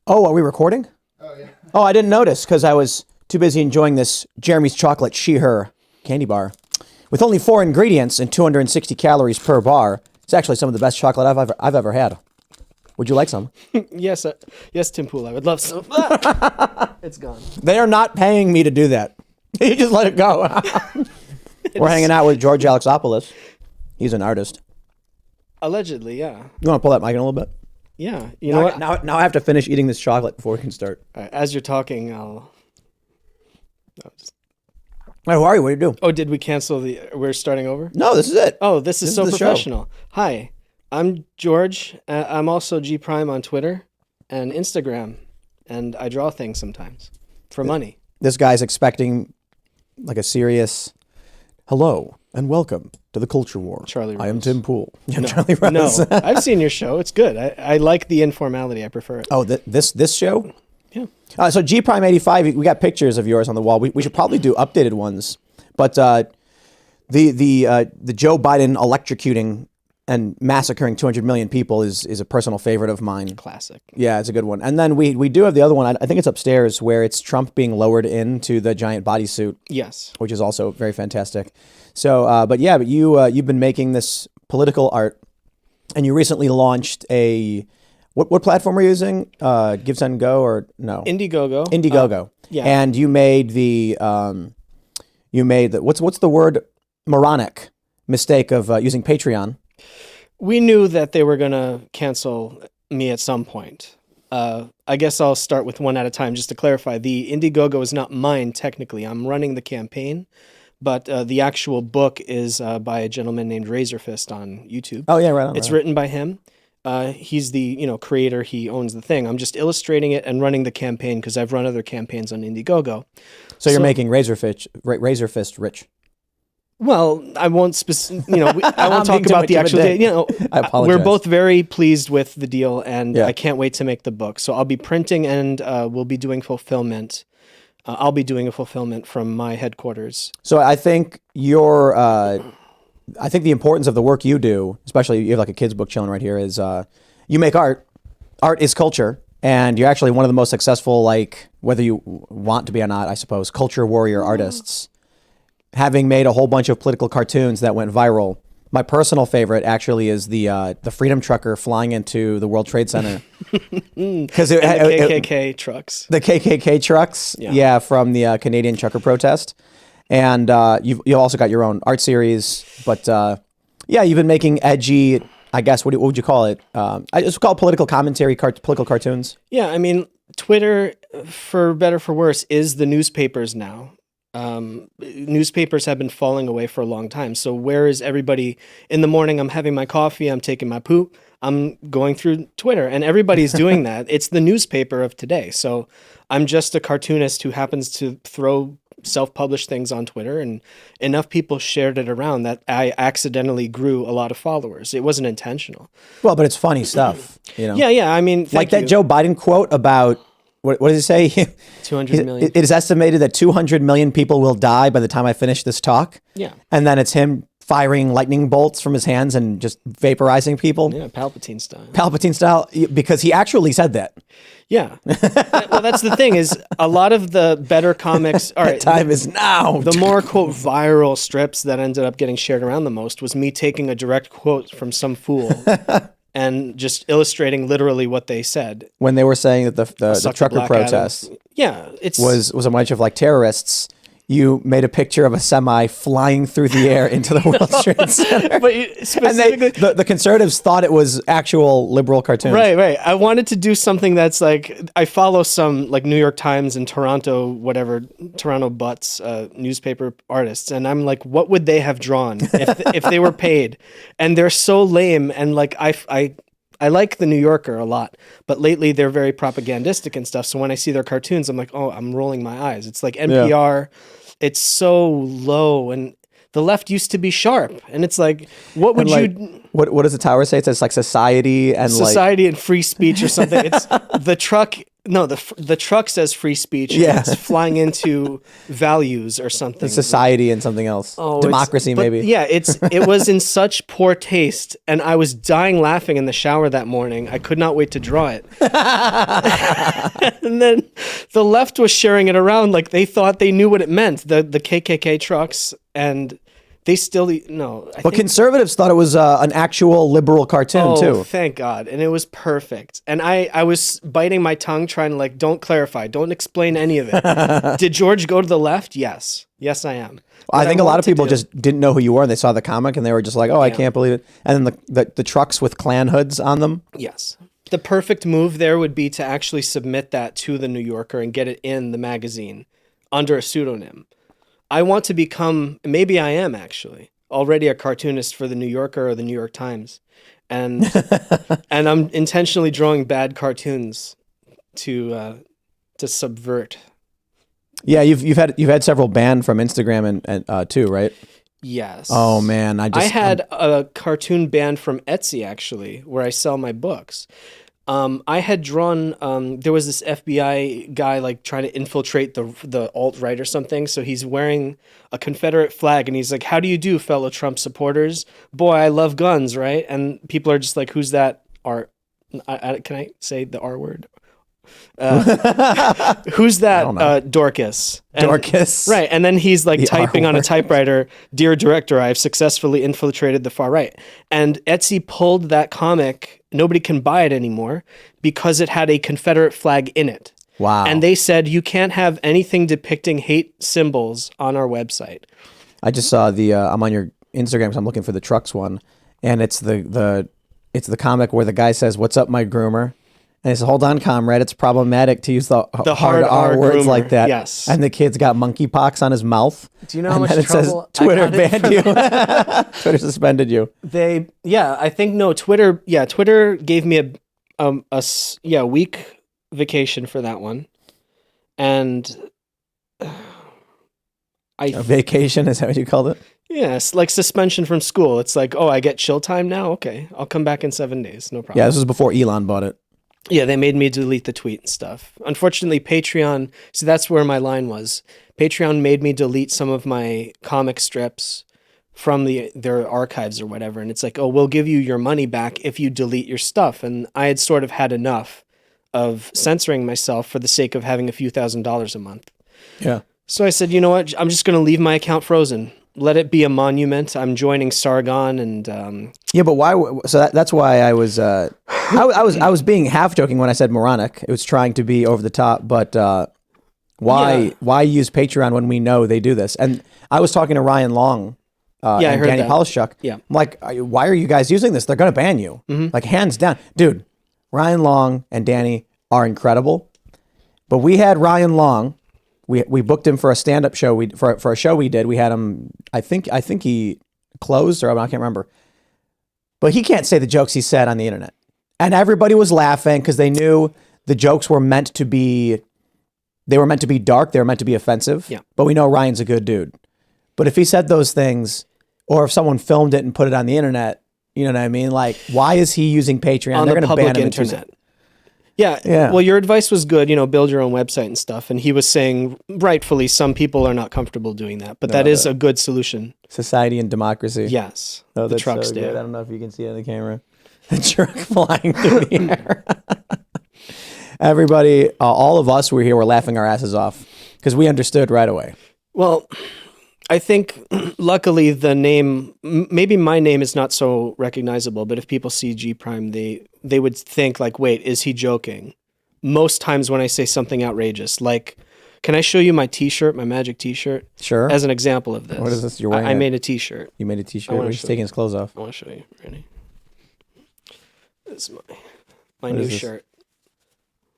Oh, are we recording? Oh, yeah. Oh, I didn't notice because I was too busy enjoying this Jeremy's Chocolate She-Her candy bar. With only 4 ingredients and 260 calories per bar, it's actually some of the best chocolate I've ever had. Would you like some? Yes, yes, Tim Pool, I would love some. It's gone. They are not paying me to do that. You just let it go. We're hanging out with George Alexopoulos. He's an artist. Allegedly, yeah. You want to pull that mic in a little bit? Yeah. You know what? Now I have to finish eating this chocolate before we can start. All right, as you're talking, Who are you? What do you do? Oh, did we cancel we're starting over? No, this is it. Oh, this is so the show. professional. Hi, I'm George. I'm also GPrime on Twitter and Instagram, and I draw things sometimes for money. This guy's expecting like a serious hello and welcome to the Culture War. Charlie I am Rose. Tim Pool. No, Charlie Rose. no, I've seen your show. It's good. I like the informality. I prefer it. Oh, this show? Yeah. So GPrime85, we got pictures of yours on the wall. We should probably do updated ones. But the Joe Biden electrocuting and massacring 200 million people is a personal favorite of mine. Classic. Yeah, it's a good one. And then we do have the other one. I think it's upstairs where it's Trump being lowered into the giant bodysuit. Yes. Which is also very fantastic. So, but you've been making this political art, and you recently launched a what platform are you using? GiveSendGo or no? Indiegogo. Indiegogo. Yeah. And you made the what's the word? Moronic mistake of using Patreon. We knew that they were going to cancel me at some point. I guess I'll start with one at a time just to clarify. The Indiegogo is not mine technically. I'm running the campaign, but the actual book is by a gentleman named Razorfist on YouTube. Oh yeah, right on. It's written by him. He's the creator. He owns the thing. I'm just illustrating it and running the campaign because I've run other campaigns on Indiegogo. So you're making Razorfist rich. Well, I won't I won't talk about the actual day. I apologize. We're both very pleased with the deal, and Yeah. I can't wait to make the book. So I'll be printing, and we'll be doing fulfillment. I'll be doing a fulfillment from my headquarters. So I think I think the importance of the work you do, especially you have like a kid's book chilling right here, is you make art. Art is culture, and you're actually one of the most successful, like whether you want to be or not, I suppose, culture warrior artists. Having made a whole bunch of political cartoons that went viral. My personal favorite actually is the Freedom Trucker flying into the World Trade Center. Because the KKK trucks. The KKK trucks, yeah from the Canadian trucker protest. And you also got your own art series. But you've been making edgy, I guess, what would you call it? I just call it political commentary, political cartoons. Yeah, I mean, Twitter, for better for worse, is the newspapers now. Newspapers have been falling away for a long time. So where is everybody? In the morning, I'm having my coffee, I'm taking my poop, I'm going through Twitter, and everybody's doing that. It's the newspaper of today. So I'm just a cartoonist who happens to throw self-published things on Twitter, and enough people shared it around that I accidentally grew a lot of followers. It wasn't intentional. Well, but it's funny stuff, you know? Yeah. I mean, like that Joe Biden quote about, what does he say? 200 million. It is estimated that 200 million people will die by the time I finish this talk. Yeah. And then it's him firing lightning bolts from his hands and just vaporizing people. Yeah, Palpatine style. Palpatine style, because he actually said that. Yeah. Well, that's the thing is a lot of the better comics. All right, time is now. The more, quote, viral strips that ended up getting shared around the most was me taking a direct quote from some fool and just illustrating literally what they said. When they were saying that the trucker protest was a bunch of like terrorists, you made a picture of a semi flying through the air into the World Trade Center. But specifically, and the conservatives thought it was actual liberal cartoons. Right. I wanted to do something that's like, I follow some like New York Times and Toronto Butts newspaper artists, and I'm like, what would they have drawn if they were paid? And they're so lame, and like I like the New Yorker a lot, but lately they're very propagandistic and stuff. So when I see their cartoons, I'm like, oh, I'm rolling my eyes. It's like NPR. Yeah. It's so low, and the left used to be sharp. And it's like, what would you... What does the tower say? It says like society and and free speech or something. It's the truck No, the truck says free speech. Yeah. And it's flying into values or something. Society and something else. Oh, Democracy, but maybe. Yeah, it was in such poor taste, and I was dying laughing in the shower that morning. I could not wait to draw it. And then the left was sharing it around like they thought they knew what it meant. The KKK trucks, and they still no. But conservatives thought it was an actual liberal cartoon too. Thank God. And it was perfect. And I was biting my tongue trying to like, don't clarify, don't explain any of it. Did George go to the left? Yes. Yes, I am. I think a lot of people just didn't know who you were, and they saw the comic and they were just like, oh, I can't believe it. And then the trucks with Klan hoods on them. Yes. The perfect move there would be to actually submit that to the New Yorker and get it in the magazine under a pseudonym. I want to become, maybe I am actually, already a cartoonist for the New Yorker or the New York Times. And and I'm intentionally drawing bad cartoons to subvert. Yeah, you've had several banned from Instagram and too, right? Yes. Oh man, I had a cartoon banned from Etsy actually, where I sell my books. I had drawn. There was this FBI guy like trying to infiltrate the alt-right or something. So he's wearing a Confederate flag, and he's like, "How do you do, fellow Trump supporters? Boy, I love guns, right?" And people are just like, "Who's that?" Can I say the R word? Who's that? Dorcas. Dorcas. Right. And then he's like typing on a typewriter, "Dear director, I have successfully infiltrated the far right." And Etsy pulled that comic. Nobody can buy it anymore because it had a Confederate flag in it. Wow. And they said, you can't have anything depicting hate symbols on our website. I just saw I'm on your Instagram, so I'm looking for the trucks one. And it's the comic where the guy says, "What's up, my groomer?" And he says, "Hold on, comrade, it's problematic to use the hard R words groomer. like that." Yes. And the kid's got monkeypox on his mouth. Do you know how much it trouble says, Twitter I got in banned you. Twitter suspended you. I think no, Twitter gave me a week vacation for that one. And A vacation, is that what you called it? Yes, like suspension from school. It's like, oh, I get chill time now? Okay, I'll come back in 7 days, no problem. Yeah, this was before Elon bought it. Yeah, they made me delete the tweet and stuff. Unfortunately, Patreon, so that's where my line was. Patreon made me delete some of my comic strips from their archives or whatever. And it's like, oh, we'll give you your money back if you delete your stuff. And I had sort of had enough of censoring myself for the sake of having a few $1,000s a month. Yeah. So I said, you know what? I'm just going to leave my account frozen. Let it be a monument. I'm joining Sargon and yeah, but why? So that's why I was I was being half joking when I said moronic. It was trying to be over the top, but why use Patreon when we know they do this? And I was talking to Ryan Long, I and heard Danny that. Polishchuk. Yeah, I'm like, why are you guys using this? They're going to ban you, like hands down, dude. Ryan Long and Danny are incredible, but we had Ryan Long. We booked him for a stand-up show. For a show we did. We had him. I think he closed, or I can't remember. But he can't say the jokes he said on the internet, and everybody was laughing because they knew the jokes were meant to be. They were meant to be dark. They were meant to be offensive. Yeah. But we know Ryan's a good dude. But if he said those things, or if someone filmed it and put it on the internet, you know what I mean? Like, why is he using Patreon? On They're the going to ban public him internet. Yeah. Well, your advice was good, build your own website and stuff. And he was saying, rightfully, some people are not comfortable doing that. But that is a good solution. Society and democracy. Yes. Oh, the that's trucks so do. good. I don't know if you can see it on the camera. The truck flying through the air. Everybody, all of us were here, were laughing our asses off because we understood right away. Well, I think luckily the name, maybe my name is not so recognizable, but if people see G Prime, they would think like, wait, is he joking? Most times when I say something outrageous, like, can I show you my t-shirt, my magic t-shirt? Sure. As an example of this. What is this you're wearing? I made a t-shirt. You made a t-shirt. He's taking his clothes off. I want to show you. Ready? This is my new shirt.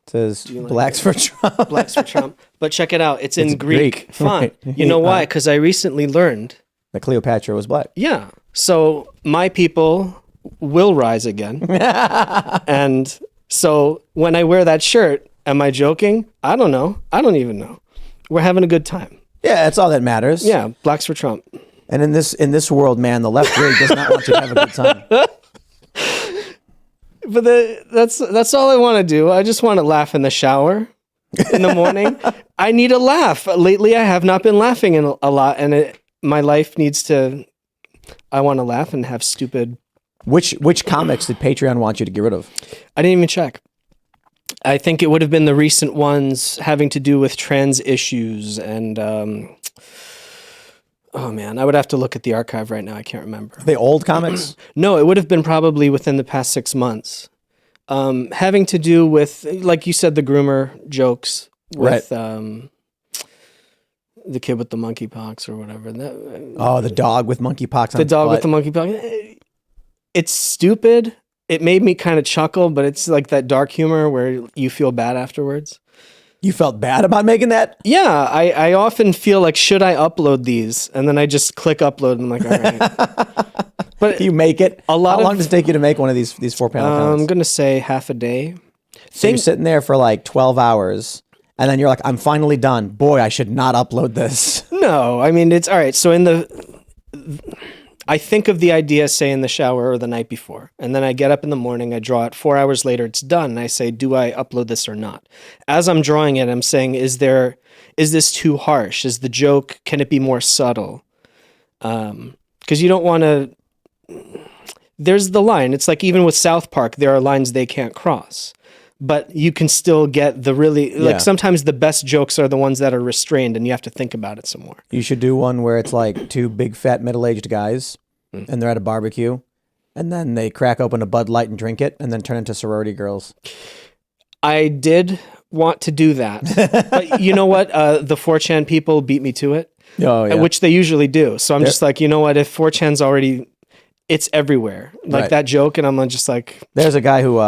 It says Blacks for Trump. Blacks for Trump. But check it out. It's in Greek font. Right. You know why? Because I recently learned that Cleopatra was black. Yeah. So my people will rise again. And so when I wear that shirt, am I joking? I don't know. I don't even know. We're having a good time. Yeah, that's all that matters. Yeah, Blacks for Trump. And in this world, man, the left rig does not want you to have a good time. but that's all I want to do. I just want to laugh in the shower in the morning. I need a laugh. Lately, I have not been laughing a lot, and my life needs to. I want to laugh and have stupid. Which comics did Patreon want you to get rid of? I didn't even check. I think it would have been the recent ones having to do with trans issues and. Oh man, I would have to look at the archive right now. I can't remember. The old comics? No, it would have been probably within the past 6 months. Having to do with, like you said, the groomer jokes with the kid with the monkeypox or whatever. The dog with monkeypox on the dog with butt. the monkeypox. It's stupid. It made me kind of chuckle, but it's like that dark humor where you feel bad afterwards. You felt bad about making that? Yeah, I often feel like, should I upload these? And then I just click upload and I'm like, all right. But you make it? How long does it take you to make one of these 4-panel comics? I'm going to say half a day. So you're sitting there for like 12 hours, and then you're like, I'm finally done. Boy, I should not upload this. No, I mean, it's all right. So I think of the idea, say, in the shower or the night before. And then I get up in the morning, I draw it. 4 hours later, it's done. And I say, do I upload this or not? As I'm drawing it, I'm saying, is this too harsh? Is the joke, can it be more subtle? Because you don't want to... There's the line. It's like even with South Park, there are lines they can't cross. But you can still get the really... Like sometimes the best jokes are the ones that are restrained and you have to think about it some more. You should do one where it's like two big, fat, middle-aged guys, and they're at a barbecue, and then they crack open a Bud Light and drink it, and then turn into sorority girls. I did want to do that. But you know what? The 4chan people beat me to it, which they usually do. So I'm just like, you know what? If 4chan's already... It's everywhere. Like that joke, and I'm just like... There's a guy who...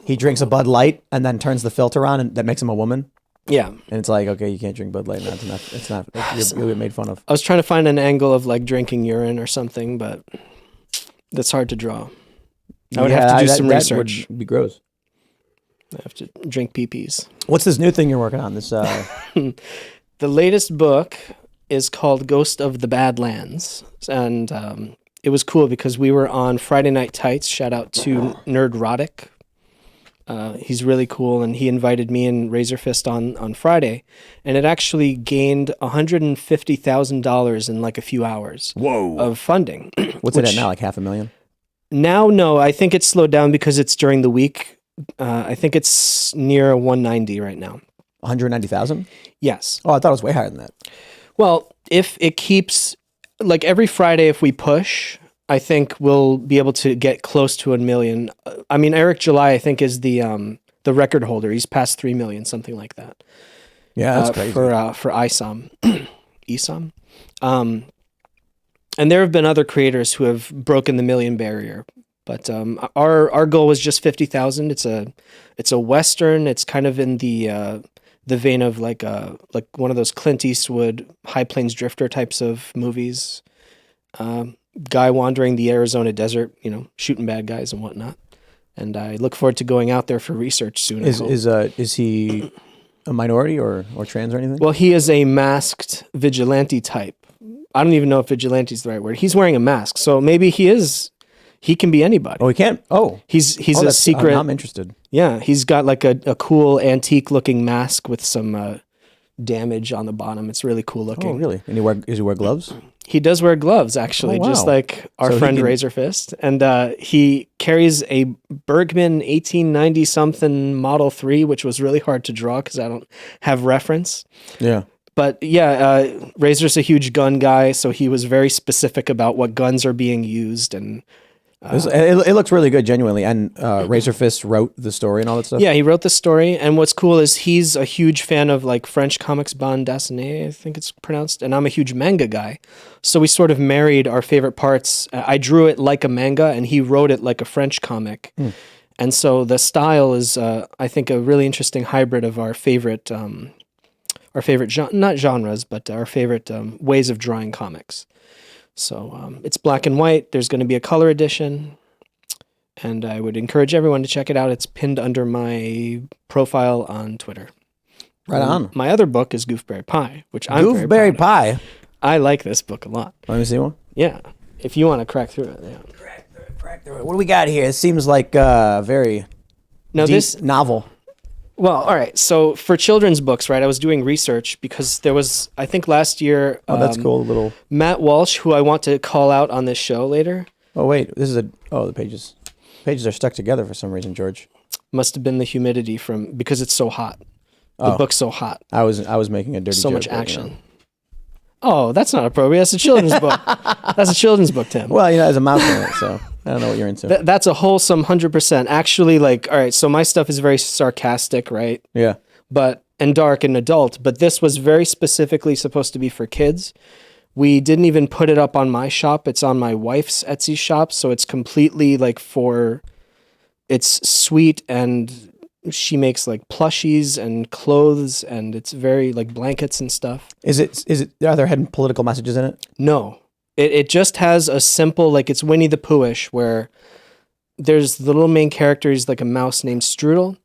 he drinks a Bud Light and then turns the filter on, and that makes him a woman. Yeah. And it's like, okay, you can't drink Bud Light. It's not. You'll get made fun of. I was trying to find an angle of like drinking urine or something, but that's hard to draw. I would have to do some research. That would be gross. I have to drink pee-pees. What's this new thing you're working on? This The latest book is called Ghost of the Badlands. And it was cool because we were on Friday Night Tights. Shout out to Nerdrotic. He's really cool, and he invited me and Razorfist on Friday, and it actually gained $150,000 in like a few hours of funding. What's it at now, like $500,000? Now, no, I think it's slowed down because it's during the week. I think it's near 190 right now. 190,000? Yes. Oh, I thought it was way higher than that. Well, if it keeps, like every Friday, if we push, I think we'll be able to get close to 1 million. I mean, Eric July, I think, is the record holder. He's past 3 million, something like that. Yeah, that's crazy. For ISOM. ESOM. And there have been other creators who have broken the 1 million barrier. But our goal was just 50,000. It's a Western. It's kind of in the vein of like one of those Clint Eastwood High Plains Drifter types of movies. Guy wandering the Arizona desert, shooting bad guys and whatnot. And I look forward to going out there for research soon. Is he a minority or trans or anything? Well, he is a masked vigilante type. I don't even know if vigilante is the right word. He's wearing a mask, so maybe he can be anybody. Oh, he can? Oh. He's a secret. I'm interested. Yeah, he's got like a cool antique looking mask with some damage on the bottom. It's really cool looking. Oh, really? And does he wear gloves? He does wear gloves, actually, just like our friend Razorfist. And he carries a Bergman 1890-something Model 3, which was really hard to draw because I don't have reference. Yeah. But yeah, Razor's a huge gun guy, so he was very specific about what guns are being used. And it looks really good, genuinely. And Razorfist wrote the story and all that stuff? Yeah, he wrote the story. And what's cool is he's a huge fan of like French comics, bande dessinée, I think it's pronounced. And I'm a huge manga guy. So we sort of married our favorite parts. I drew it like a manga, and he wrote it like a French comic. And so the style is, I think, a really interesting hybrid of our favorite not genres, but our favorite ways of drawing comics. So it's black and white. There's going to be a color edition, and I would encourage everyone to check it out. It's pinned under my profile on Twitter. Right on. My other book is Goofberry Pie, which I'm very Goofberry proud Pie? of. I like this book a lot. Let me see one. Yeah. If you want to crack through it. Yeah. Crack What do we got here? It seems like very Now deep this novel. Well, all right. So for children's books, right, I was doing research because there was, I think last year, Oh, that's cool. Little. Matt Walsh, who I want to call out on this show later, Oh wait, this is a. Oh, the pages. Pages are stuck together for some reason, George. must have been the humidity because it's so hot. The book's so hot. I was making a dirty So joke. much but, you action. know. Oh, that's not appropriate. That's a children's book. That's a children's book, Tim. Well, there's a mouse in it, so I don't know what you're into. That's a wholesome 100%. Actually, like, all right, so my stuff is very sarcastic, right? Yeah. And dark and adult, but this was very specifically supposed to be for kids. We didn't even put it up on my shop. It's on my wife's Etsy shop, so it's completely like it's sweet, and she makes like plushies and clothes, and it's very like blankets and stuff. Is it are there hidden political messages in it? No. It just has a simple, like, it's Winnie the Pooh-ish, where there's the little main character, he's like a mouse named Strudel,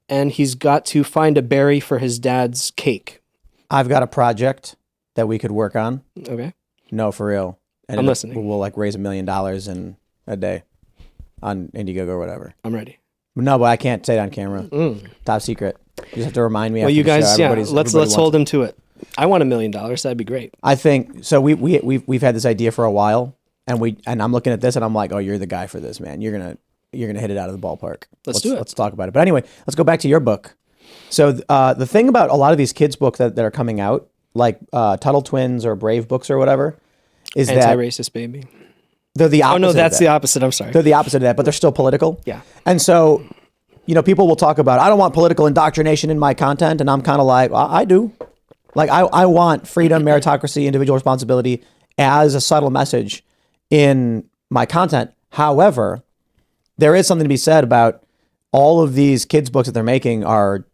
and he's got to find a berry for his dad's cake. I've got a project that we could work on. Okay. No, for real. And I'm listening. We'll like raise $1 million in a day on Indiegogo or whatever. I'm ready. No, but I can't say it on camera. Top secret. You just have to remind me. Well, after you the show. guys, yeah, Everybody let's wants hold him to it. I want $1 million. That'd be great. I think so. We've had this idea for a while, and I'm looking at this, and I'm like, oh, you're the guy for this, man. You're gonna hit it out of the ballpark. Let's do it. Let's talk about it. But anyway, let's go back to your book. So the thing about a lot of these kids' books that are coming out, like Tuttle Twins or Brave books or whatever, is that Anti-racist baby. they're the opposite. Oh no, that's of the that. opposite. I'm sorry. They're the opposite of that, but they're still political. Yeah. And so, people will talk about, I don't want political indoctrination in my content, and I'm kind of like, I do. Like, I want freedom, meritocracy, individual responsibility as a subtle message in my content. However, there is something to be said about all of these kids' books that they're making are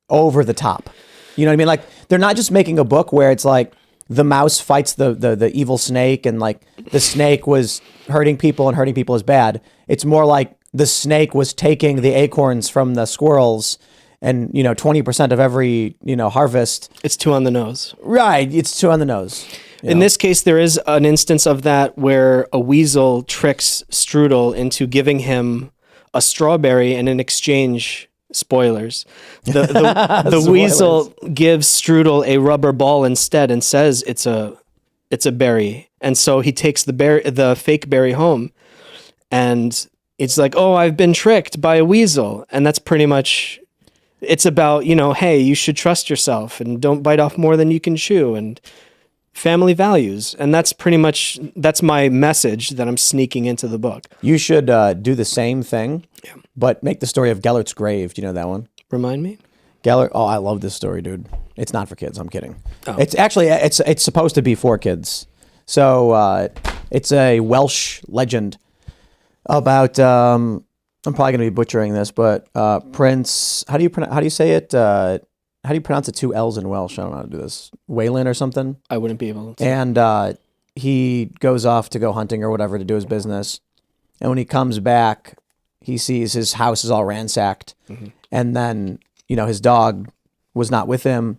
over the top. You know what I mean? Like, they're not just making a book where it's like the mouse fights the evil snake, and like the snake was hurting people and hurting people is bad. It's more like the snake was taking the acorns from the squirrels, and 20% of every harvest. It's too on the nose. Right, it's too on the nose. In this case, there is an instance of that where a weasel tricks Strudel into giving him a strawberry, and in exchange, spoilers, the weasel gives Strudel a rubber ball instead and says it's a berry, and so he takes the fake berry home, and it's like, oh, I've been tricked by a weasel, and that's pretty much. It's about, hey, you should trust yourself and don't bite off more than you can chew, and family values. And that's my message that I'm sneaking into the book. You should do the same thing, but make the story of Gellert's grave. Do you know that one? Remind me? Gellert. Oh, I love this story, dude. It's not for kids. I'm kidding. Oh. It's actually, it's supposed to be for kids. So it's a Welsh legend about, I'm probably going to be butchering this, but Prince, how do you say it? How do you pronounce the two L's in Welsh? I don't know how to do this. Wayland or something? I wouldn't be able to. And he goes off to go hunting or whatever to do his business. And when he comes back, he sees his house is all ransacked. Mm-hmm. And then, his dog was not with him.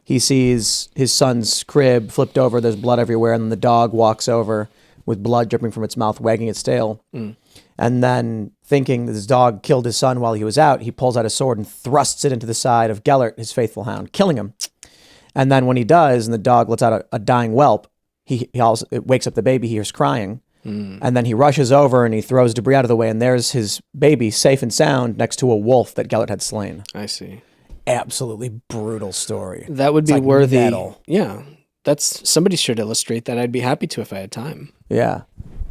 He sees his son's crib flipped over. There's blood everywhere. And then the dog walks over with blood dripping from its mouth, wagging its tail. Mm. And then, thinking that his dog killed his son while he was out, he pulls out a sword and thrusts it into the side of Gellert, his faithful hound, killing him. And then when he does, and the dog lets out a dying whelp, it wakes up the baby, he hears crying. And then he rushes over and he throws debris out of the way, and there's his baby, safe and sound, next to a wolf that Gellert had slain. I see. Absolutely brutal story. That would be like worthy. Metal. Yeah. Somebody should illustrate that. I'd be happy to if I had time. Yeah.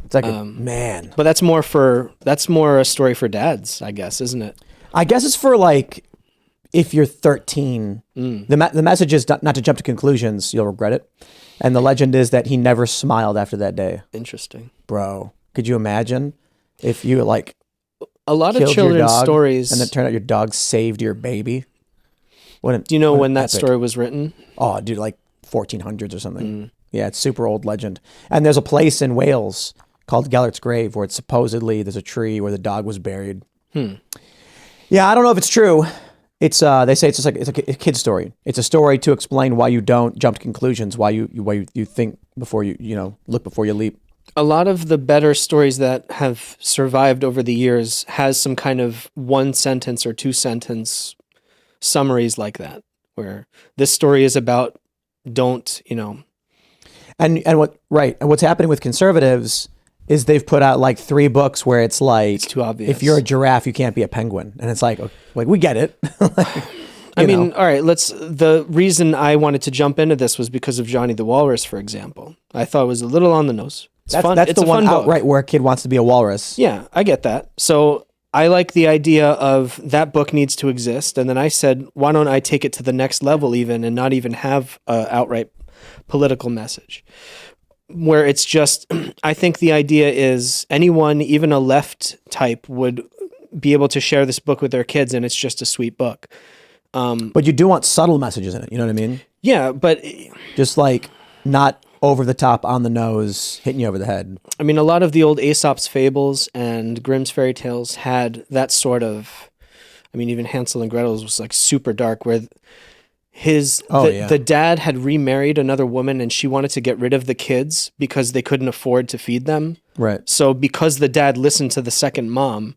It's like man. But that's more a story for dads, I guess, isn't it? I guess it's for like if you're 13. The message is not to jump to conclusions, you'll regret it. And the legend is that he never smiled after that day. Interesting. Bro, could you imagine if you like a lot of killed children's your dog stories, and it turned out your dog saved your baby? Do you know when that story was written? Oh, dude, like 1400s or something. Yeah, it's super old legend. And there's a place in Wales called Gellert's Grave where it's supposedly there's a tree where the dog was buried. Yeah, I don't know if it's true. It's they say it's a kid's story. It's a story to explain why you don't jump to conclusions, why you think before you look before you leap. A lot of the better stories that have survived over the years has some kind of 1 sentence or 2 sentence summaries like that, where this story is about don't, And what's happening with conservatives is they've put out like 3 books where it's like, it's too obvious. if you're a giraffe, you can't be a penguin, and it's like we get it. I mean, all right, the reason I wanted to jump into this was because of Johnny the Walrus, for example. I thought it was a little on the nose. It's fun. That's it's the a one fun book. outright where a kid wants to be a walrus. Yeah, I get that. So I like the idea of that book needs to exist. And then I said, why don't I take it to the next level even and not even have an outright political message? Where it's just, I think the idea is anyone, even a left type, would be able to share this book with their kids, and it's just a sweet book. But you do want subtle messages in it. You know what I mean? Yeah, but Just like not over the top, on the nose, hitting you over the head. I mean, a lot of the old Aesop's fables and Grimm's fairy tales had that sort of, I mean, even Hansel and Gretel's was like super dark, where the dad had remarried another woman and she wanted to get rid of the kids because they couldn't afford to feed them. Right. So because the dad listened to the second mom,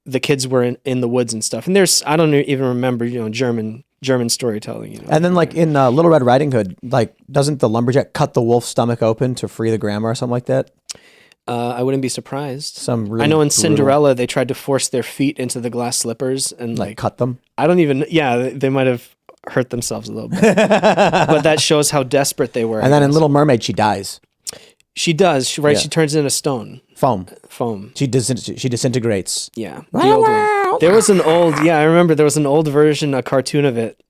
the kids were in the woods and stuff. And there's, I don't even remember, German storytelling. And then like in Little Red Riding Hood, like doesn't the lumberjack cut the wolf's stomach open to free the grandma or something like that? I wouldn't be surprised. I know in brutal. Cinderella, they tried to force their feet into the glass slippers and like cut them. I don't even, they might have hurt themselves a little bit, but that shows how desperate they were. And then in Little Mermaid, she dies. She does. She turns into stone. Foam. She disintegrates. Yeah. The old one. There was I remember there was an old version, a cartoon of it,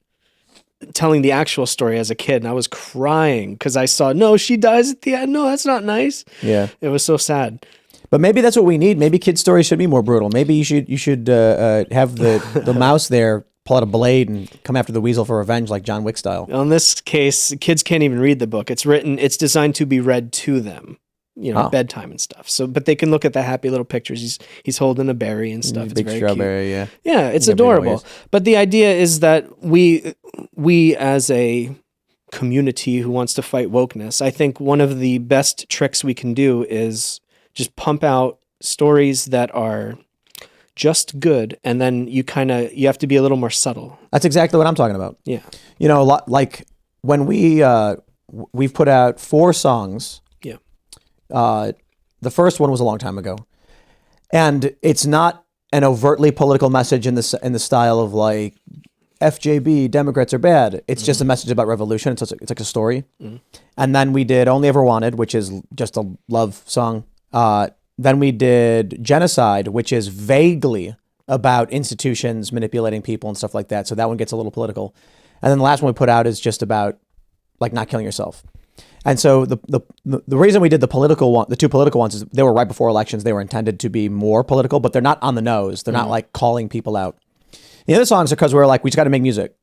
telling the actual story as a kid, and I was crying because I saw, no, she dies at the end. No, that's not nice. Yeah. It was so sad. But maybe that's what we need. Maybe kids' stories should be more brutal. Maybe you should have the mouse there pull out a blade and come after the weasel for revenge, like John Wick style. In this case, kids can't even read the book. It's designed to be read to them, bedtime and stuff. So, but they can look at the happy little pictures. He's holding a berry and stuff. It's big very strawberry, cute. Yeah, it's adorable. But the idea is that we as a community who wants to fight wokeness, I think one of the best tricks we can do is just pump out stories that are just good, and then you have to be a little more subtle. That's exactly what I'm talking about. Yeah. A lot like when we've put out 4 songs. Yeah. The first one was a long time ago, and it's not an overtly political message in the style of like FJB Democrats are bad. It's just a message about revolution. It's like a story. And then we did Only Ever Wanted, which is just a love song. Then we did Genocide, which is vaguely about institutions manipulating people and stuff like that. So that one gets a little political. And then the last one we put out is just about like not killing yourself. And so the reason we did the 2 political ones is they were right before elections. They were intended to be more political, but they're not on the nose. They're not like calling people out. The other songs are because we're like, we just got to make music.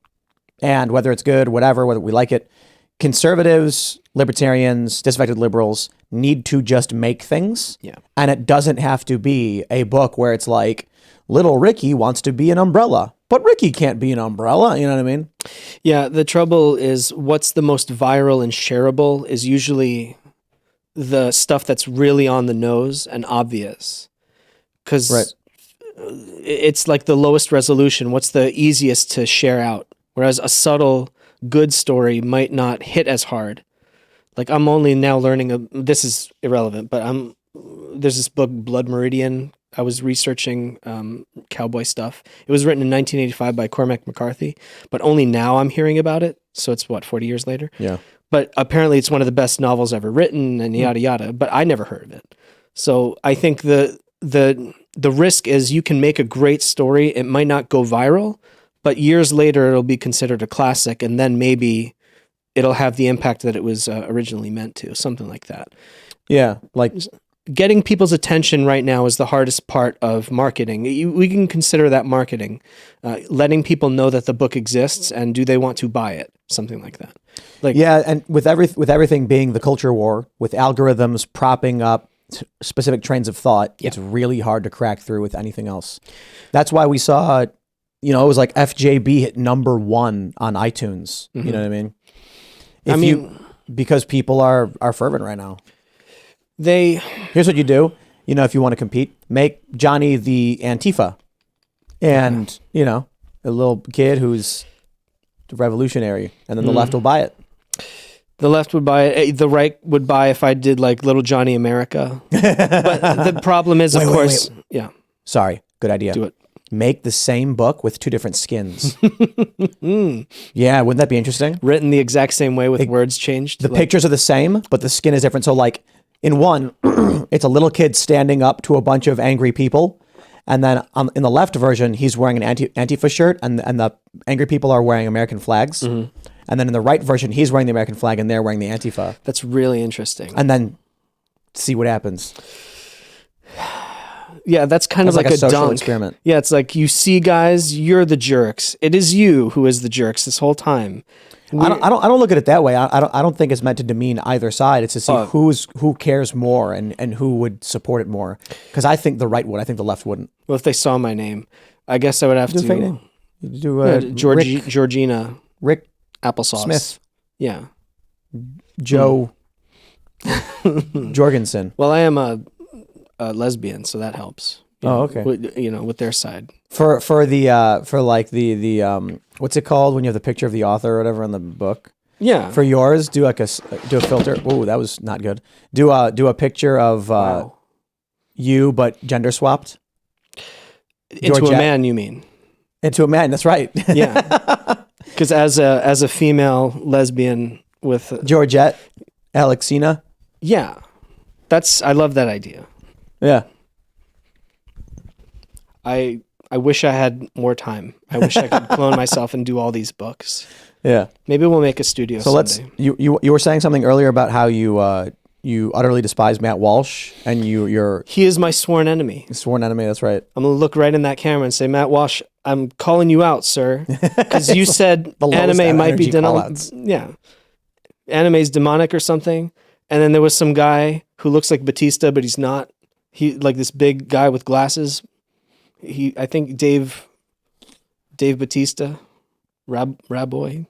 And whether it's good, whatever, whether we like it, conservatives, libertarians, disaffected liberals need to just make things. Yeah. And it doesn't have to be a book where it's like, little Ricky wants to be an umbrella, but Ricky can't be an umbrella. You know what I mean? Yeah. The trouble is what's the most viral and shareable is usually the stuff that's really on the nose and obvious. Because it's like the lowest resolution. What's the easiest to share out? Whereas a subtle, good story might not hit as hard. Like I'm only now learning, this is irrelevant, but there's this book, Blood Meridian. I was researching cowboy stuff. It was written in 1985 by Cormac McCarthy, but only now I'm hearing about it. So it's 40 years later? Yeah. But apparently it's one of the best novels ever written and yada, yada, but I never heard of it. So I think the risk is you can make a great story. It might not go viral, but years later it'll be considered a classic, and then maybe it'll have the impact that it was originally meant to, something like that. Yeah, like getting people's attention right now is the hardest part of marketing. We can consider that marketing, letting people know that the book exists and do they want to buy it, something like that. Like and with everything being the culture war, with algorithms propping up specific trains of thought, it's really hard to crack through with anything else. That's why we saw, it was like FJB hit #1 on iTunes. You know what I mean? Because people are fervent right now. Here's what you do. You know, if you want to compete, make Johnny the Antifa, and a little kid who's revolutionary, and then the left will buy it. The left would buy it. The right would buy if I did like Little Johnny America. But the problem is, of course, yeah. Sorry, good idea. Do it. Make the same book with 2 different skins. Yeah, wouldn't that be interesting? Written the exact same way with words changed. The pictures are the same, but the skin is different. So like in one, it's a little kid standing up to a bunch of angry people. And then in the left version, he's wearing an Antifa shirt and the angry people are wearing American flags. And then in the right version, he's wearing the American flag and they're wearing the Antifa. That's really interesting. And then see what happens. Yeah, that's kind of like a social dunk. experiment. Yeah, it's like, you see, guys, you're the jerks. It is you who is the jerks this whole time. I don't look at it that way. I don't think it's meant to demean either side. It's to see who cares more and who would support it more. Because I think the right would. I think the left wouldn't. Well, if they saw my name, I guess I would have to do Georgina Rick Applesauce Smith. Yeah. Joe Jorgensen. Well, I am a lesbian, so that helps. Okay. With their side. For like the what's it called when you have the picture of the author or whatever on the book? Yeah. For yours, do a filter. Oh, that was not good. Do a picture of you but gender swapped. Into a man, you mean? Into a man. That's right. Yeah. Because as a female lesbian with Georgette, Alexina. Yeah, I love that idea. Yeah. I wish I had more time. I wish I could clone myself and do all these books. Yeah. Maybe we'll make a studio someday. You were saying something earlier about how you utterly despise Matt Walsh and he is my sworn enemy. Sworn enemy, that's right. I'm going to look right in that camera and say, Matt Walsh, I'm calling you out, sir. Because you said anime might be yeah. Anime's demonic or something. And then there was some guy who looks like Batista, but he's not. He like this big guy with glasses. I think Dave Batista, Raboy.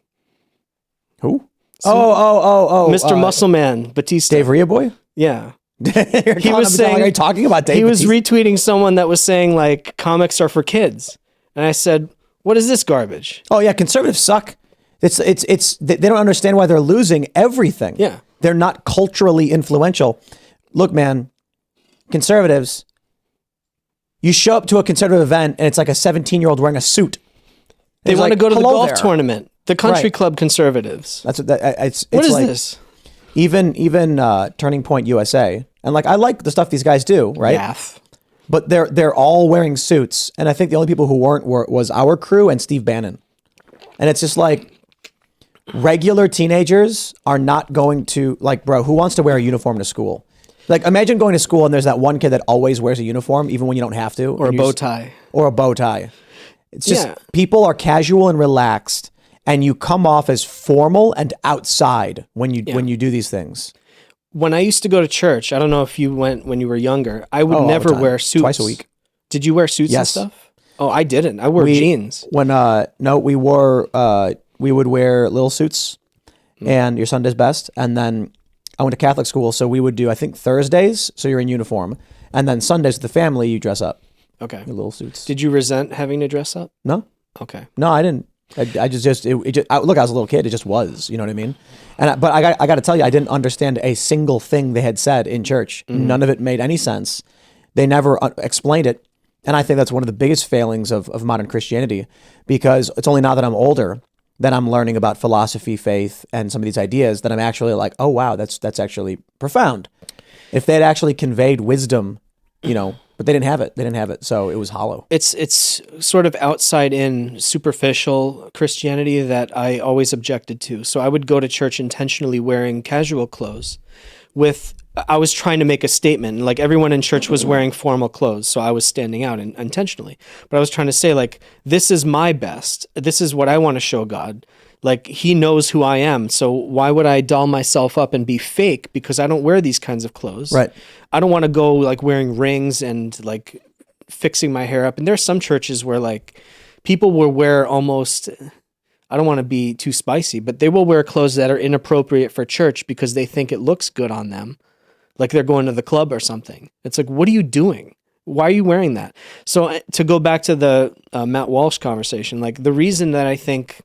Who? So, oh, Mr. Muscle Man Batista. Dave Riaboy? Yeah. He was saying, are you talking about Dave? He was retweeting someone that was saying like comics are for kids, and I said, "What is this garbage?" Oh yeah, conservatives suck. It's they don't understand why they're losing everything. Yeah, they're not culturally influential. Look, man, conservatives. You show up to a conservative event and it's like a 17-year-old wearing a suit. They want to go to the golf tournament. The country club conservatives. That's what it's what is like, this? Even Turning Point USA, and like I like the stuff these guys do, right? Yaff. But they're all wearing suits, and I think the only people who weren't was our crew and Steve Bannon. And it's just like regular teenagers are not going to like, bro. Who wants to wear a uniform to school? Like, imagine going to school and there's that one kid that always wears a uniform, even when you don't have to, or a bow tie, It's just people are casual and relaxed. And you come off as formal and outside when you do these things. When I used to go to church, I don't know if you went when you were younger. I would never wear suits. Twice a week. Did you wear suits and stuff? Oh, I didn't. I wore jeans. When we would wear little suits and your Sunday's best. And then I went to Catholic school, so we would do I think Thursdays, so you're in uniform, and then Sundays with the family you dress up. Okay. Your little suits. Did you resent having to dress up? No. Okay. No, I didn't. I just look. I was a little kid. It just was. You know what I mean? But I got to tell you, I didn't understand a single thing they had said in church. Mm-hmm. None of it made any sense. They never explained it, and I think that's one of the biggest failings of modern Christianity, because it's only now that I'm older that I'm learning about philosophy, faith, and some of these ideas that I'm actually like, oh wow, that's actually profound. If they'd actually conveyed wisdom, but they didn't have it. So it was hollow. It's sort of outside in, superficial Christianity that I always objected to. So I would go to church intentionally wearing casual clothes I was trying to make a statement. Like, everyone in church was wearing formal clothes, so I was standing out intentionally. But I was trying to say, like, this is my best. This is what I want to show God. Like, he knows who I am, so why would I doll myself up and be fake because I don't wear these kinds of clothes? Right. I don't want to go, like, wearing rings and, like, fixing my hair up. And there's some churches where, like, people will wear almost... I don't want to be too spicy, but they will wear clothes that are inappropriate for church because they think it looks good on them. like they're going to the club or something. It's like, what are you doing? Why are you wearing that? So to go back to the Matt Walsh conversation, like the reason that I think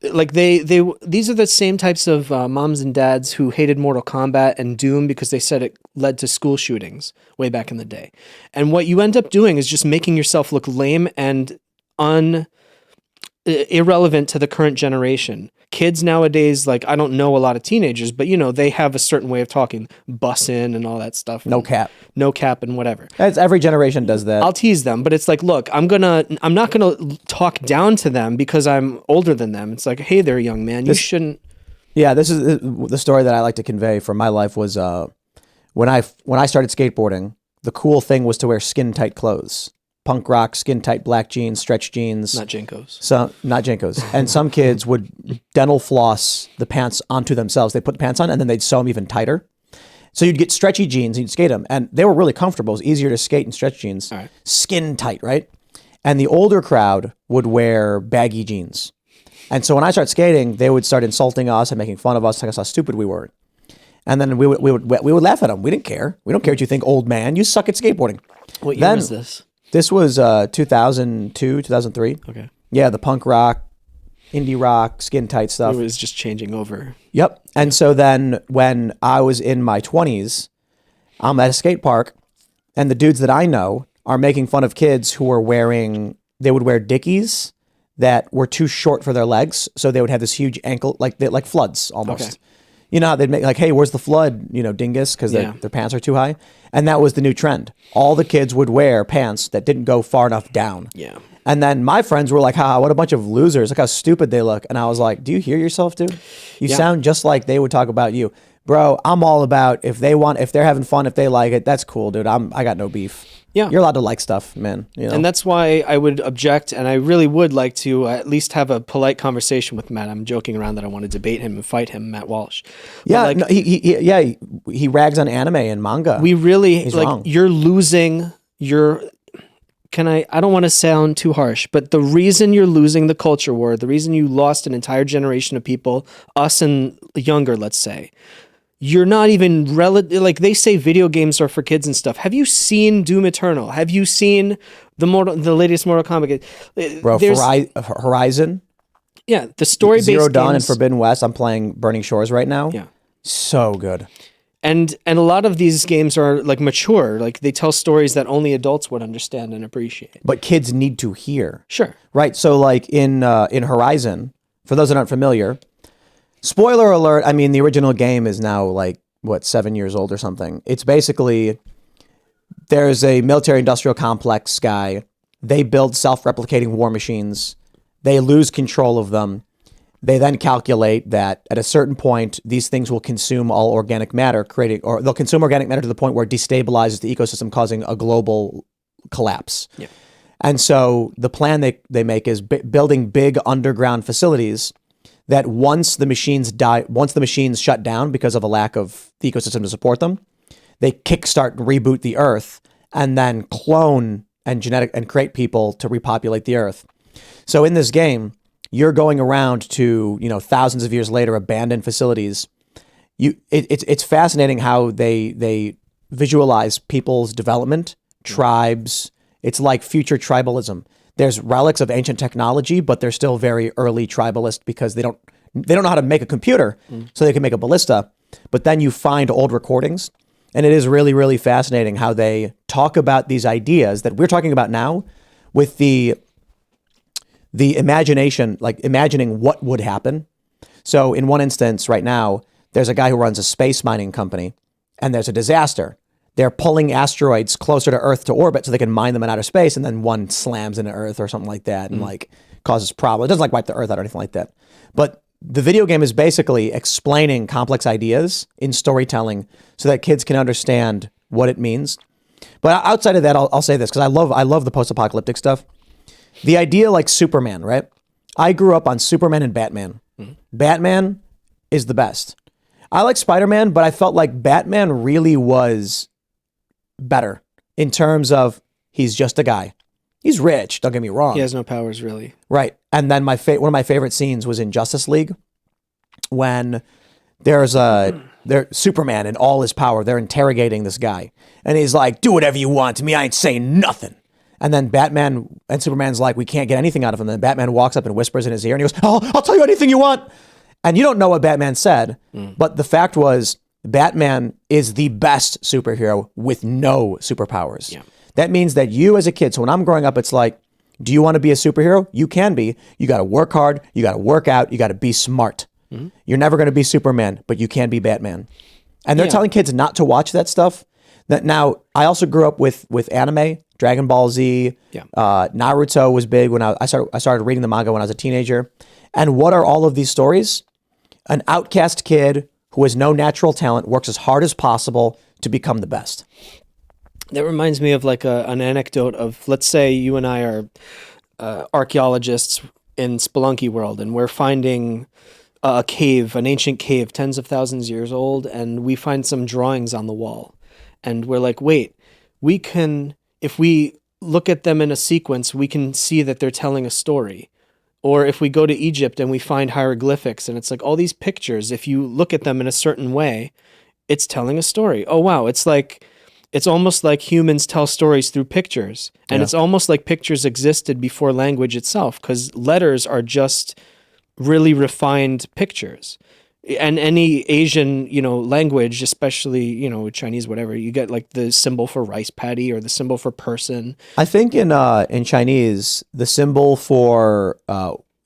like these are the same types of moms and dads who hated Mortal Kombat and Doom because they said it led to school shootings way back in the day. And what you end up doing is just making yourself look lame and irrelevant to the current generation. Kids nowadays, like, I don't know a lot of teenagers, but they have a certain way of talking, bussin' and all that stuff. No cap. No cap and whatever. It's every generation does that. I'll tease them, but it's like, look, I'm not gonna talk down to them because I'm older than them. It's like, hey there, young man, you shouldn't. Yeah, this is the story that I like to convey from my life was when I started skateboarding, the cool thing was to wear skin tight clothes. Punk rock, skin tight black jeans, stretch jeans. Not Jenkos. So not Jenkos. And some kids would dental floss the pants onto themselves. They put the pants on and then they'd sew them even tighter. So you'd get stretchy jeans and you'd skate them. And they were really comfortable. It was easier to skate in stretch jeans. All right. Skin tight, right? And the older crowd would wear baggy jeans. And so when I started skating, they would start insulting us and making fun of us, like us how stupid we were. And then we would laugh at them. We didn't care. We don't care what you think, old man. You suck at skateboarding. What year was this? This was 2002, 2003. Okay. Yeah, the punk rock, indie rock, skin tight stuff. It was just changing over. Yep. And so then when I was in my 20s, I'm at a skate park, and the dudes that I know are making fun of kids who were they would wear Dickies that were too short for their legs, so they would have this huge ankle, like floods almost. Okay. You know how they'd make like, hey, where's the flood, dingus, because their pants are too high. And that was the new trend. All the kids would wear pants that didn't go far enough down. Yeah. And then my friends were like, haha, what a bunch of losers. Look how stupid they look. And I was like, do you hear yourself, dude? You sound just like they would talk about you. Bro, I'm all about if they're having fun, if they like it, that's cool, dude. I got no beef. Yeah. You're allowed to like stuff, man. And that's why I would object, and I really would like to at least have a polite conversation with Matt. I'm joking around that I want to debate him and fight him, Matt Walsh. Yeah, no, he rags on anime and manga. We really, He's like, wrong. you're losing your... I don't want to sound too harsh, but the reason you're losing the culture war, the reason you lost an entire generation of people, us and younger, let's say, you're not even like they say video games are for kids and stuff. Have you seen Doom Eternal? Have you seen the latest Mortal Kombat? Bro, Horizon, yeah, the story-based Zero Dawn and games, Forbidden West. I'm playing Burning Shores right now. yeah, So good. and a lot of these games are like mature, like they tell stories that only adults would understand and appreciate. But kids need to hear. Sure, Right. So like in Horizon, for those that aren't familiar, spoiler alert, I mean, the original game is now like, 7 years old or something. It's basically, there's a military industrial complex guy. They build self-replicating war machines. They lose control of them. They then calculate that at a certain point, these things will consume all organic matter, they'll consume organic matter to the point where it destabilizes the ecosystem, causing a global collapse. Yeah. And so the plan they make is building big underground facilities that once the machines shut down because of a lack of the ecosystem to support them, they kickstart and reboot the Earth and then clone and create people to repopulate the Earth. So in this game, you're going around to, thousands of years later, abandoned facilities. It's fascinating how they visualize people's development, tribes. It's like future tribalism. There's relics of ancient technology, but they're still very early tribalist because they don't know how to make a computer, so they can make a ballista. But then you find old recordings, and it is really, really fascinating how they talk about these ideas that we're talking about now with the imagination, like imagining what would happen. So in one instance right now, there's a guy who runs a space mining company, and there's a disaster. They're pulling asteroids closer to Earth to orbit so they can mine them in outer space, and then one slams into Earth or something like that and like causes problems. It doesn't like wipe the Earth out or anything like that. But the video game is basically explaining complex ideas in storytelling so that kids can understand what it means. But outside of that, I'll say this because I love the post-apocalyptic stuff. The idea like Superman, right? I grew up on Superman and Batman. Batman is the best. I like Spider-Man, but I felt like Batman really was better in terms of he's just a guy. He's rich, don't get me wrong. he has no powers really. Right. And then one of my favorite scenes was in Justice League when there's they're Superman in all his power. They're interrogating this guy. And he's like, do whatever you want to me. I ain't saying nothing. And then Batman and Superman's like, we can't get anything out of him. Then Batman walks up and whispers in his ear and he goes, I'll tell you anything you want. And you don't know what Batman said, but the fact was Batman is the best superhero with no superpowers. Yeah. That means that you as a kid, so when I'm growing up, it's like, do you want to be a superhero? You can be. You got to work hard. You got to work out. You got to be smart. You're never going to be Superman, but you can be Batman. And they're telling kids not to watch that stuff. That now, I also grew up with anime, Dragon Ball Z, Naruto was big when I started reading the manga when I was a teenager. And what are all of these stories? An outcast kid who has no natural talent works as hard as possible to become the best. That reminds me of like an anecdote of, let's say you and I are archaeologists in Spelunky world, and we're finding a cave, an ancient cave, tens of thousands of years old, and we find some drawings on the wall. And we're like, wait, we can, if we look at them in a sequence, we can see that they're telling a story. Or if we go to Egypt and we find hieroglyphics, and it's like all these pictures, if you look at them in a certain way, it's telling a story. Oh, wow. It's almost like humans tell stories through pictures. And it's almost like pictures existed before language itself, because letters are just really refined pictures. And any Asian, language, especially, Chinese, whatever, you get like the symbol for rice paddy or the symbol for person. I think in Chinese, the symbol for,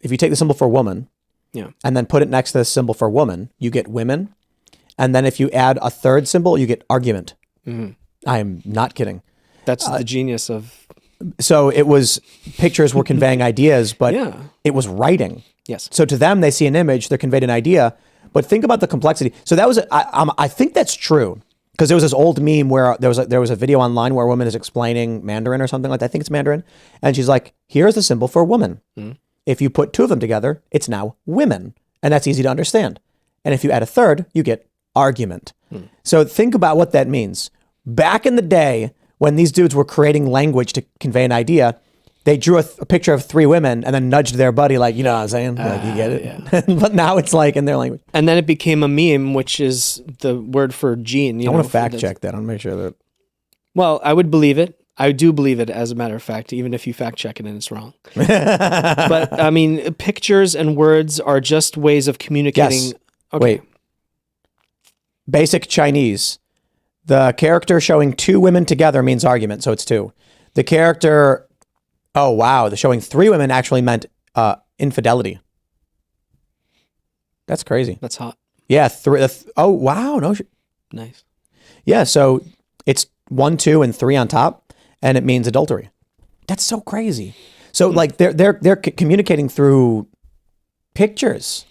if you take the symbol for woman and then put it next to the symbol for woman, you get women. And then if you add a third symbol, you get argument. I'm not kidding. That's the genius of... So it was, pictures were conveying ideas, but it was writing. Yes. So to them, they see an image, they're conveyed an idea, but think about the complexity. So that was, I think that's true, because there was this old meme where there was a video online where a woman is explaining Mandarin or something like that. I think it's Mandarin. And she's like, here's the symbol for woman. If you put two of them together, it's now women. And that's easy to understand. And if you add a third, you get argument. So think about what that means. Back in the day, when these dudes were creating language to convey an idea, they drew a picture of three women and then nudged their buddy, like, you know what I'm saying? Like, you get it? Yeah. But now it's like in their language. And then it became a meme, which is the word for gene. I want to fact check that. I want to make sure that... Well, I would believe it. I do believe it, as a matter of fact, even if you fact check it and it's wrong. But, I mean, pictures and words are just ways of communicating. Yes. Okay. Wait. Basic Chinese. The character showing two women together means argument, so it's two. The character... Oh, wow. The showing three women actually meant infidelity. That's crazy. That's hot. Yeah. Oh, wow. No. Nice. Yeah. So it's 1, 2, and 3 on top, and it means adultery. That's so crazy. So like they're communicating through pictures,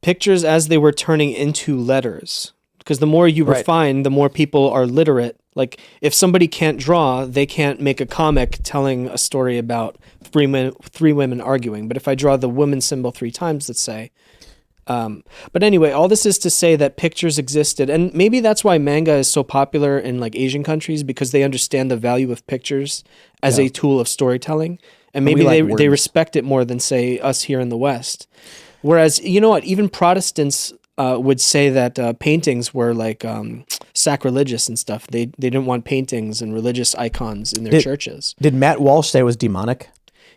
Pictures as they were turning into letters. Because the more you refine, the more people are literate. Like, if somebody can't draw, they can't make a comic telling a story about three women arguing. But if I draw the woman symbol 3 times, let's say. But anyway, all this is to say that pictures existed. And maybe that's why manga is so popular in like Asian countries, because they understand the value of pictures as a tool of storytelling. And maybe they respect it more than, say, us here in the West. Whereas, you know what, even Protestants... would say that paintings were like sacrilegious and stuff. They didn't want paintings and religious icons in their churches. Did Matt Walsh say it was demonic?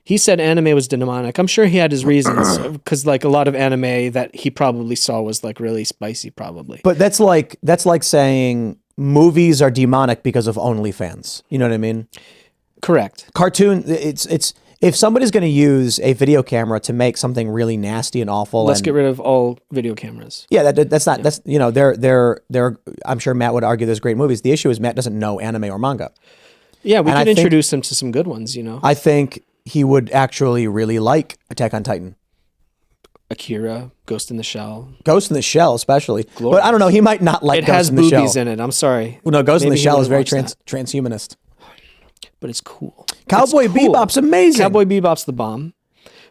He said anime was demonic. I'm sure he had his reasons, because like a lot of anime that he probably saw was like really spicy, probably. But that's like saying movies are demonic because of OnlyFans. You know what I mean? Correct. Cartoon. It's. If somebody's going to use a video camera to make something really nasty and awful, let's get rid of all video cameras. Yeah, that's not. That's they're. I'm sure Matt would argue there's great movies. The issue is Matt doesn't know anime or manga. Yeah, we could introduce him to some good ones. I think he would actually really like Attack on Titan, Akira, Ghost in the Shell. Ghost in the Shell, especially. Glorious. But I don't know. He might not like. It has boobies in it. I'm sorry. Well, no, Ghost in the Shell is very transhumanist. But it's cool. Cowboy Bebop's amazing. Cowboy Bebop's the bomb.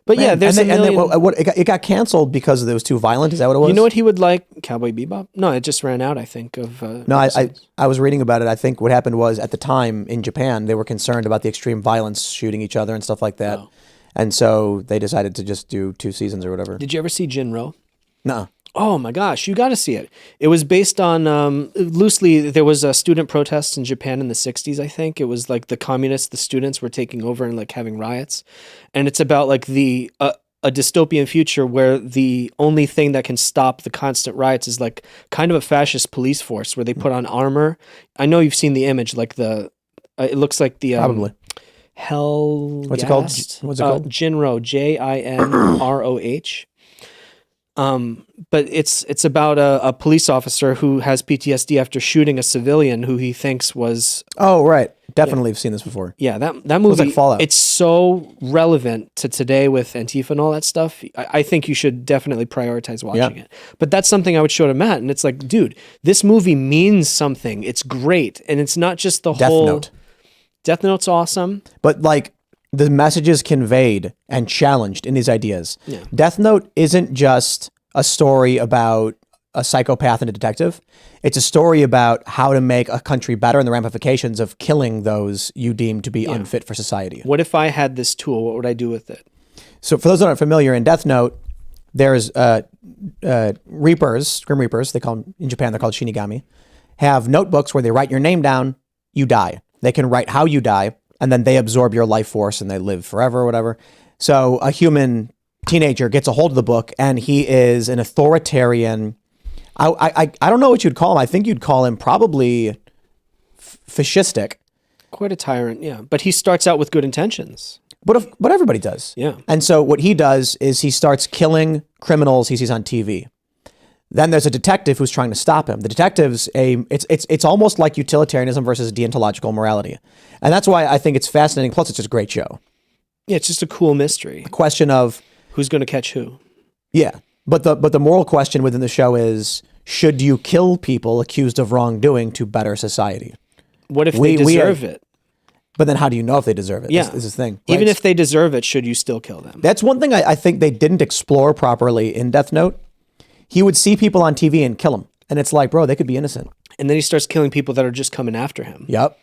But Man, yeah, there's it got canceled because it was too violent. Is that what it was? You know what he would like? Cowboy Bebop? No, it just ran out, I think. I was reading about it. I think what happened was at the time in Japan, they were concerned about the extreme violence, shooting each other and stuff like that. Oh. And so they decided to just do 2 seasons or whatever. Did you ever see Jinro? No. Oh my gosh, you got to see it. It was based on loosely. There was a student protest in Japan in the '60s. I think it was like the communists, the students were taking over and like having riots, and it's about like the a dystopian future where the only thing that can stop the constant riots is like kind of a fascist police force where they put on armor. I know you've seen the image, like the it looks like the Probably. Hell. What's it called? What's it called? Jinro, Jinroh. But it's about a police officer who has PTSD after shooting a civilian who he thinks was Oh, right. Definitely have seen this before. that movie. like Fallout. It's so relevant to today with Antifa and all that stuff. I think you should definitely prioritize watching it. But that's something I would show to Matt, and it's like, dude, this movie means something. It's great, and it's not just the Death whole. Note. Death Note's awesome. But like the messages conveyed and challenged in these ideas. Yeah. Death Note isn't just a story about a psychopath and a detective. It's a story about how to make a country better and the ramifications of killing those you deem to be unfit for society. What if I had this tool? What would I do with it? So for those that aren't familiar, in Death Note, there's Reapers, Grim Reapers, they call them, in Japan, they're called Shinigami, have notebooks where they write your name down, you die. They can write how you die, and then they absorb your life force and they live forever or whatever. So a human teenager gets a hold of the book, and he is an authoritarian. I don't know what you'd call him. I think you'd call him probably fascistic. Quite a tyrant, yeah. But he starts out with good intentions. But everybody does. Yeah. And so what he does is he starts killing criminals he sees on TV. Then there's a detective who's trying to stop him. The detective's it's almost like utilitarianism versus deontological morality. And that's why I think it's fascinating. Plus, it's just a great show. Yeah, it's just a cool mystery. Question of Who's going to catch who? yeah, but the moral question within the show is: should you kill people accused of wrongdoing to better society? What if they deserve it? But then how do you know if they deserve it? Yeah. This is the thing. Even right? if they deserve it, should you still kill them? That's one thing I think they didn't explore properly in Death Note. He would see people on TV and kill them. And it's like, bro, they could be innocent. And then he starts killing people that are just coming after him. Yep.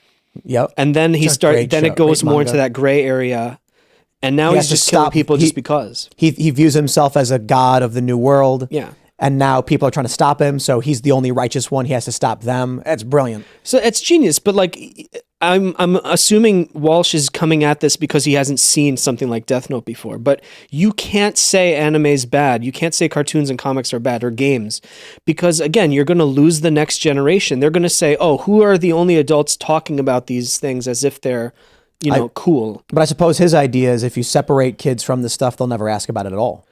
And then It's a great show, it goes great more manga. into that gray area. And now He he's has to just killing stop- people he- just because. He views himself as a god of the new world. Yeah. And now people are trying to stop him, so he's the only righteous one. He has to stop them. It's brilliant. So it's genius, but like I'm assuming Walsh is coming at this because he hasn't seen something like Death Note before. But you can't say anime's bad. You can't say cartoons and comics are bad or games, because again, you're going to lose the next generation. They're going to say, "Oh, who are the only adults talking about these things as if they're, cool?" But I suppose his idea is if you separate kids from this stuff, they'll never ask about it at all.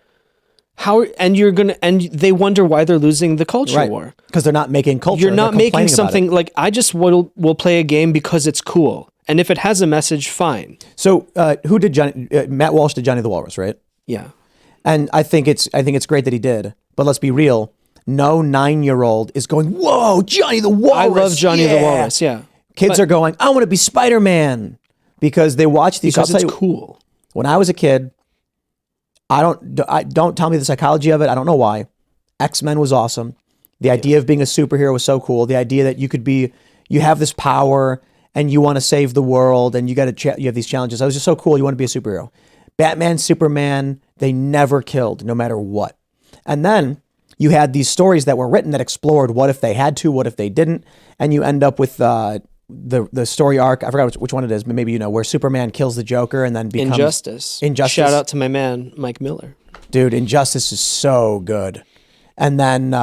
And they wonder why they're losing the culture war. Because they're not making culture. You're not They're making complaining about something like, I just will play a game because it's cool. And if it has a message, fine. it. So who did Johnny? Matt Walsh did Johnny the Walrus, right? Yeah. And I think it's great that he did. But let's be real. No 9-year-old is going, whoa, Johnny the Walrus. I love Johnny the Walrus, yeah. Kids are going, I want to be Spider-Man. Because they watch these. Because I'll tell it's you, cool. when I was a kid, don't tell me the psychology of it. I don't know why. X-Men was awesome. The idea of being a superhero was so cool. The idea that you have this power and you want to save the world and you have these challenges. That was just so cool. You want to be a superhero. Batman, Superman, they never killed no matter what. And then you had these stories that were written that explored what if they had to, what if they didn't, and you end up with the story arc. I forgot which one it is, but maybe where Superman kills the Joker and then becomes Injustice. Injustice. Shout out to my man, Mike Miller. Dude, Injustice is so good. And then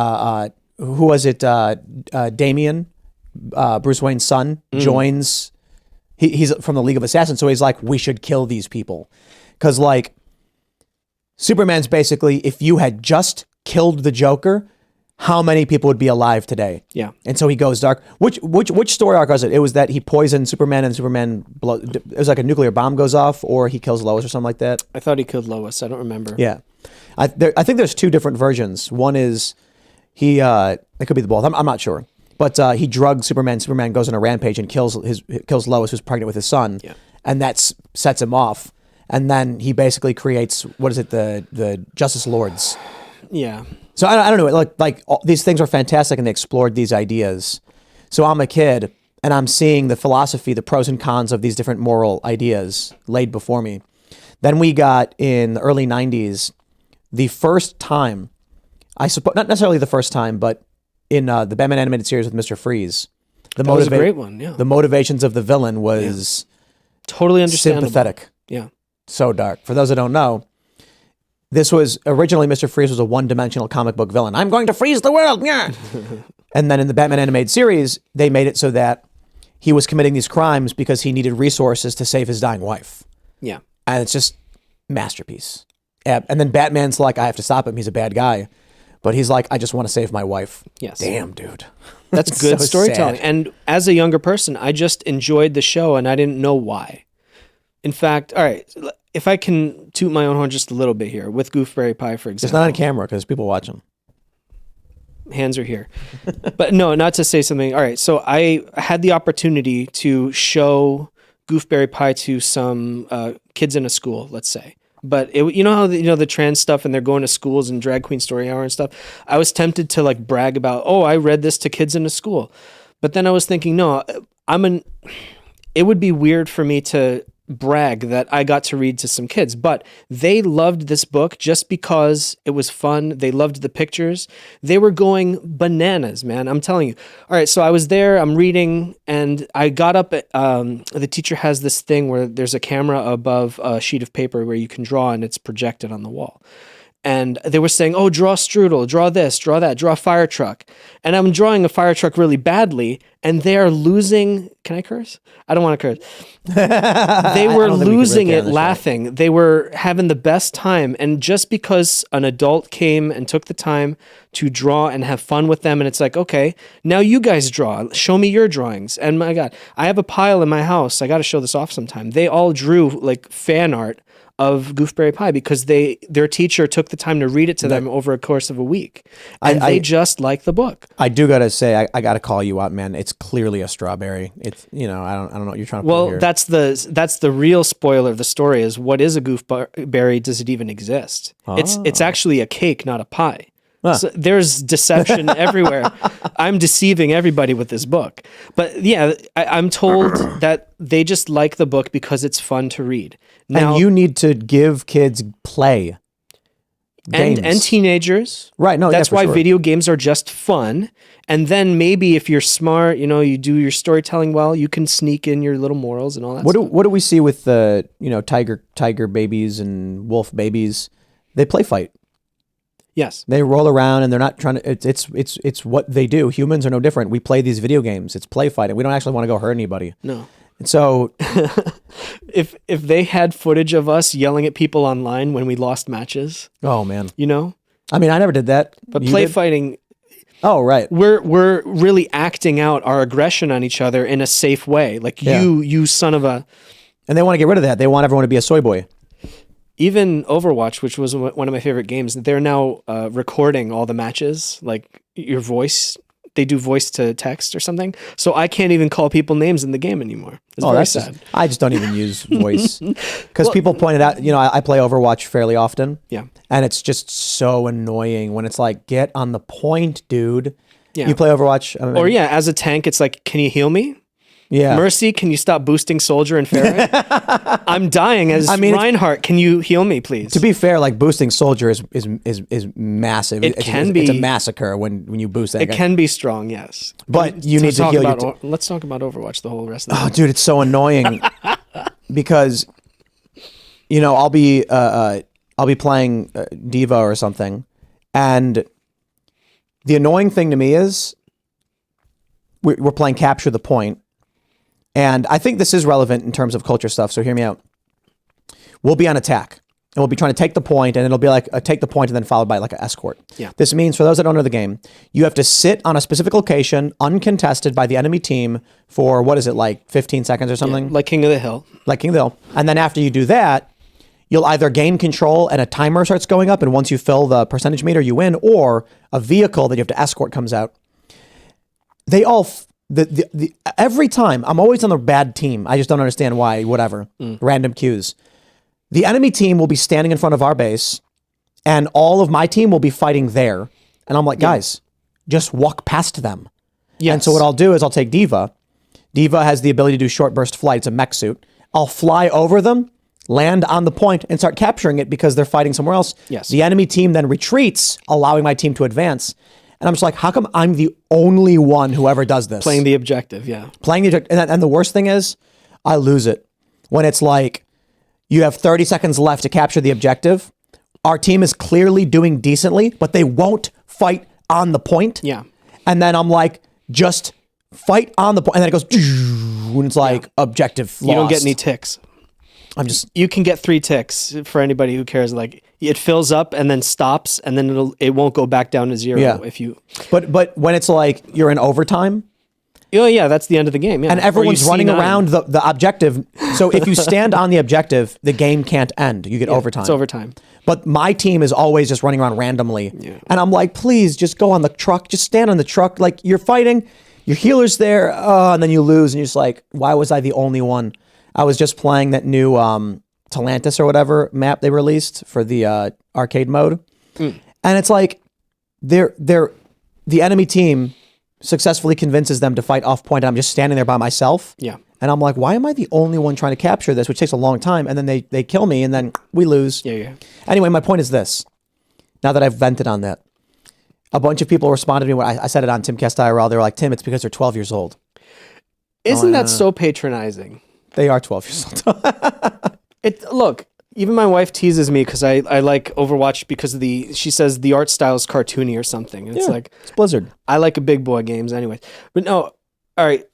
who was it? Damian, Bruce Wayne's son, joins. He's from the League of Assassins, so he's like, we should kill these people, because like Superman's basically, if you had just killed the Joker, how many people would be alive today? Yeah. And so he goes dark. Which story arc was it? It was that he poisoned Superman and Superman it was like a nuclear bomb goes off, or he kills Lois or something like that. I thought he killed Lois. I don't remember. Yeah. I think there's two different versions. One is it could be the both. I'm not sure. But he drugs Superman. Superman goes on a rampage and kills Lois, who's pregnant with his son. Yeah. And that sets him off. And then he basically creates, what is it, the Justice Lords. Yeah. So I don't know. Like these things are fantastic, and they explored these ideas. So I'm a kid, and I'm seeing the philosophy, the pros and cons of these different moral ideas laid before me. Then we got in the early 90s, the first time I suppose not necessarily the first time, but in the Batman animated series with Mr. Freeze, That was a great one. Yeah. the motivations of the villain was Totally understandable. sympathetic. Yeah. So dark. For those that don't know, this was originally Mr. Freeze was a one-dimensional comic book villain. I'm going to freeze the world. Yeah. And then in the Batman animated series, they made it so that he was committing these crimes because he needed resources to save his dying wife. Yeah. And it's just masterpiece. And then Batman's like, I have to stop him. He's a bad guy. But he's like, I just want to save my wife. Yes. Damn, dude. That's It's good so storytelling. sad. And as a younger person, I just enjoyed the show and I didn't know why. In fact, all right, if I can toot my own horn just a little bit here with Gooseberry Pie, for It's example. not on camera because people watch him. Hands are here. But no, not to say something. All right, so I had the opportunity to show Gooseberry Pie to some kids in a school, let's say. But you know how the trans stuff and they're going to schools and drag queen story hour and stuff. I was tempted to like brag about, oh, I read this to kids in a school, but then I was thinking, no, it would be weird for me to brag that I got to read to some kids, but they loved this book just because it was fun. They loved the pictures. They were going bananas, man. I'm telling you. All right, so I was there, I'm reading, and I got up at, the teacher has this thing where there's a camera above a sheet of paper where you can draw and it's projected on the wall. And they were saying, oh, draw strudel, draw this, draw that, draw a fire truck. And I'm drawing a fire truck really badly, and they are losing. Can I curse? I don't want to curse. They were losing it laughing. They were having the best time. And just because an adult came and took the time to draw and have fun with them, and it's like, okay, now you guys draw. Show me your drawings. And my God, I have a pile in my house. I got to show this off sometime. They all drew like fan art of Gooseberry Pie because their teacher took the time to read it to them over a course of a week, and they just like the book. I do gotta say, I gotta call you out, man. It's clearly a strawberry. It's I don't know what you're trying to. Well, that's the real spoiler of the story. Is what is a gooseberry? Does it even exist? It's actually a cake, not a pie. Huh. So there's deception everywhere. I'm deceiving everybody with this book. But yeah, I'm told that they just like the book because it's fun to read. Now, and you need to give kids play. And teenagers. Right. No, that's why sure. video games are just fun. And then maybe if you're smart, you do your storytelling well, you can sneak in your little morals and all that stuff. What do we see with the, tiger babies and wolf babies? They play fight. Yes. They roll around and they're not trying to, it's what they do. Humans are no different. We play these video games. It's play fighting. We don't actually want to go hurt anybody. No. And so if they had footage of us yelling at people online when we lost matches. Oh man. I mean, I never did that. But play fighting. Oh, right. We're really acting out our aggression on each other in a safe way. Like you son of a. And they want to get rid of that. They want everyone to be a soy boy. Even Overwatch, which was one of my favorite games, they're now recording all the matches, like your voice. They do voice to text or something. So I can't even call people names in the game anymore. It's very sad. I just don't even use voice. Because people pointed out, I play Overwatch fairly often. Yeah. And it's just so annoying when it's like, get on the point, dude. Yeah. You play Overwatch? As a tank, it's like, can you heal me? Yeah. Mercy, can you stop boosting Soldier and Ferret? I'm dying as Reinhardt. Can you heal me, please? To be fair, like boosting Soldier is massive. It's a massacre when you boost that guy. It can be strong, yes. But you need to heal your... Let's talk about Overwatch the whole rest of the Oh, dude, it's so annoying because, I'll be playing Diva or something, and the annoying thing to me is we're playing Capture the Point. And I think this is relevant in terms of culture stuff, so hear me out. We'll be on attack, and we'll be trying to take the point, and it'll be like a take the point and then followed by like an escort. Yeah. This means, for those that don't know the game, you have to sit on a specific location, uncontested by the enemy team for, what is it, like 15 seconds or something? Yeah, like King of the Hill. Like King of the Hill. And then after you do that, you'll either gain control and a timer starts going up, and once you fill the percentage meter, you win, or a vehicle that you have to escort comes out. They all... every time I'm always on the bad team. I just don't understand why. Whatever. Random cues. The enemy team will be standing in front of our base, and all of my team will be fighting there. And I'm like, guys, just walk past them. Yes. And so what I'll do is I'll take Diva. Diva has the ability to do short burst flight. It's a mech suit. I'll fly over them, land on the point and start capturing it because they're fighting somewhere else. Yes. The enemy team then retreats, allowing my team to advance. And I'm just like, how come I'm the only one who ever does this? Playing the objective, yeah. Playing the objective. And the worst thing is, I lose it. When it's like, you have 30 seconds left to capture the objective. Our team is clearly doing decently, but they won't fight on the point. Yeah. And then I'm like, just fight on the point. And then it goes, and it's like, objective lost. You don't get any ticks. You can get 3 ticks for anybody who cares. Like, it fills up and then stops, and then it won't go back down to 0 if you. But when it's like you're in overtime. Oh yeah, that's the end of the game. Yeah, and everyone's running around the objective. So if you stand on the objective, the game can't end. You get overtime. It's overtime. But my team is always just running around randomly. Yeah. And I'm like, please just go on the truck. Just stand on the truck. Like, you're fighting, your healer's there, and then you lose, and you're just like, why was I the only one? I was just playing that new Talantis or whatever map they released for the arcade mode. And it's like, the enemy team successfully convinces them to fight off point, and I'm just standing there by myself. Yeah. And I'm like, why am I the only one trying to capture this, which takes a long time, and then they kill me, and then we lose. Yeah. Anyway, my point is this. Now that I've vented on that, a bunch of people responded to me when I said it on Timcast IRL. They were like, Tim, it's because they're 12 years old. Isn't that so patronizing? They are 12 years old. Look, even my wife teases me because I like Overwatch because of she says the art style is cartoony or something. And it's like, it's Blizzard. I like a big boy games anyway. But no, all right.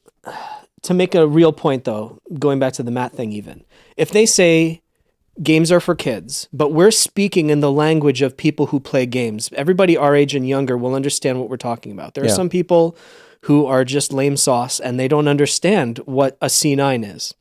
To make a real point though, going back to the Matt thing even, if they say games are for kids, but we're speaking in the language of people who play games, everybody our age and younger will understand what we're talking about. There are some people who are just lame sauce and they don't understand what a C9 is.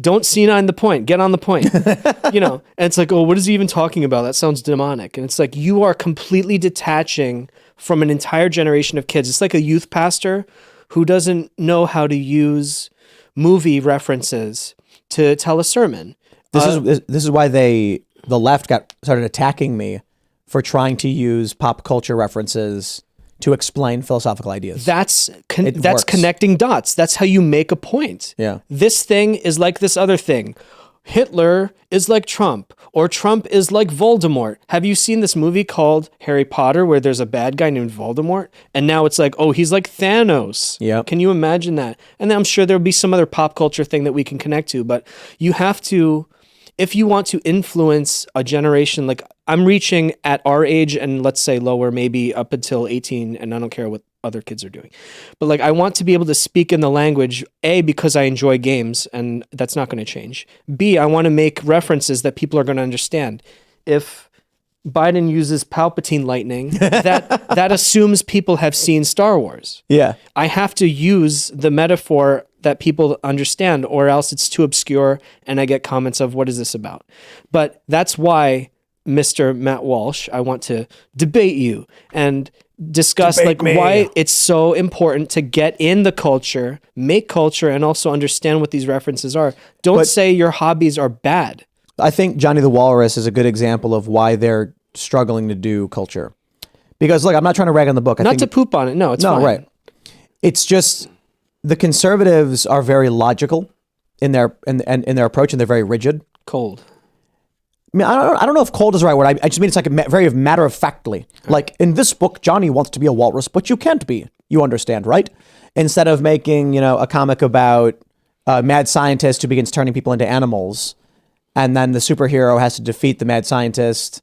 Don't C9 the point. Get on the point. And it's like, oh, what is he even talking about? That sounds demonic. And it's like, you are completely detaching from an entire generation of kids. It's like a youth pastor who doesn't know how to use movie references to tell a sermon. This is why the left started attacking me for trying to use pop culture references to explain philosophical ideas. That's connecting dots. That's how you make a point. Yeah. This thing is like this other thing. Hitler is like Trump, or Trump is like Voldemort. Have you seen this movie called Harry Potter where there's a bad guy named Voldemort? And now it's like, oh, he's like Thanos. Yeah. Can you imagine that? And then I'm sure there'll be some other pop culture thing that we can connect to, but you have to, if you want to influence a generation, like I'm reaching at our age and let's say lower, maybe up until 18, and I don't care what other kids are doing. But like, I want to be able to speak in the language, A, because I enjoy games, and that's not going to change. B, I want to make references that people are going to understand. If Biden uses Palpatine lightning, that assumes people have seen Star Wars. Yeah. I have to use the metaphor that people understand, or else it's too obscure and I get comments of, what is this about? But that's why, Mr. Matt Walsh, I want to debate you and discuss why it's so important to get in the culture, make culture, and also understand what these references are. Don't say your hobbies are bad. I think Johnny the Walrus is a good example of why they're struggling to do culture. Because look, I'm not trying to rag on the book. Not to poop on it. No, it's fine. Right. It's just the conservatives are very logical in their approach, and they're very rigid. Cold. I mean, I don't know if cold is the right word. I just mean it's like very matter of factly. Like in this book, Johnny wants to be a walrus, but you can't be. You understand, right? Instead of making a comic about a mad scientist who begins turning people into animals, and then the superhero has to defeat the mad scientist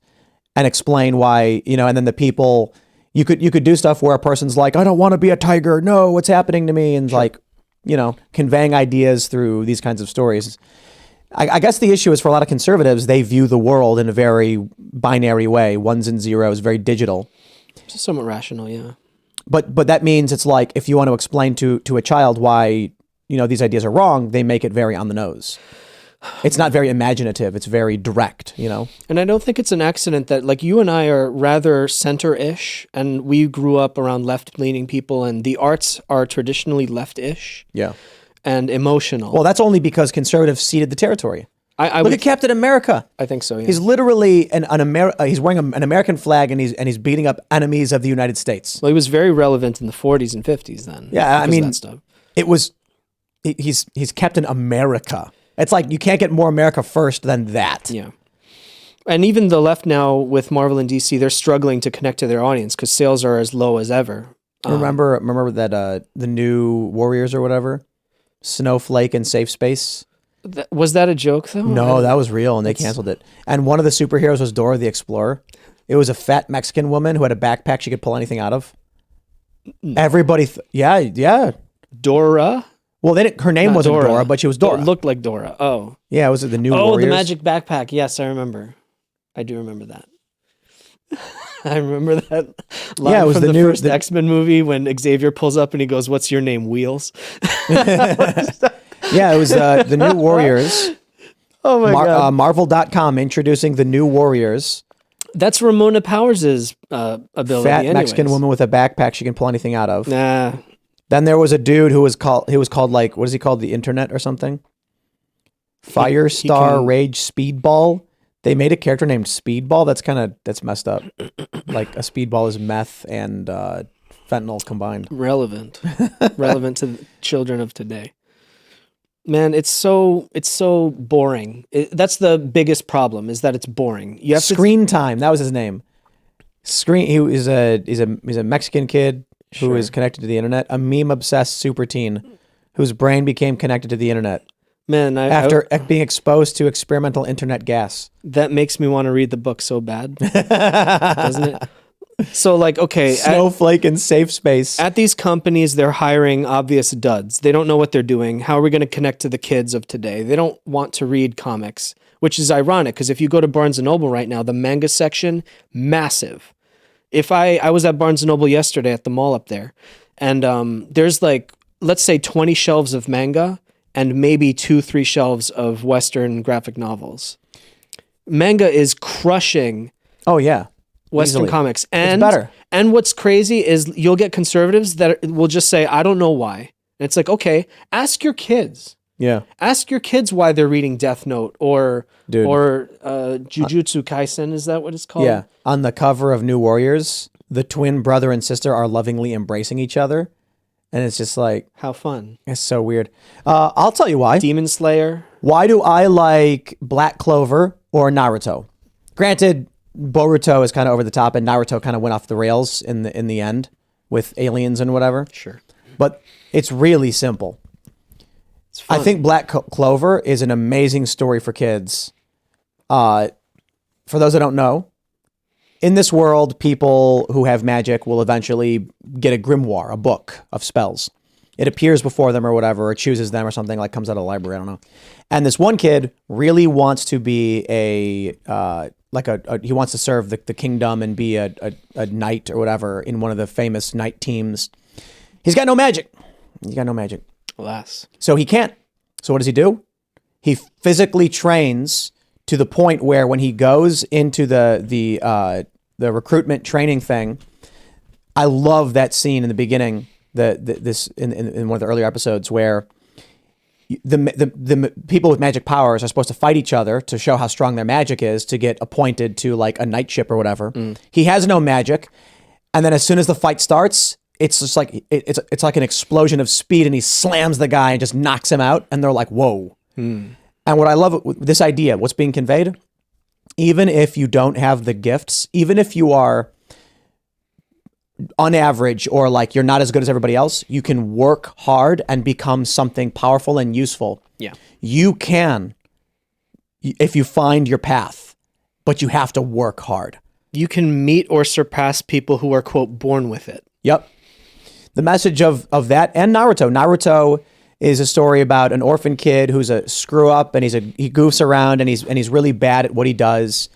and explain why, and then the people. You could do stuff where a person's like, I don't want to be a tiger. No, what's happening to me? And conveying ideas through these kinds of stories. I guess the issue is for a lot of conservatives, they view the world in a very binary way, ones and zeros, very digital. It's somewhat rational, yeah. But that means it's like if you want to explain to a child why these ideas are wrong, they make it very on the nose. It's not very imaginative. It's very direct, And I don't think it's an accident that like you and I are rather center-ish, and we grew up around left-leaning people, and the arts are traditionally left-ish. Yeah. And emotional. Well, that's only because conservatives ceded the territory. Look at Captain America. I think so. Yeah. He's literally he's wearing an American flag, and he's beating up enemies of the United States. Well, he was very relevant in the 40s and 50s then. Yeah, I mean, it was he's Captain America. It's like you can't get more America first than that. Yeah. And even the left now with Marvel and DC, they're struggling to connect to their audience because sales are as low as ever. Remember that the new Warriors or whatever, Snowflake and Safe Space. Was that a joke though? No, that was real, and they canceled it. And one of the superheroes was Dora the Explorer. It was a fat Mexican woman who had a backpack she could pull anything out of. Everybody, yeah. Dora. Well, they didn't. Her name wasn't Dora, but she was Dora. It looked like Dora. Oh, yeah. Was it the new Warriors? Oh, the magic backpack. Yes, I remember. I do remember that. I remember that line it was from the new first X-Men movie when Xavier pulls up and he goes, "What's your name, Wheels?" Yeah, it was the new Warriors. Oh my God. Marvel.com introducing the new Warriors. That's Ramona Powers' ability. Fat anyways. Mexican woman with a backpack she can pull anything out of. Nah. Then there was a dude who was called like, what is he called? The Internet or something? Firestar Rage Speedball. They made a character named Speedball. That's messed up. Like a speedball is meth and fentanyl combined. Relevant to the children of today. Man, it's so boring. That's the biggest problem, is that it's boring. You have Screen Time. That was his name. He was he's a Mexican kid who is connected to the internet. A meme obsessed super teen whose brain became connected to the internet. Man, after being exposed to experimental internet gas. That makes me want to read the book so bad, doesn't it? So like, okay, Snowflake and Safe Space. At these companies, they're hiring obvious duds. They don't know what they're doing. How are we going to connect to the kids of today? They don't want to read comics, which is ironic because if you go to Barnes & Noble right now, the manga section, massive. If I was at Barnes & Noble yesterday at the mall up there, and there's like, let's say 20 shelves of manga and maybe 2-3 shelves of Western graphic novels. Manga is crushing. Oh yeah. Western Easily. comics. And, it's better. And what's crazy is you'll get conservatives that will just say, I don't know why. And it's like, okay, ask your kids. Yeah. Ask your kids why they're reading Death Note or Jujutsu Kaisen. Is that what it's called? Yeah. On the cover of New Warriors, the twin brother and sister are lovingly embracing each other. And it's just like... How fun. It's so weird. I'll tell you why. Demon Slayer. Why do I like Black Clover or Naruto? Granted, Boruto is kind of over the top, and Naruto kind of went off the rails in the end with aliens and whatever. Sure. But it's really simple. It's fun. I think Black Clover is an amazing story for kids. For those that don't know, in this world, people who have magic will eventually get a grimoire, a book of spells. It appears before them or whatever, or chooses them or something, like comes out of the library, I don't know. And this one kid really wants to be he wants to serve the kingdom and be a knight or whatever in one of the famous knight teams. He's got no magic. Alas. So he can't. So what does he do? He physically trains to the point where when he goes into the recruitment training thing, I love that scene in the beginning, in one of the earlier episodes where the people with magic powers are supposed to fight each other to show how strong their magic is to get appointed to like a knightship or whatever. He has no magic, and then as soon as the fight starts, it's just like it's like an explosion of speed, and he slams the guy and just knocks him out, and they're like, whoa. And what I love with this idea, what's being conveyed, even if you don't have the gifts, even if you are on average or like you're not as good as everybody else, you can work hard and become something powerful and useful. Yeah. You can, if you find your path, but you have to work hard. You can meet or surpass people who are, quote, born with it. Yep. The message of that, and Naruto. Naruto is a story about an orphan kid who's a screw up, and he goofs around, and he's really bad at what he does.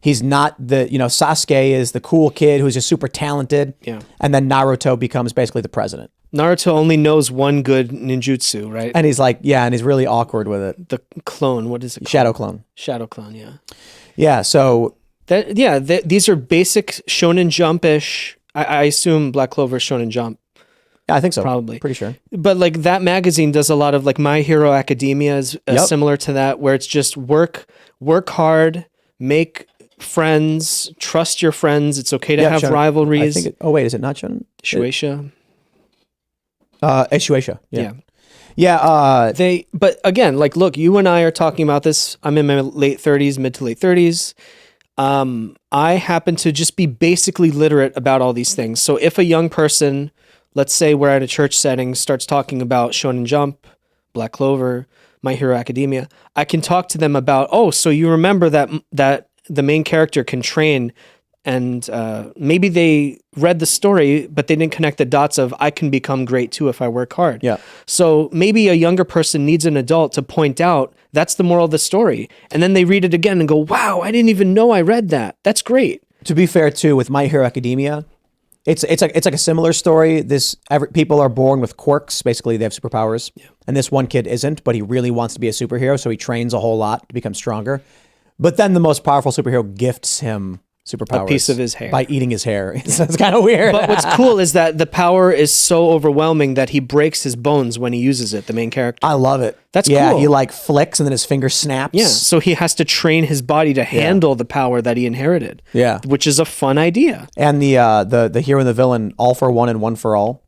He's not Sasuke is the cool kid who's just super talented. Yeah. And then Naruto becomes basically the president. Naruto only knows one good ninjutsu, right? And he's like, yeah, and he's really awkward with it. The clone, what is it called? Shadow clone. Shadow clone, yeah. Yeah, so... these are basic Shonen Jump-ish. I assume Black Clover is Shonen Jump. Yeah, I think so. Probably. Pretty sure. But like that magazine does a lot of like My Hero Academia is similar to that, where it's just work hard, make friends, trust your friends. It's okay to have rivalries. I think wait, is it not Shonen? Shueisha. Shueisha. Yeah. Yeah. But again, like, look, you and I are talking about this. I'm in my late 30s, mid to late 30s. I happen to just be basically literate about all these things. So if a young person, let's say we're at a church setting, starts talking about Shonen Jump, Black Clover, My Hero Academia, I can talk to them about, oh, so you remember that the main character can train, and maybe they read the story, but they didn't connect the dots of I can become great too if I work hard. Yeah. So maybe a younger person needs an adult to point out that's the moral of the story. And then they read it again and go, wow, I didn't even know I read that. That's great. To be fair, too, with My Hero Academia, it's like a similar story. People are born with quirks. Basically, they have superpowers. Yeah. And this one kid isn't, but he really wants to be a superhero, so he trains a whole lot to become stronger. But then the most powerful superhero gifts him superpowers. A piece of his hair. By eating his hair. So it's kind of weird. But what's cool is that the power is so overwhelming that he breaks his bones when he uses it, the main character. I love it. That's cool. Yeah, he like flicks and then his finger snaps. Yeah, so he has to train his body to handle the power that he inherited. Yeah. Which is a fun idea. And the hero and the villain, all for one and one for all.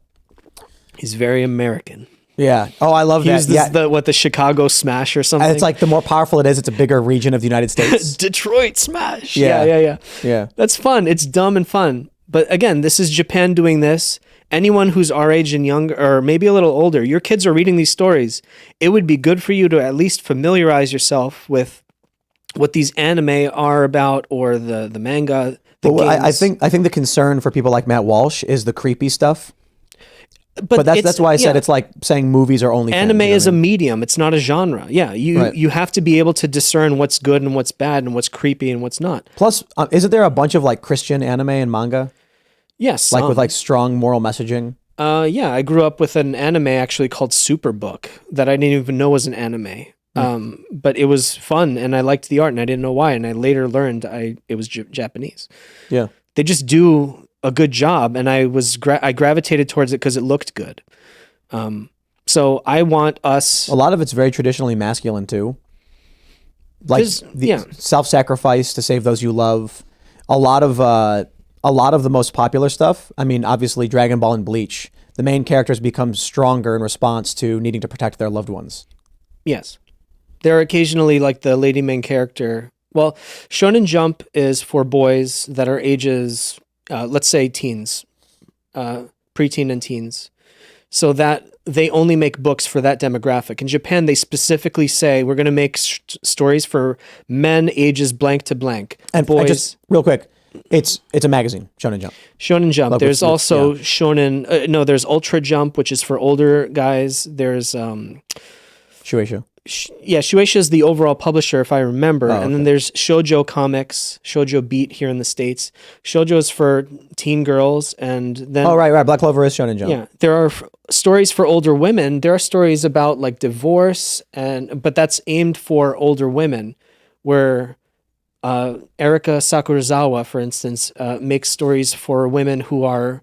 He's very American. Yeah. Oh, I love that. Yeah. The Chicago Smash or something. And it's like the more powerful it is, it's a bigger region of the United States. Detroit Smash. Yeah. Yeah. That's fun. It's dumb and fun. But again, this is Japan doing this. Anyone who's our age and younger, or maybe a little older, your kids are reading these stories. It would be good for you to at least familiarize yourself with what these anime are about, or the manga. I think the concern for people like Matt Walsh is the creepy stuff. But that's why I said it's like saying movies are only anime fans, is a medium. It's not a genre. Yeah, you have to be able to discern what's good and what's bad and what's creepy and what's not. Plus, isn't there a bunch of like Christian anime and manga? Yes, like with like strong moral messaging. Yeah, I grew up with an anime actually called Superbook that I didn't even know was an anime. But it was fun and I liked the art and I didn't know why. And I later learned it was Japanese. Yeah, they just do a good job, and I gravitated towards it because it looked good. So I want us. A lot of it's very traditionally masculine too. Like self-sacrifice to save those you love. A lot of the most popular stuff. I mean, obviously Dragon Ball and Bleach. The main characters become stronger in response to needing to protect their loved ones. Yes, there are occasionally like the lady main character. Well, Shonen Jump is for boys that are ages. Let's say teens, preteen and teens, so that they only make books for that demographic. In Japan, they specifically say, we're going to make stories for men ages blank to blank. And boys, just real quick, it's a magazine, Shonen Jump. Shonen Jump. There's also Shonen, there's Ultra Jump, which is for older guys. There's Shueisha. Shueisha is the overall publisher, if I remember. And then there's Shoujo Comics, Shoujo Beat here in the States. Shoujo is for teen girls, and then right. Black Clover is Shonen Jump. Yeah, there are stories for older women. There are stories about like divorce, but that's aimed for older women, where Erika Sakurazawa, for instance, makes stories for women who are,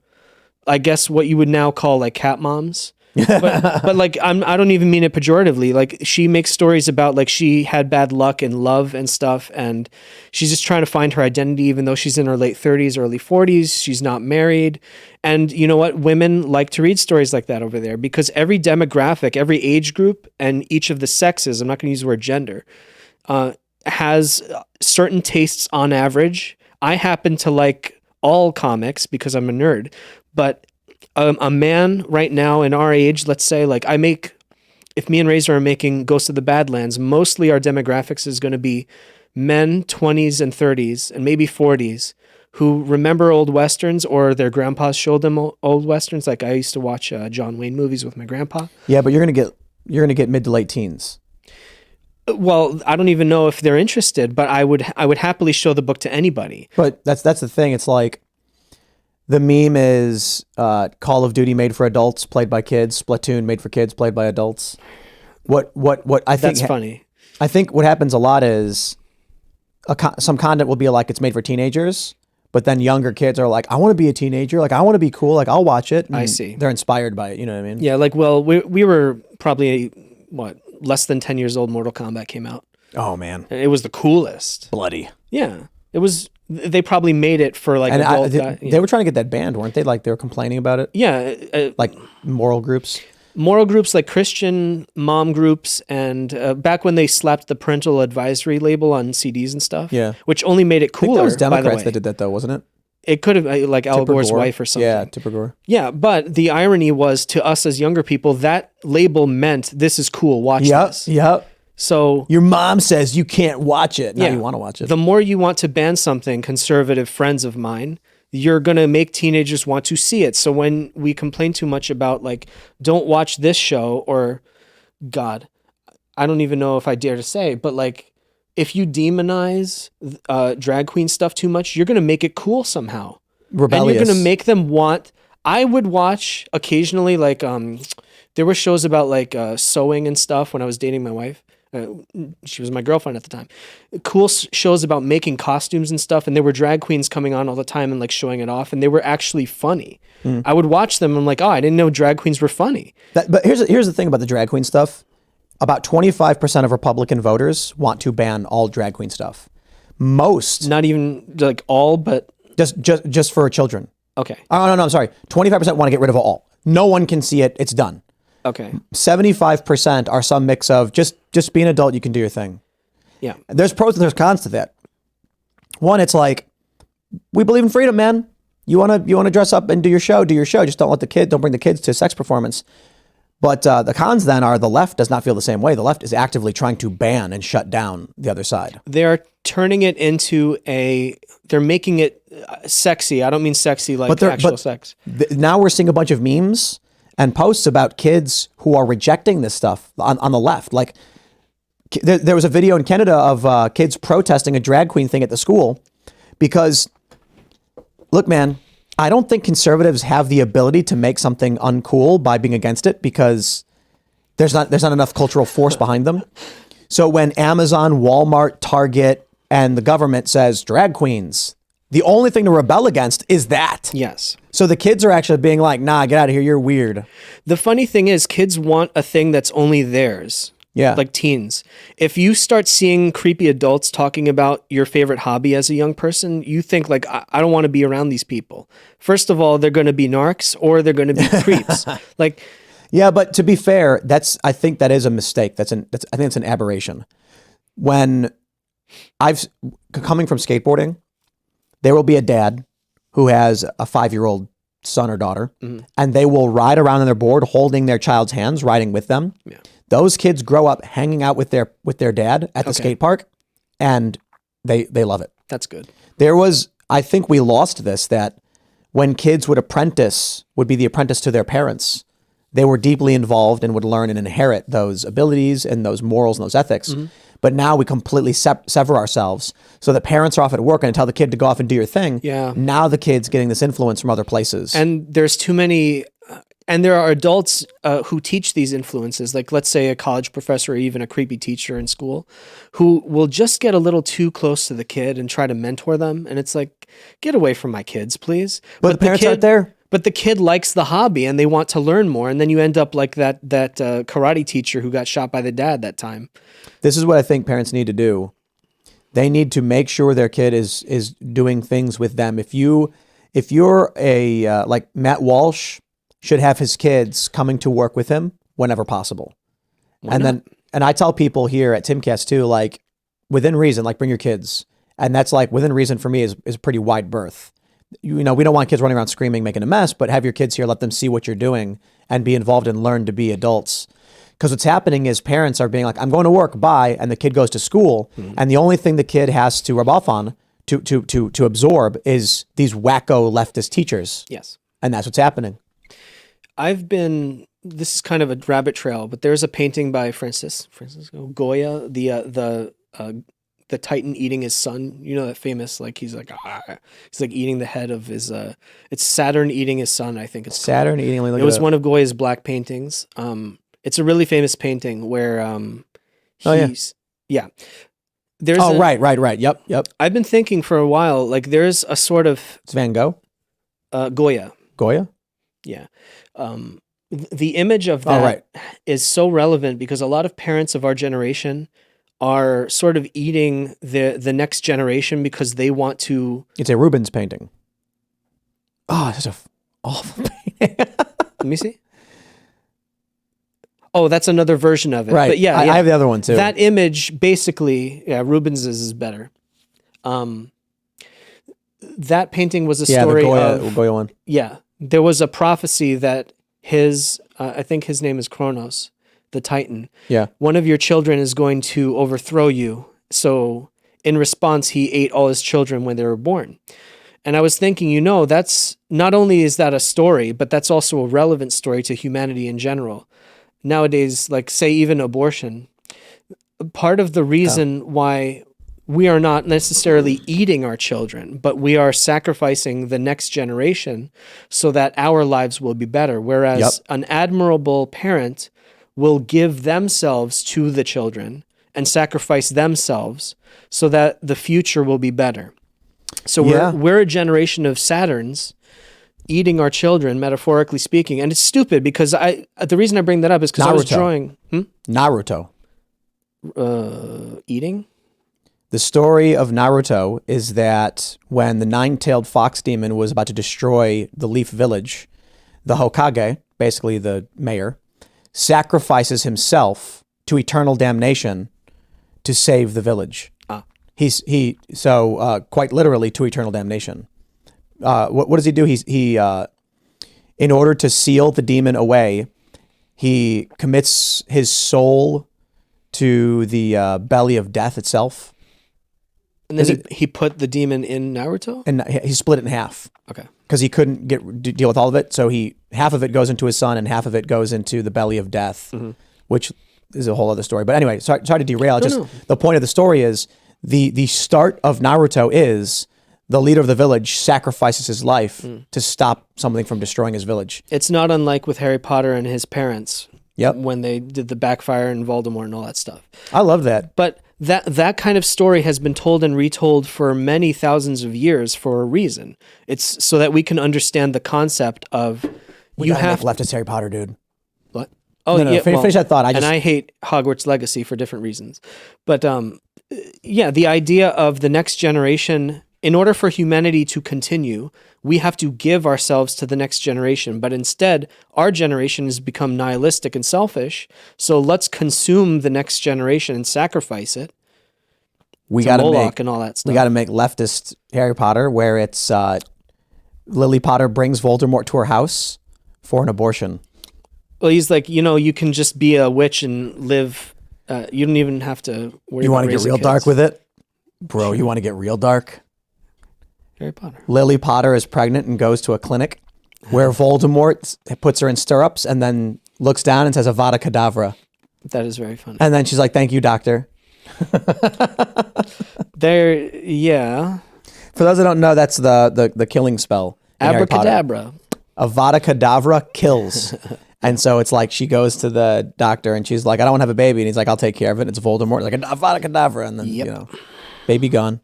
I guess, what you would now call like cat moms. but like I don't even mean it pejoratively. Like she makes stories about like she had bad luck in love and stuff, and she's just trying to find her identity, even though she's in her late 30s, early 40s. She's not married, and you know what? Women like to read stories like that over there because every demographic, every age group, and each of the sexes. I'm not going to use the word gender. Has certain tastes on average. I happen to like all comics because I'm a nerd, but a man right now in our age, let's say, like if me and Razor are making Ghost of the Badlands, mostly our demographics is going to be men 20s and 30s and maybe 40s who remember old Westerns or their grandpas showed them old Westerns. Like I used to watch John Wayne movies with my grandpa. Yeah, but you're going to get mid to late teens. Well, I don't even know if they're interested, but I would happily show the book to anybody. But that's the thing. It's like the meme is Call of Duty made for adults, played by kids. Splatoon made for kids, played by adults. What I think that's funny. I think what happens a lot is some content will be like it's made for teenagers, but then younger kids are like, I want to be a teenager. Like I want to be cool. Like I'll watch it. I see. They're inspired by it. You know what I mean? Yeah. Like, well, we were probably less than 10 years old. Mortal Kombat came out. Oh man, and it was the coolest. Bloody. Yeah, it was. They probably made it for like adult they were trying to get that banned, weren't they? Like they were complaining about it. Yeah, like moral groups. moral groups like Christian mom groups, and back when they slapped the parental advisory label on CDs and stuff, Yeah. which only made it I think cooler. that was by the Democrats way. that did that, though, wasn't it? It could have like Al Tipper Gore's Gore. wife or something. Yeah, Tipper Gore. Yeah, but the irony was to us as younger people, that label meant this is cool. Watch this. Yep. So Your mom says you can't watch it. Now Yeah. you want to watch it. the more you want to ban something, conservative friends of mine, you're going to make teenagers want to see it. So when we complain too much about like, don't watch this show, or God, I don't even know if I dare to say, but like, if you demonize drag queen stuff too much, you're going to make it cool somehow. Rebellious. And you're going to make them want. I would watch occasionally, like, there were shows about like sewing and stuff when I was dating my wife. She was my girlfriend at the time. Cool shows about making costumes and stuff, and there were drag queens coming on all the time and like showing it off, and they were actually funny. I would watch them and I'm like, oh, I didn't know drag queens were funny. But here's the thing about the drag queen stuff. About 25% of Republican voters want to ban all drag queen stuff. Most, Not even like all, but just for children. okay. Oh, no, I'm sorry. 25% want to get rid of all. No one can see it. It's done. Okay. 75% are some mix of just be an adult. You can do your thing. Yeah. There's pros and there's cons to that. One, it's like, we believe in freedom, man. You want to dress up and do your show. Just don't bring the kids to a sex performance. But the cons then are the left does not feel the same way. The left is actively trying to ban and shut down the other side. They're turning it into they're making it sexy. I don't mean sexy like actual sex. Now we're seeing a bunch of memes and posts about kids who are rejecting this stuff on the left. Like there was a video in Canada of kids protesting a drag queen thing at the school because, look, man, I don't think conservatives have the ability to make something uncool by being against it because there's not enough cultural force behind them. So when Amazon, Walmart, Target, and the government says drag queens, the only thing to rebel against is that. Yes. So the kids are actually being like, nah, get out of here. You're weird. The funny thing is kids want a thing that's only theirs. Yeah. Like teens. If you start seeing creepy adults talking about your favorite hobby as a young person, you think like, I don't want to be around these people. First of all, they're going to be narcs or they're going to be creeps. Like, yeah, but to be fair, I think that is a mistake. I think it's an aberration. When coming from skateboarding, there will be a dad who has a 5-year-old son or daughter, and they will ride around on their board holding their child's hands, riding with them. Yeah. Those kids grow up hanging out with their dad at the skate park, and they love it. that's good. I think we lost this, that when kids would be the apprentice to their parents, they were deeply involved and would learn and inherit those abilities and those morals and those ethics. But now we completely sever ourselves. So the parents are off at work and tell the kid to go off and do your thing. Yeah. Now the kid's getting this influence from other places. And there's too many, and there are adults who teach these influences, like let's say a college professor or even a creepy teacher in school, who will just get a little too close to the kid and try to mentor them. And it's like, get away from my kids, please. But the parents aren't there. But the kid likes the hobby and they want to learn more. And then you end up like that karate teacher who got shot by the dad that time. This is what I think parents need to do. They need to make sure their kid is doing things with them. If you're a like Matt Walsh should have his kids coming to work with him whenever possible. And I tell people here at Timcast too, like within reason, like bring your kids. And that's like within reason for me is a pretty wide berth. We don't want kids running around screaming, making a mess, but have your kids here, let them see what you're doing and be involved and learn to be adults. Because what's happening is parents are being like, I'm going to work, bye. And the kid goes to school. And the only thing the kid has to rub off on to absorb is these wacko leftist teachers. Yes. And that's what's happening. This is kind of a rabbit trail, but there's a painting by Francisco Goya, the Titan eating his son. You know that famous, like he's like eating the head of his. It's Saturn eating his son. I think it's Saturn eating. It was one of Goya's black paintings. It's a really famous painting where There's right. Yep. I've been thinking for a while, like there's a sort of It's Van Gogh. Goya. Yeah. The image of that is so relevant because a lot of parents of our generation are sort of eating the next generation because they want to. It's a Rubens painting. Oh, it's such an awful painting. Let me see. Oh, that's another version of it. Right. But yeah, I have the other one too. That image basically, yeah, Rubens' is better. That painting was a story of Goya one. Yeah, there was a prophecy that I think his name is Kronos, the Titan. Yeah. One of your children is going to overthrow you. So in response, he ate all his children when they were born. And I was thinking, that's not only is that a story, but that's also a relevant story to humanity in general. Nowadays, like say even abortion, part of the reason why we are not necessarily eating our children, but we are sacrificing the next generation so that our lives will be better. Whereas an admirable parent will give themselves to the children and sacrifice themselves so that the future will be better. So we're a generation of Saturns eating our children, metaphorically speaking. And it's stupid because the reason I bring that up is because I was drawing... Naruto. Eating? The story of Naruto is that when the nine-tailed fox demon was about to destroy the Leaf Village, the Hokage, basically the mayor, sacrifices himself to eternal damnation to save the village. So quite literally to eternal damnation. What does he do? He in order to seal the demon away, he commits his soul to the belly of death itself. And then he put the demon in Naruto? And he split it in half. Okay. Because he couldn't deal with all of it. So half of it goes into his son and half of it goes into the belly of death, which is a whole other story. But anyway, sorry to derail. The point of the story is the start of Naruto is the leader of the village sacrifices his life to stop something from destroying his village. It's not unlike with Harry Potter and his parents. Yep. When they did the backfire and Voldemort and all that stuff. I love that. But that kind of story has been told and retold for many thousands of years for a reason. It's so that we can understand the concept of you have leftist Harry Potter, dude. What? Oh, no, finish that thought. I hate Hogwarts Legacy for different reasons. But the idea of the next generation, in order for humanity to continue, we have to give ourselves to the next generation. But instead, our generation has become nihilistic and selfish. So let's consume the next generation and sacrifice it. We got to make and all that stuff. We got to make leftist Harry Potter, where it's Lily Potter brings Voldemort to her house for an abortion. Well, he's like, you can just be a witch and live. You don't even have to worry. You want to get real dark with it, bro? You want to get real dark? Harry Potter. Lily Potter is pregnant and goes to a clinic where Voldemort puts her in stirrups and then looks down and says Avada Kedavra. That is very funny. And then she's like, "Thank you, doctor." Yeah. For those that don't know, that's the killing spell. Abracadabra. Avada Kedavra kills. And so it's like she goes to the doctor and she's like, "I don't want to have a baby." And he's like, "I'll take care of it." And it's Voldemort. Like, Avada Kedavra. And then, baby gone.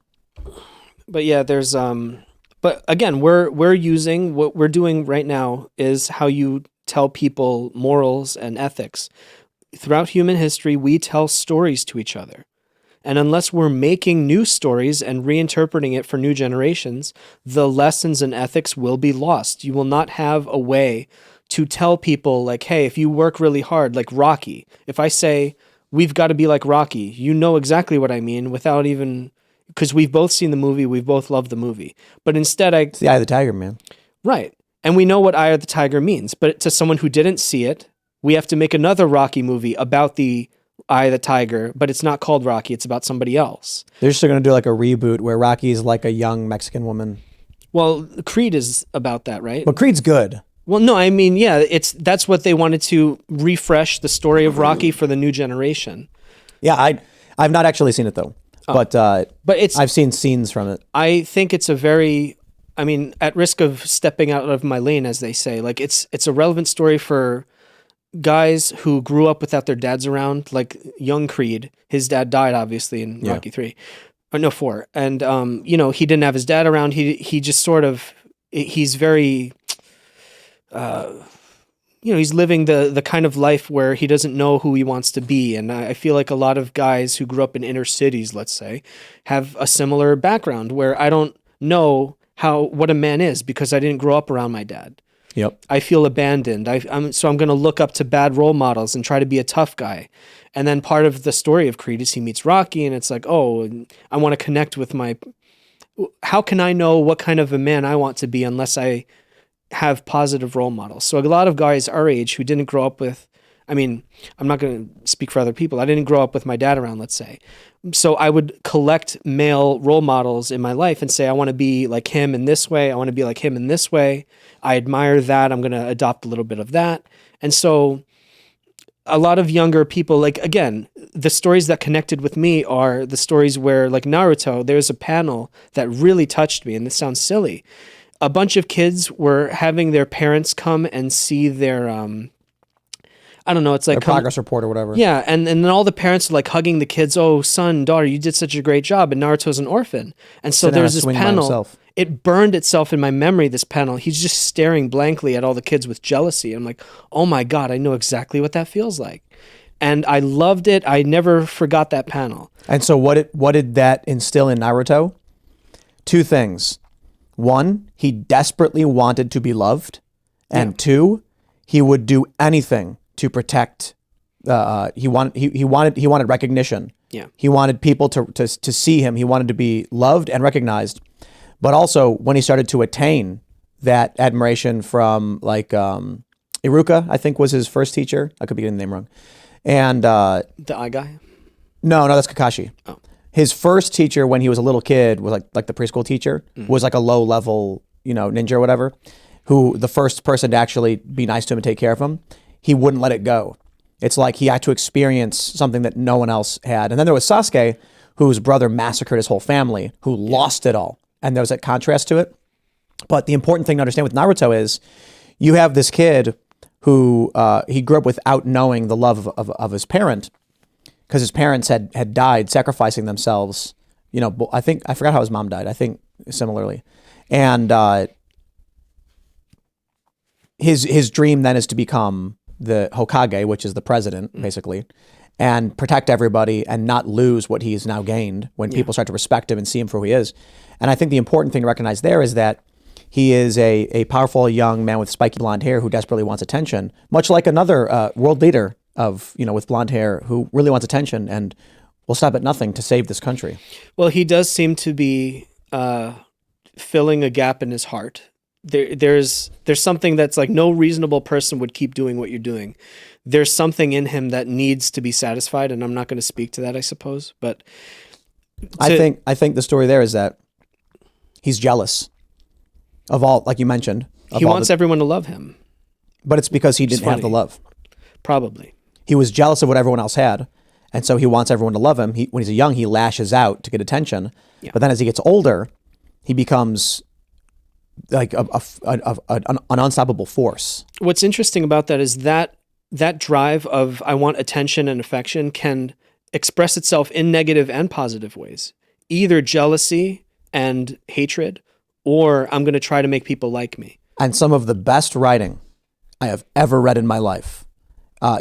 But yeah, there's but again, we're using what we're doing right now is how you tell people morals and ethics. Throughout human history, we tell stories to each other. And unless we're making new stories and reinterpreting it for new generations, the lessons and ethics will be lost. You will not have a way to tell people like, hey, if you work really hard, like Rocky, if I say, we've got to be like Rocky, you know exactly what I mean without even... Because we've both seen the movie, we've both loved the movie. But instead It's the Eye of the Tiger, man. Right. And we know what Eye of the Tiger means. But to someone who didn't see it, we have to make another Rocky movie about the Eye of the Tiger, but it's not called Rocky, it's about somebody else. They're just going to do like a reboot where Rocky's like a young Mexican woman. Well, Creed is about that, right? But Creed's good. Well, no, I mean, yeah, that's what they wanted to refresh the story of Rocky for the new generation. Yeah, I've not actually seen it though. But I've seen scenes from it. I think it's a very, I mean, at risk of stepping out of my lane, as they say, like it's a relevant story for guys who grew up without their dads around, like young Creed. His dad died obviously in Rocky 3. Or no, 4. And he didn't have his dad around. He just sort of, he's very he's living the kind of life where he doesn't know who he wants to be. And I feel like a lot of guys who grew up in inner cities, let's say, have a similar background where I don't know what a man is because I didn't grow up around my dad. Yep. I feel abandoned. So I'm going to look up to bad role models and try to be a tough guy. And then part of the story of Creed is he meets Rocky, and it's like, oh, I want to connect with my. How can I know what kind of a man I want to be unless I have positive role models? So a lot of guys our age who didn't grow up with, I mean, I'm not going to speak for other people. I didn't grow up with my dad around, let's say. So I would collect male role models in my life and say, I want to be like him in this way. I want to be like him in this way. I admire that. I'm going to adopt a little bit of that. And so a lot of younger people, like, again, the stories that connected with me are the stories where, like Naruto, there's a panel that really touched me, and this sounds silly. A bunch of kids were having their parents come and see their, I don't know, it's like Their progress report or whatever. yeah, and then all the parents are like hugging the kids. Oh, son, daughter, you did such a great job. And Naruto's an orphan, and so Sitting on there's a this swing by panel. himself. It burned itself in my memory. This panel, he's just staring blankly at all the kids with jealousy. I'm like, oh my god, I know exactly what that feels like, and I loved it. I never forgot that panel. And so what did that instill in Naruto? Two things. One, he desperately wanted to be loved, and two, he would do anything to protect. He wanted recognition. Yeah. He wanted people to see him. He wanted to be loved and recognized. But also, when he started to attain that admiration from, like, Iruka, I think was his first teacher. I could be getting the name wrong. And The eye guy. no, that's Kakashi. Oh. His first teacher when he was a little kid was like the preschool teacher, was like a low level, ninja or whatever, who the first person to actually be nice to him and take care of him. He wouldn't let it go. It's like he had to experience something that no one else had. And then there was Sasuke, whose brother massacred his whole family, who lost it all. And there was that contrast to it. But the important thing to understand with Naruto is you have this kid who he grew up without knowing the love of his parent, because his parents had died sacrificing themselves. I forgot how his mom died. I think similarly. And his dream then is to become the Hokage, which is the president, basically, and protect everybody and not lose what he's now gained when people start to respect him and see him for who he is. And I think the important thing to recognize there is that he is a powerful young man with spiky blonde hair who desperately wants attention, much like another world leader with blonde hair who really wants attention and will stop at nothing to save this country. Well, he does seem to be filling a gap in his heart. There's something that's like no reasonable person would keep doing what you're doing. There's something in him that needs to be satisfied, and I'm not going to speak to that, I suppose. But I think the story there is that he's jealous of all, like you mentioned. He wants everyone to love him. But it's because he didn't have the love. Probably. He was jealous of what everyone else had, and so he wants everyone to love him. When he's young, he lashes out to get attention. Yeah. But then as he gets older, he becomes like an unstoppable force. What's interesting about that is that drive of I want attention and affection can express itself in negative and positive ways. Either jealousy and hatred, or I'm going to try to make people like me. And some of the best writing I have ever read in my life.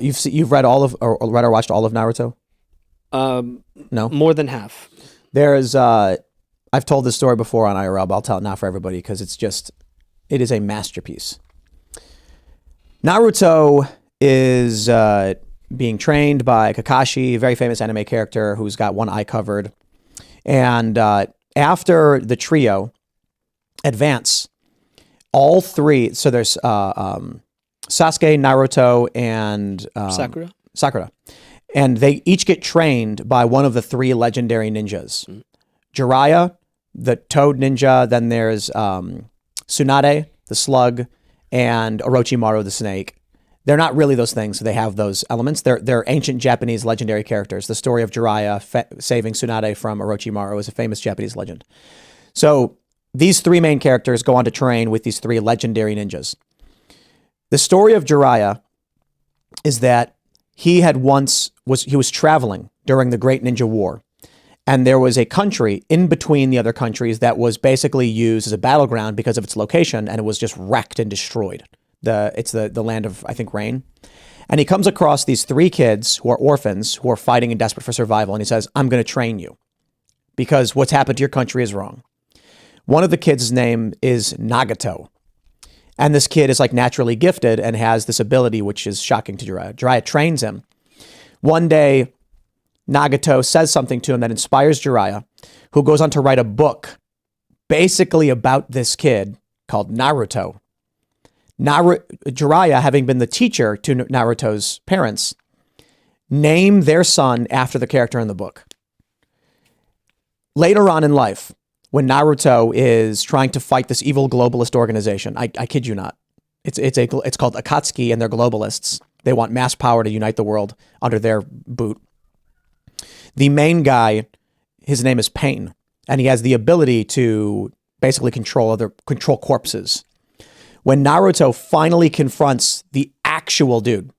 You've read read or watched all of Naruto? No? More than half. There's I've told this story before on IRL, but I'll tell it now for everybody because it is a masterpiece. Naruto is being trained by Kakashi, a very famous anime character who's got one eye covered. And after the trio advance, all three, so there's Sasuke, Naruto, and Sakura. And they each get trained by one of the three legendary ninjas. Jiraiya, the toad ninja, then there's Tsunade, the slug, and Orochimaru, the snake. They're not really those things, so they have those elements. They're ancient Japanese legendary characters. The story of Jiraiya saving Tsunade from Orochimaru is a famous Japanese legend. So these three main characters go on to train with these three legendary ninjas. The story of Jiraiya is that he was traveling during the Great Ninja War, and there was a country in between the other countries that was basically used as a battleground because of its location, and it was just wrecked and destroyed. It's the land of, I think, rain. And he comes across these three kids who are orphans who are fighting and desperate for survival, and he says, I'm going to train you because what's happened to your country is wrong. One of the kids' name is Nagato, And this kid is like naturally gifted and has this ability, which is shocking to Jiraiya. Jiraiya trains him. One day, Nagato says something to him that inspires Jiraiya, who goes on to write a book basically about this kid called Naruto. Jiraiya, having been the teacher to Naruto's parents, name their son after the character in the book. Later on in life, when Naruto is trying to fight this evil globalist organization, I kid you not, it's called Akatsuki, and they're globalists. They want mass power to unite the world under their boot. The main guy, his name is Pain, and he has the ability to basically control corpses. When Naruto finally confronts the actual dude,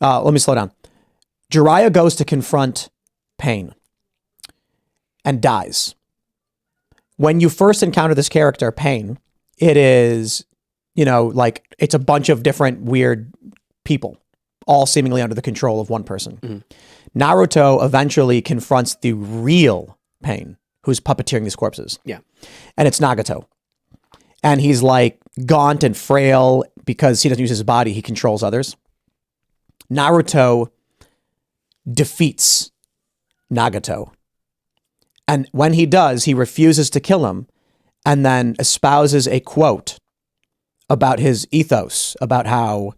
let me slow down. Jiraiya goes to confront Pain and dies. When you first encounter this character, Pain, it is, like it's a bunch of different weird people, all seemingly under the control of one person. Mm-hmm. Naruto eventually confronts the real Pain, who's puppeteering these corpses. Yeah. And it's Nagato. And he's like gaunt and frail because he doesn't use his body, he controls others. Naruto defeats Nagato. And when he does, he refuses to kill him and then espouses a quote about his ethos, about how,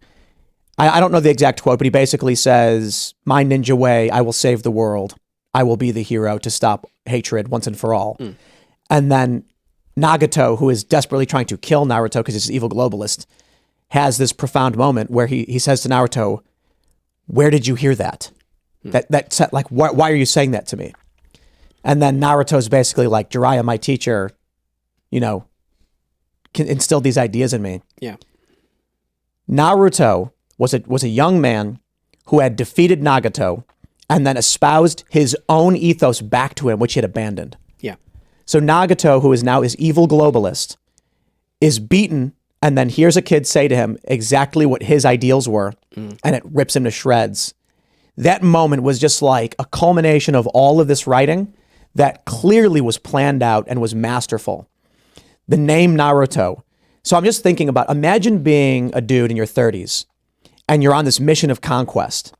I don't know the exact quote, but he basically says, "My ninja way, I will save the world. I will be the hero to stop hatred once and for all." Mm. And then Nagato, who is desperately trying to kill Naruto because he's an evil globalist, has this profound moment where he says to Naruto, "Where did you hear that? That like, why are you saying that to me?" And then Naruto's basically like, "Jiraiya, my teacher, instilled these ideas in me." Yeah. Naruto was a young man who had defeated Nagato and then espoused his own ethos back to him, which he had abandoned. Yeah. So Nagato, who is now his evil globalist, is beaten and then hears a kid say to him exactly what his ideals were, and it rips him to shreds. That moment was just like a culmination of all of this writing that clearly was planned out and was masterful. The name Naruto. So I'm just thinking about, imagine being a dude in your 30s and you're on this mission of conquest.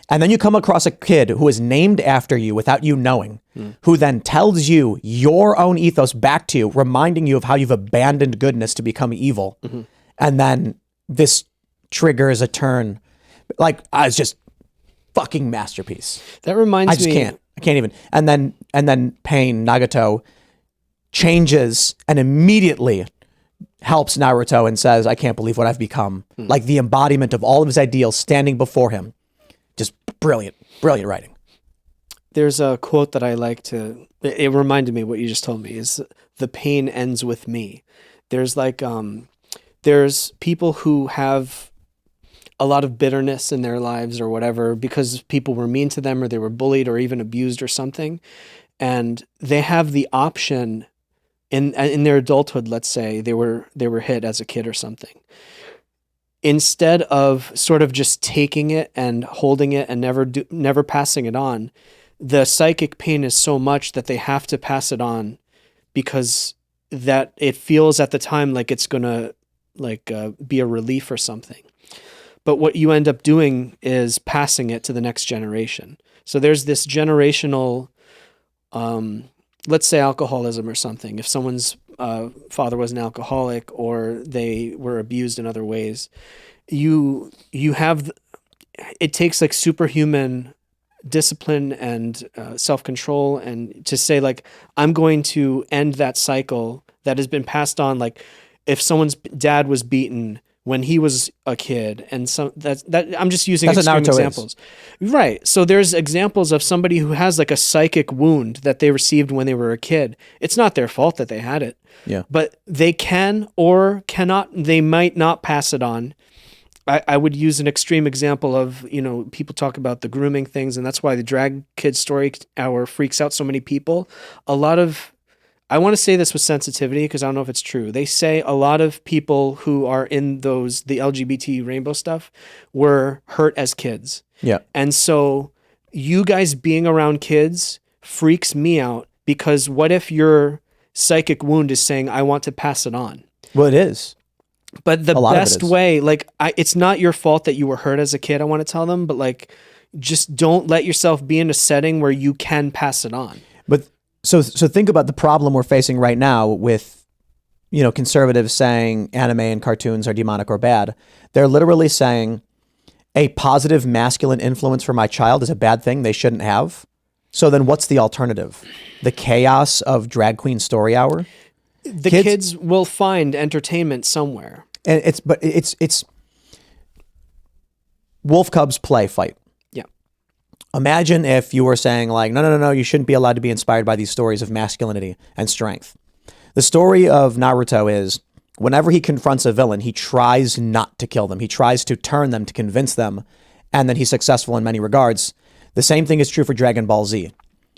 And then you come across a kid who is named after you without you knowing, who then tells you your own ethos back to you, reminding you of how you've abandoned goodness to become evil. Mm-hmm. And then this triggers a turn. Like, it's just fucking masterpiece. That reminds me. I can't even. And then Pain, Nagato, changes and immediately helps Naruto and says, "I can't believe what I've become." Like the embodiment of all of his ideals standing before him. Just brilliant writing. There's a quote that I like to, it reminded me what you just told me, is "The pain ends with me." There's like, there's people who have a lot of bitterness in their lives or whatever because people were mean to them or they were bullied or even abused or something. And they have the option in their adulthood, let's say they were hit as a kid or something. Instead of sort of just taking it and holding it and never passing it on, the psychic pain is so much that they have to pass it on because that it feels at the time like it's gonna be a relief or something. But what you end up doing is passing it to the next generation. So there's this generational, let's say alcoholism or something. If someone's father was an alcoholic or they were abused in other ways, you have, it takes like superhuman discipline and self-control and to say like, I'm going to end that cycle that has been passed on. Like if someone's dad was beaten when he was a kid, and that I'm just using extreme examples. Right. So there's examples of somebody who has like a psychic wound that they received when they were a kid. It's not their fault that they had it. Yeah. But they can or cannot, they might not pass it on. I would use an extreme example of, people talk about the grooming things, and that's why the Drag Kid Story Hour freaks out so many people. I want to say this with sensitivity because I don't know if it's true. They say a lot of people who are in the LGBT rainbow stuff were hurt as kids. Yeah. And so you guys being around kids freaks me out because what if your psychic wound is saying, I want to pass it on? Well, it is. But the lot of it best is. way, like, it's not your fault that you were hurt as a kid, I want to tell them, but like, just don't let yourself be in a setting where you can pass it on. But so think about the problem we're facing right now with, conservatives saying anime and cartoons are demonic or bad. They're literally saying a positive masculine influence for my child is a bad thing they shouldn't have. So then what's the alternative? The chaos of drag queen story hour? The kids will find entertainment somewhere. And it's wolf cubs play fight. Yeah. Imagine if you were saying like, no, you shouldn't be allowed to be inspired by these stories of masculinity and strength. The story of Naruto is whenever he confronts a villain, he tries not to kill them. He tries to turn them, to convince them, and then he's successful in many regards. The same thing is true for Dragon Ball Z.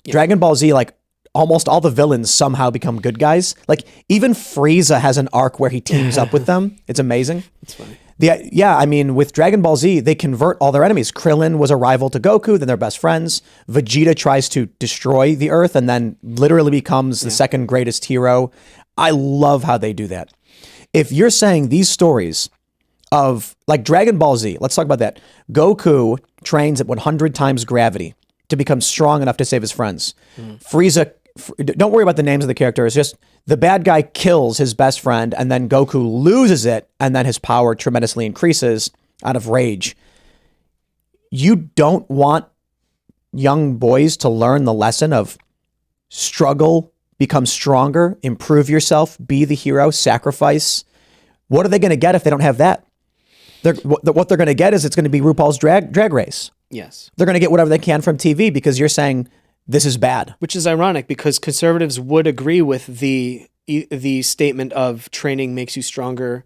Yeah. Dragon Ball Z, like almost all the villains somehow become good guys. Like even Frieza has an arc where he teams up with them. It's amazing. It's funny. I mean, with Dragon Ball Z, they convert all their enemies. Krillin was a rival to Goku, then they're best friends. Vegeta tries to destroy the Earth and then literally becomes the second greatest hero. I love how they do that. If you're saying these stories of like Dragon Ball Z, let's talk about that. Goku trains at 100 times gravity to become strong enough to save his friends. Frieza, don't worry about the names of the characters, just the bad guy kills his best friend and then Goku loses it and then his power tremendously increases out of rage. You don't want young boys to learn the lesson of struggle, become stronger, improve yourself, be the hero, sacrifice. What are they going to get if they don't have that? What they're going to get is it's going to be RuPaul's drag race. Yes. They're going to get whatever they can from TV because you're saying this is bad. Which is ironic because conservatives would agree with the statement of training makes you stronger,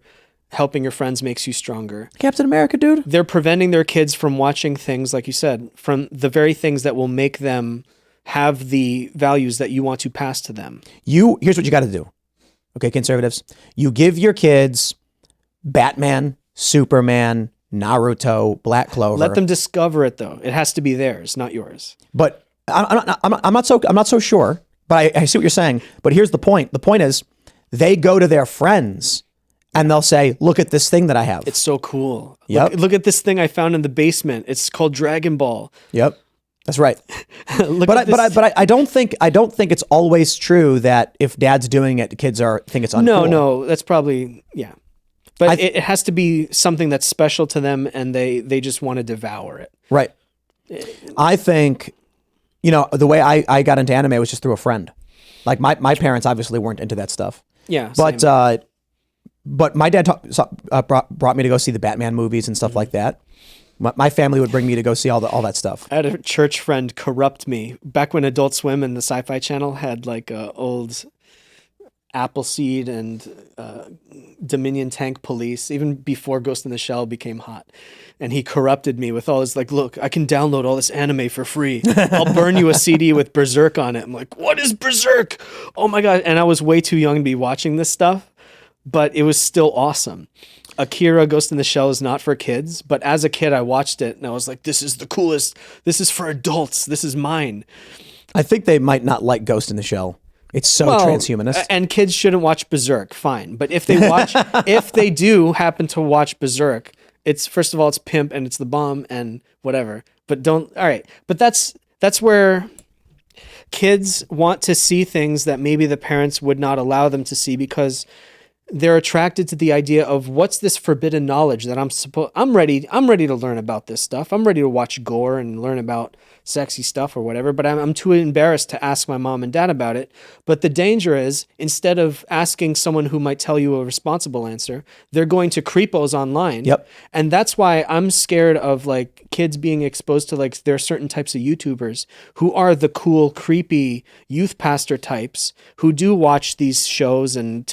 helping your friends makes you stronger. Captain America, dude. They're preventing their kids from watching things, like you said, from the very things that will make them have the values that you want to pass to them. Here's what you got to do. Okay, conservatives. You give your kids Batman, Superman, Naruto, Black Clover. Let them discover it, though. It has to be theirs, not yours. But I'm not so sure. But I see what you're saying. But here's the point. The point is, they go to their friends and they'll say, "Look at this thing that I have. It's so cool. Yep. Look at this thing I found in the basement. It's called Dragon Ball." Yep, that's right. But I don't think it's always true that if dad's doing it, kids think it's uncool. No, that's probably But it has to be something that's special to them, and they just want to devour it. Right. I think, the way I got into anime was just through a friend. Like my parents obviously weren't into that stuff. Yeah. But my dad brought me to go see the Batman movies and stuff like that. My family would bring me to go see all that stuff. I had a church friend corrupt me back when Adult Swim and the Sci-Fi Channel had like old Appleseed and Dominion Tank Police, even before Ghost in the Shell became hot. And he corrupted me with all this, like, look, I can download all this anime for free. I'll burn you a CD with Berserk on it. I'm like, what is Berserk? Oh my God. And I was way too young to be watching this stuff, but it was still awesome. Akira, Ghost in the Shell is not for kids, but as a kid, I watched it and I was like, this is the coolest. This is for adults. This is mine. I think they might not like Ghost in the Shell. It's so transhumanist. And kids shouldn't watch Berserk, fine. But if they do happen to watch Berserk, it's, first of all, it's pimp and it's the bomb and whatever. But all right. But that's where kids want to see things that maybe the parents would not allow them to see because they're attracted to the idea of what's this forbidden knowledge that I'm ready to learn about this stuff. I'm ready to watch gore and learn about sexy stuff or whatever, but I'm too embarrassed to ask my mom and dad about it. But the danger is, instead of asking someone who might tell you a responsible answer, they're going to creepos online. Yep. And that's why I'm scared of like kids being exposed to, like, there are certain types of YouTubers who are the cool, creepy youth pastor types who do watch these shows and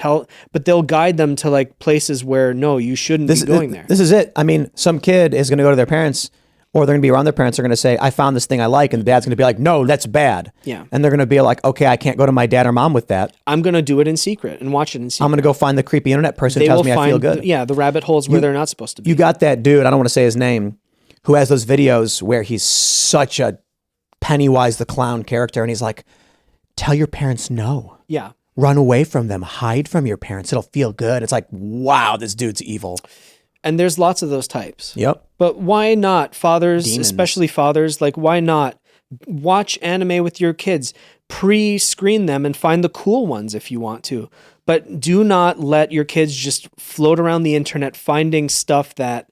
but they'll guide them to like places where, no, you shouldn't be going there. This is it. I mean, some kid is going to go to their parents, or they're going to be around their parents. They're going to say, I found this thing I like. And the dad's going to be like, no, that's bad. Yeah. And they're going to be like, okay, I can't go to my dad or mom with that. I'm going to do it in secret and watch it in secret. I'm going to go find the creepy internet person who tells me I feel good. The rabbit holes where they're not supposed to be. You got that dude, I don't want to say his name, who has those videos where he's such a Pennywise the Clown character. And he's like, tell your parents no. Yeah. Run away from them. Hide from your parents. It'll feel good. It's like, wow, this dude's evil. And there's lots of those types. Yep. But why not, fathers, Demons. especially fathers, like why not watch anime with your kids, pre-screen them and find the cool ones if you want to. But do not let your kids just float around the internet finding stuff that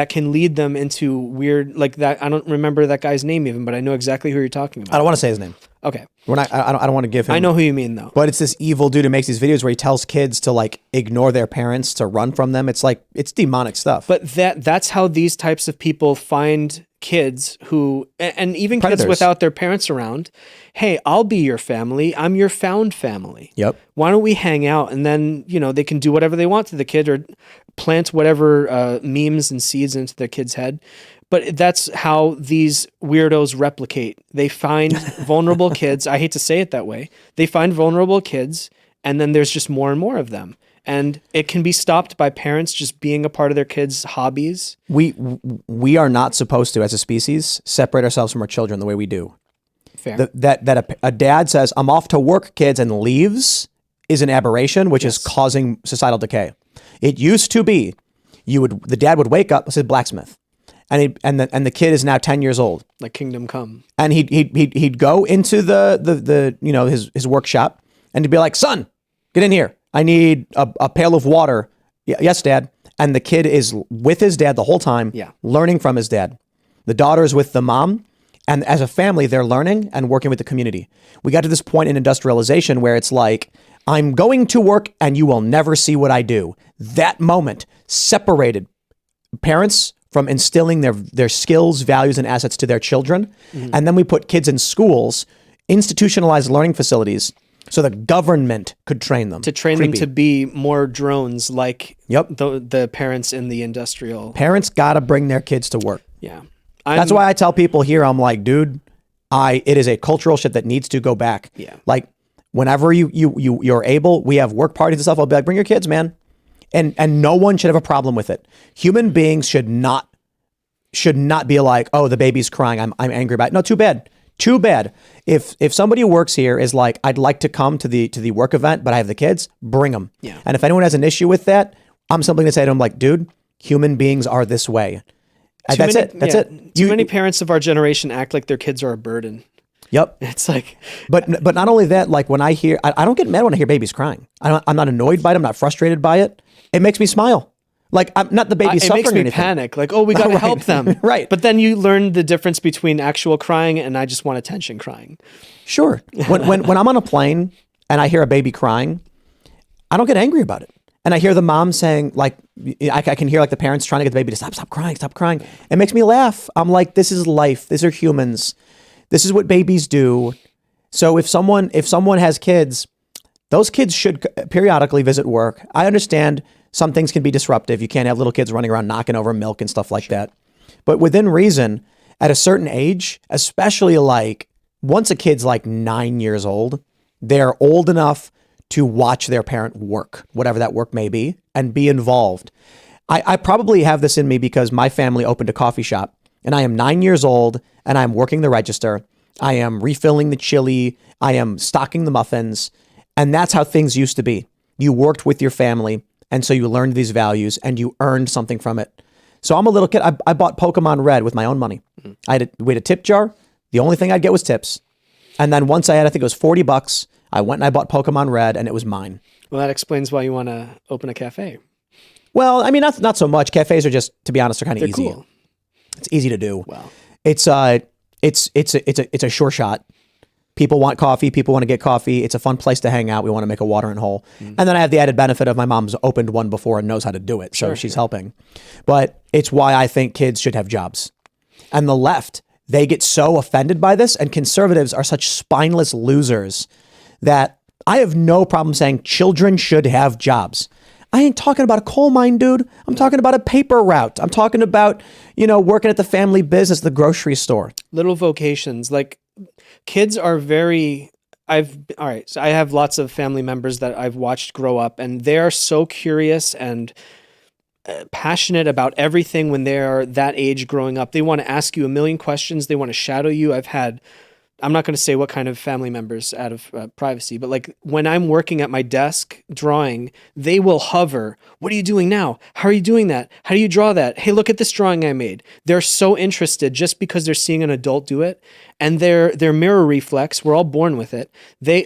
can lead them into weird, like that. I don't remember that guy's name even, but I know exactly who you're talking about. I don't want to say his name. Okay. I don't want to give him. I know who you mean though. But it's this evil dude who makes these videos where he tells kids to like ignore their parents, to run from them. It's like, it's demonic stuff. But that's how these types of people find kids who, and even Predators. kids without their parents around. Hey, I'll be your family. I'm your found family. Yep. Why don't we hang out? And then, they can do whatever they want to the kid or plant whatever memes and seeds into their kid's head. But that's how these weirdos replicate. They find vulnerable kids. I hate to say it that way. They find vulnerable kids, and then there's just more and more of them. And it can be stopped by parents just being a part of their kids' hobbies. We are not supposed to, as a species, separate ourselves from our children the way we do. Fair. That a dad says, "I'm off to work, kids," and leaves is an aberration, which is causing societal decay. It used to be, the dad would wake up, let's say blacksmith, and the kid is now 10 years old, Like Kingdom Come. and he'd go into the his workshop, and he'd be like, "Son, get in here. I need a pail of water." Yes, Dad. And the kid is with his dad the whole time, learning from his dad. The daughter is with the mom. And as a family, they're learning and working with the community. We got to this point in industrialization where it's like, I'm going to work and you will never see what I do. That moment separated parents from instilling their skills, values, and assets to their children. Mm-hmm. And then we put kids in schools, institutionalized learning facilities, so the government could train them. To train them to be more drones like Yep. the parents in the industrial. Parents got to bring their kids to work. Yeah. That's why I tell people here, I'm like, dude, it is a cultural shit that needs to go back. Yeah. Like whenever you're able, we have work parties and stuff. I'll be like, bring your kids, man. And no one should have a problem with it. Human beings should not be like, oh, the baby's crying. I'm angry about it. No, too bad. Too bad. If somebody who works here is like, I'd like to come to the work event, but I have the kids, bring them. Yeah. And if anyone has an issue with that, I'm simply going to say to them like, dude, human beings are this way. That's it. Too many parents of our generation act like their kids are a burden. Yep. It's like, but not only that, like when I hear, I don't get mad when I hear babies crying. I'm not annoyed by it. I'm not frustrated by it. It makes me smile. Like I'm not the baby suffering. It makes me or anything. panic. Like, oh, we got to help them. Right. But then you learn the difference between actual crying and I just want attention crying. Sure. When I'm on a plane and I hear a baby crying, I don't get angry about it. And I hear the mom saying, like, I can hear like the parents trying to get the baby to stop crying. It makes me laugh. I'm like, this is life. These are humans. This is what babies do. So if someone has kids, those kids should periodically visit work. I understand some things can be disruptive. You can't have little kids running around knocking over milk and stuff like that. But within reason, at a certain age, especially like once a kid's like 9 years old, they're old enough to watch their parent work, whatever that work may be, and be involved. I probably have this in me because my family opened a coffee shop and I am 9 years old and I'm working the register. I am refilling the chili. I am stocking the muffins. And that's how things used to be. You worked with your family. And so you learned these values and you earned something from it. So I'm a little kid. I bought Pokemon Red with my own money. Mm-hmm. We had a tip jar. The only thing I'd get was tips. And then once I think it was $40, I went and I bought Pokemon Red and it was mine. Well, that explains why you want to open a cafe. Well, I mean, not so much. Cafes are just, to be honest, they're kind of easy. Cool. It's easy to do. Wow. It's a sure shot. People want coffee. People want to get coffee. It's a fun place to hang out. We want to make a watering hole. Mm. And then I have the added benefit of my mom's opened one before and knows how to do it. So she's helping. But it's why I think kids should have jobs. And the left, they get so offended by this. And conservatives are such spineless losers that I have no problem saying children should have jobs. I ain't talking about a coal mine, dude. I'm talking about a paper route. I'm talking about, working at the family business, the grocery store. Little vocations. Like kids are very, so I have lots of family members that I've watched grow up and they are so curious and passionate about everything when they are that age growing up. They want to ask you a million questions. They want to shadow you. I've had I'm not going to say what kind of family members out of privacy, but like when I'm working at my desk drawing, they will hover. What are you doing now? How are you doing that? How do you draw that? Hey, look at this drawing I made. They're so interested just because they're seeing an adult do it, and their mirror reflex. We're all born with it.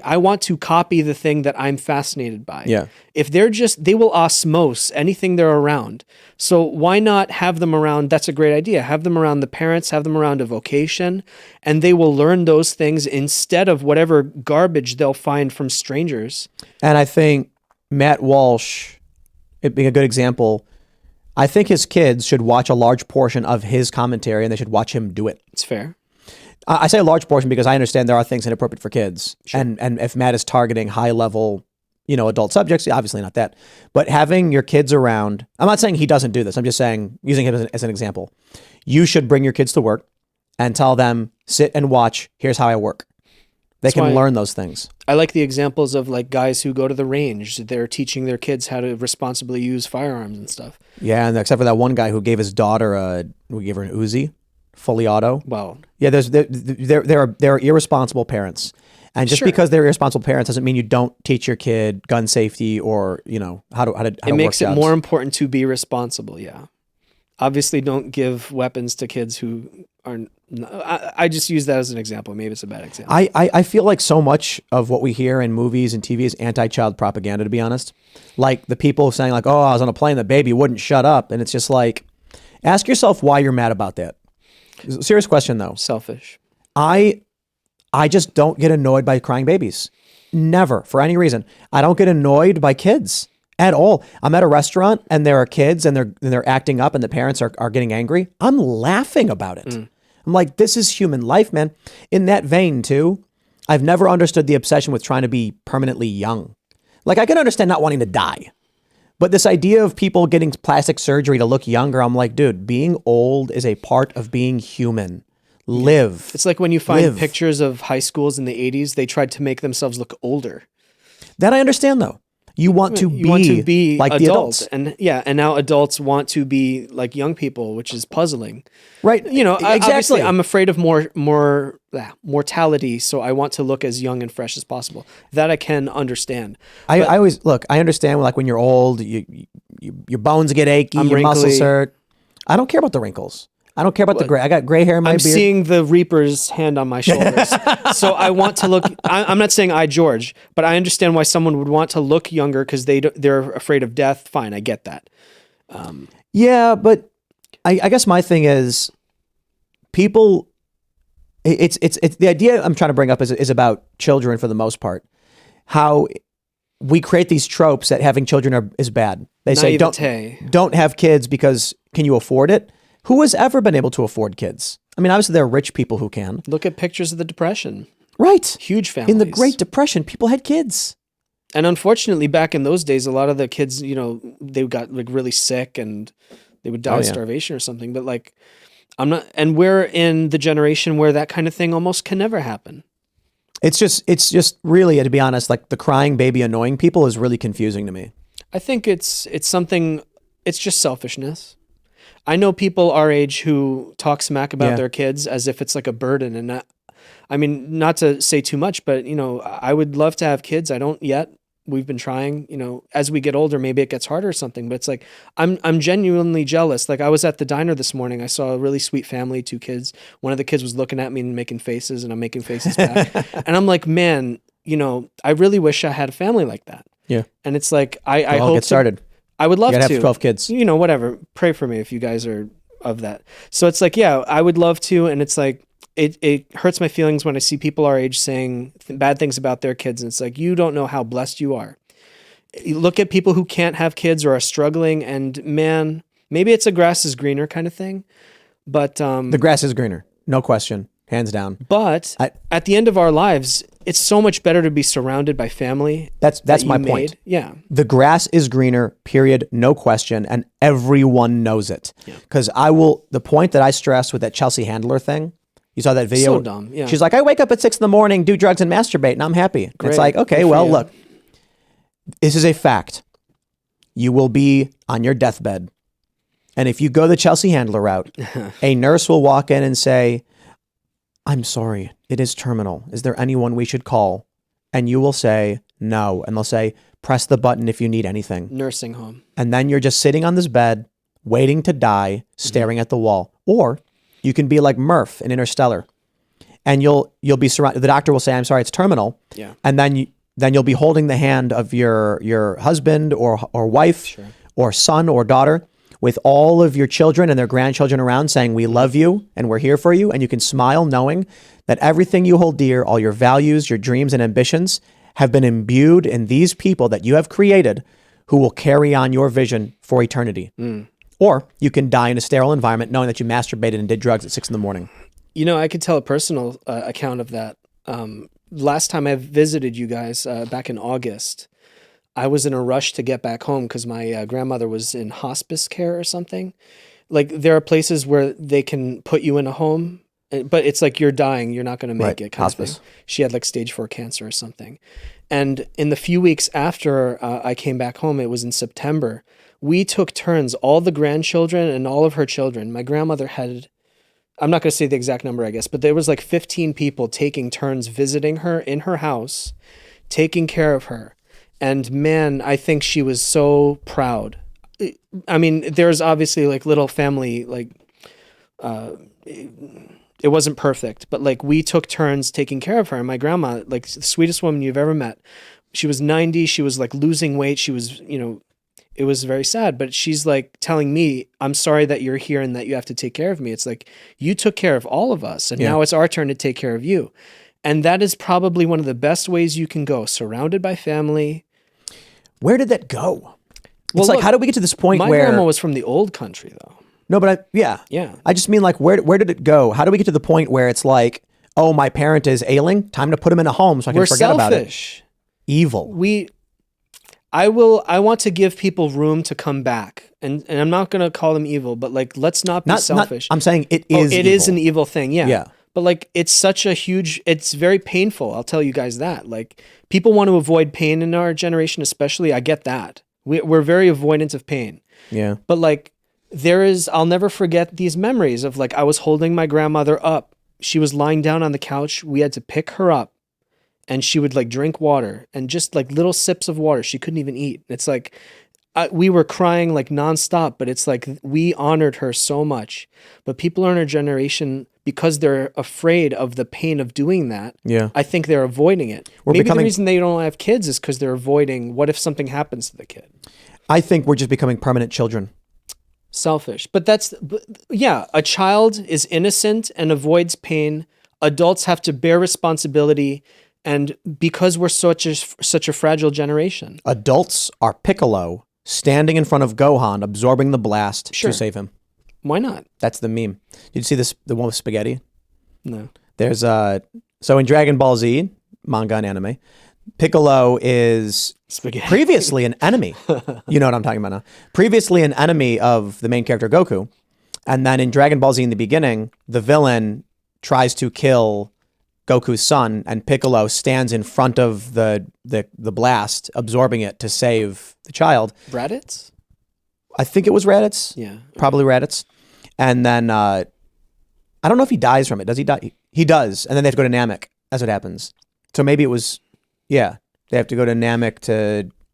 I want to copy the thing that I'm fascinated by. Yeah. If they will osmose anything they're around. So why not have them around? That's a great idea. Have them around the parents, have them around a vocation, and they will learn those things instead of whatever garbage they'll find from strangers. And I think Matt Walsh, it being a good example, I think his kids should watch a large portion of his commentary and they should watch him do it. It's fair. I say a large portion because I understand there are things inappropriate for kids. Sure. And if Matt is targeting high level, adult subjects, obviously not that. But having your kids around, I'm not saying he doesn't do this. I'm just saying, using him as an example. You should bring your kids to work and tell them, sit and watch, here's how I work. They can learn those things. I like the examples of like guys who go to the range. They're teaching their kids how to responsibly use firearms and stuff. Yeah, and except for that one guy who gave his daughter we gave her an Uzi, fully auto. Well, yeah, there are irresponsible parents. And just because they're irresponsible parents doesn't mean you don't teach your kid gun safety or, how to it makes it more important to be responsible, yeah. Obviously, don't give weapons to kids who are... I just use that as an example. Maybe it's a bad example. I feel like so much of what we hear in movies and TV is anti-child propaganda, to be honest. Like the people saying like, oh, I was on a plane, the baby wouldn't shut up. And it's just like, ask yourself why you're mad about that. Serious question, though. Selfish. I just don't get annoyed by crying babies. Never, for any reason. I don't get annoyed by kids at all. I'm at a restaurant and there are kids and they're acting up and the parents are getting angry. I'm laughing about it. I'm like, this is human life, man. In that vein, too, I've never understood the obsession with trying to be permanently young. Like, I can understand not wanting to die. But this idea of people getting plastic surgery to look younger, I'm like, dude, being old is a part of being human. Live. It's like when you find pictures of high schools in the 80s, they tried to make themselves look older. That I understand, though. You want to be like the adults. And now adults want to be like young people, which is puzzling. Right. Exactly. Obviously, I'm afraid of more mortality, so I want to look as young and fresh as possible. That I can understand. I always look, I understand like when you're old, your bones get achy, your muscles hurt. I don't care about the wrinkles. I don't care about the gray. I got gray hair in my beard. I'm seeing the Reaper's hand on my shoulders. So I want to look, I'm not saying George, but I understand why someone would want to look younger because they're afraid of death. Fine, I get that. Yeah, but I guess my thing is people, it's the idea I'm trying to bring up is about children for the most part. How we create these tropes that having children is bad. They say don't have kids because can you afford it? Who has ever been able to afford kids? I mean, obviously there are rich people who can. Look at pictures of the Depression. Right. Huge families. In the Great Depression, people had kids. And unfortunately, back in those days, a lot of the kids, they got like really sick and they would die of starvation or something. But like, and we're in the generation where that kind of thing almost can never happen. It's just really, to be honest, like the crying baby annoying people is really confusing to me. I think it's something, it's just selfishness. I know people our age who talk smack about their kids as if it's like a burden. And I mean, not to say too much, but I would love to have kids. I don't yet. We've been trying, as we get older, maybe it gets harder or something, but it's like, I'm genuinely jealous. Like I was at the diner this morning. I saw a really sweet family, 2 kids. One of the kids was looking at me and making faces and I'm making faces back. And I'm like, man, I really wish I had a family like that. Yeah. And it's like, I hope get started. I would love to have 12 kids. Whatever. Pray for me if you guys are of that. So it's like, yeah, I would love to. And it's like, it hurts my feelings when I see people our age saying bad things about their kids. And it's like, you don't know how blessed you are. You look at people who can't have kids or are struggling and man, maybe it's a grass is greener kind of thing. But the grass is greener. No question. Hands down. But at the end of our lives, it's so much better to be surrounded by family. That's my point. Yeah. The grass is greener, period, no question, and everyone knows it. Because the point that I stressed with that Chelsea Handler thing, you saw that video? So dumb, yeah. She's like, I wake up at 6 a.m, do drugs and masturbate, and I'm happy. Great. It's like, okay, well, look, this is a fact. You will be on your deathbed. And if you go the Chelsea Handler route, a nurse will walk in and say, I'm sorry, it is terminal. Is there anyone we should call? And you will say no. And they'll say, press the button if you need anything. Nursing home. And then you're just sitting on this bed, waiting to die, staring at the wall. Or you can be like Murph in Interstellar. And you'll be surrounded. The doctor will say, I'm sorry, it's terminal. Yeah. And then you'll be holding the hand of your husband or wife or son or daughter with all of your children and their grandchildren around saying, we love you and we're here for you. And you can smile knowing that everything you hold dear, all your values, your dreams and ambitions have been imbued in these people that you have created who will carry on your vision for eternity. Or you can die in a sterile environment knowing that you masturbated and did drugs at 6 a.m. You know, I could tell a personal account of that. Last time I visited you guys back in August, I was in a rush to get back home because my grandmother was in hospice care or something. Like there are places where they can put you in a home, but it's like you're dying, you're not going to make it. Hospice. She had like stage 4 cancer or something. And in the few weeks after I came back home, it was in September, we took turns, all the grandchildren and all of her children. My grandmother had, I'm not going to say the exact number, I guess, but there was like 15 people taking turns visiting her in her house, taking care of her. And man, I think she was so proud. I mean, there's obviously like little family, like, it wasn't perfect, but like we took turns taking care of her. And my grandma, like the sweetest woman you've ever met, she was 90. She was like losing weight. She was, you know, it was very sad, but she's like telling me, I'm sorry that you're here and that you have to take care of me. It's like, you took care of all of us and now it's our turn to take care of you. And that is probably one of the best ways you can go, surrounded by family. Where did that go? Well, It's like, look, how did we get to this point my where... grandma was from the old country though. No, but yeah. I just mean like, where did it go? How do we get to the point where it's like, oh, my parent is ailing, time to put him in a home so I can forget about it. We're selfish. Evil. I want to give people room to come back. And I'm not going to call them evil, but like, let's not be selfish. I'm saying it is It evil. is an evil thing. Yeah. Yeah. But like, it's such a huge, it's very painful. I'll tell you guys that. Like, people want to avoid pain in our generation, especially. I get that. We're very avoidant of pain. Yeah. But like, I'll never forget these memories of like, I was holding my grandmother up. She was lying down on the couch. We had to pick her up and she would like drink water and just like little sips of water. She couldn't even eat. It's like, we were crying like nonstop, but it's like, we honored her so much. But people in our generation, because they're afraid of the pain of doing that, I think they're avoiding it. Maybe the reason they don't have kids is because they're avoiding, what if something happens to the kid? I think we're just becoming permanent children. Selfish. But a child is innocent and avoids pain. Adults have to bear responsibility, and because we're such a fragile generation. Adults are Piccolo standing in front of Gohan, absorbing the blast to save him. Why not? That's the meme. Did you see the one with spaghetti? No. There's so in Dragon Ball Z, manga and anime, Piccolo is previously an enemy. You know what I'm talking about now. Previously an enemy of the main character Goku. And then in Dragon Ball Z in the beginning, the villain tries to kill Goku's son, and Piccolo stands in front of the blast, absorbing it to save the child. Raditz? I think it was Raditz. Yeah. Probably Raditz. And then I don't know if he dies from it. Does he die? He does. And then they have to go to Namek. That's what happens. So maybe it was... Yeah, they have to go to Namek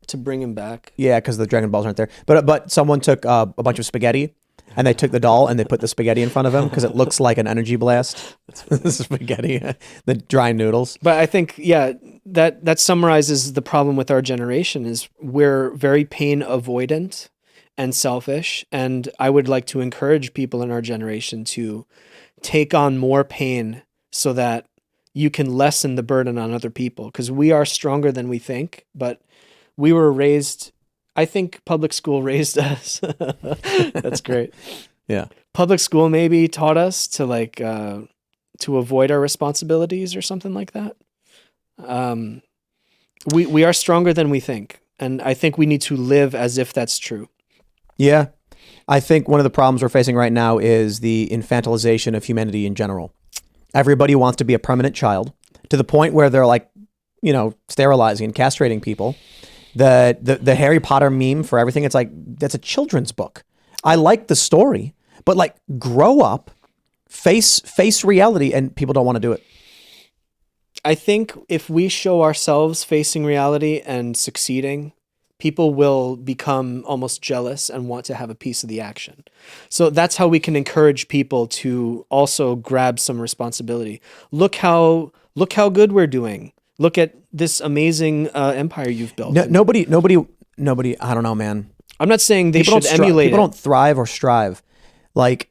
to bring him back. Yeah, because the Dragon Balls aren't there. But someone took a bunch of spaghetti, and they took the doll and they put the spaghetti in front of him because it looks like an energy blast. The spaghetti, the dry noodles. But I think that summarizes the problem with our generation is we're very pain avoidant and selfish, and I would like to encourage people in our generation to take on more pain so that you can lessen the burden on other people, because we are stronger than we think, but we were raised, I think public school raised us. That's great. Yeah. Public school maybe taught us to like, to avoid our responsibilities or something like that. We are stronger than we think. And I think we need to live as if that's true. Yeah. I think one of the problems we're facing right now is the infantilization of humanity in general. Everybody wants to be a permanent child to the point where they're like, you know, sterilizing and castrating people. The Harry Potter meme for everything, it's like, that's a children's book. I like the story, but like grow up face reality, and people don't want to do it. I think if we show ourselves facing reality and succeeding, people will become almost jealous and want to have a piece of the action. So that's how we can encourage people to also grab some responsibility. Look how good we're doing. Look at this amazing empire you've built. Nobody. I don't know, man. I'm not saying they should emulate People it. don't thrive or strive. Like,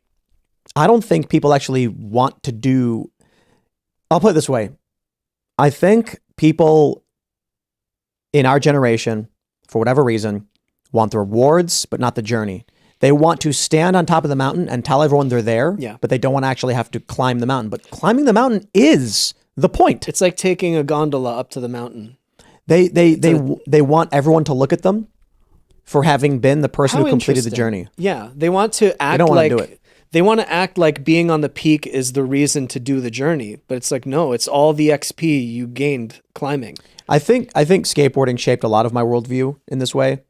I don't think people actually want to do. I'll put it this way. I think people in our generation, for whatever reason, want the rewards, but not the journey. They want to stand on top of the mountain and tell everyone they're there, but they don't want to actually have to climb the mountain. But climbing the mountain is the point. It's like taking a gondola up to the mountain. They want everyone to look at them for having been the person who completed the journey. Yeah, they want to act They want to act like being on the peak is the reason to do the journey, but it's like, no, it's all the XP you gained climbing. I think skateboarding shaped a lot of my worldview in this way.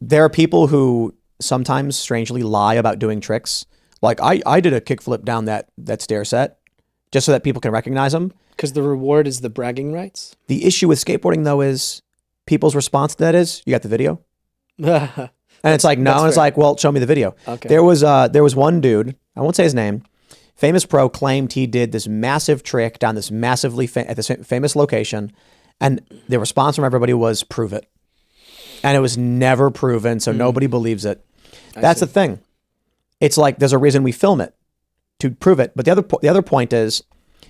There are people who sometimes strangely lie about doing tricks. Like I did a kickflip down that stair set just so that people can recognize them. Because the reward is the bragging rights? The issue with skateboarding, though, is people's response to that is, you got the video? And it's like, no. And it's like, well, show me the video. Okay. There was one dude, I won't say his name, famous pro, claimed he did this massive trick down this at this famous location. And the response from everybody was, prove it. And it was never proven, so nobody believes it. That's the thing. It's like, there's a reason we film it, to prove it. But the other point is,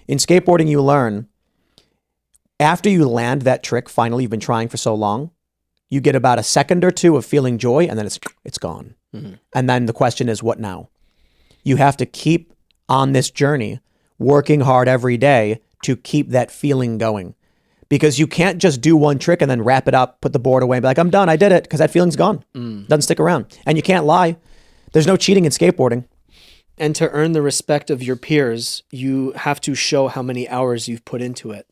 in skateboarding, you learn, after you land that trick, finally, you've been trying for so long, you get about a second or two of feeling joy, and then it's gone. Mm-hmm. And then the question is, what now? You have to keep on this journey, working hard every day to keep that feeling going. Because you can't just do one trick and then wrap it up, put the board away, and be like, I'm done, I did it, because that feeling's gone. Doesn't stick around. And you can't lie. There's no cheating in skateboarding. And to earn the respect of your peers, you have to show how many hours you've put into it.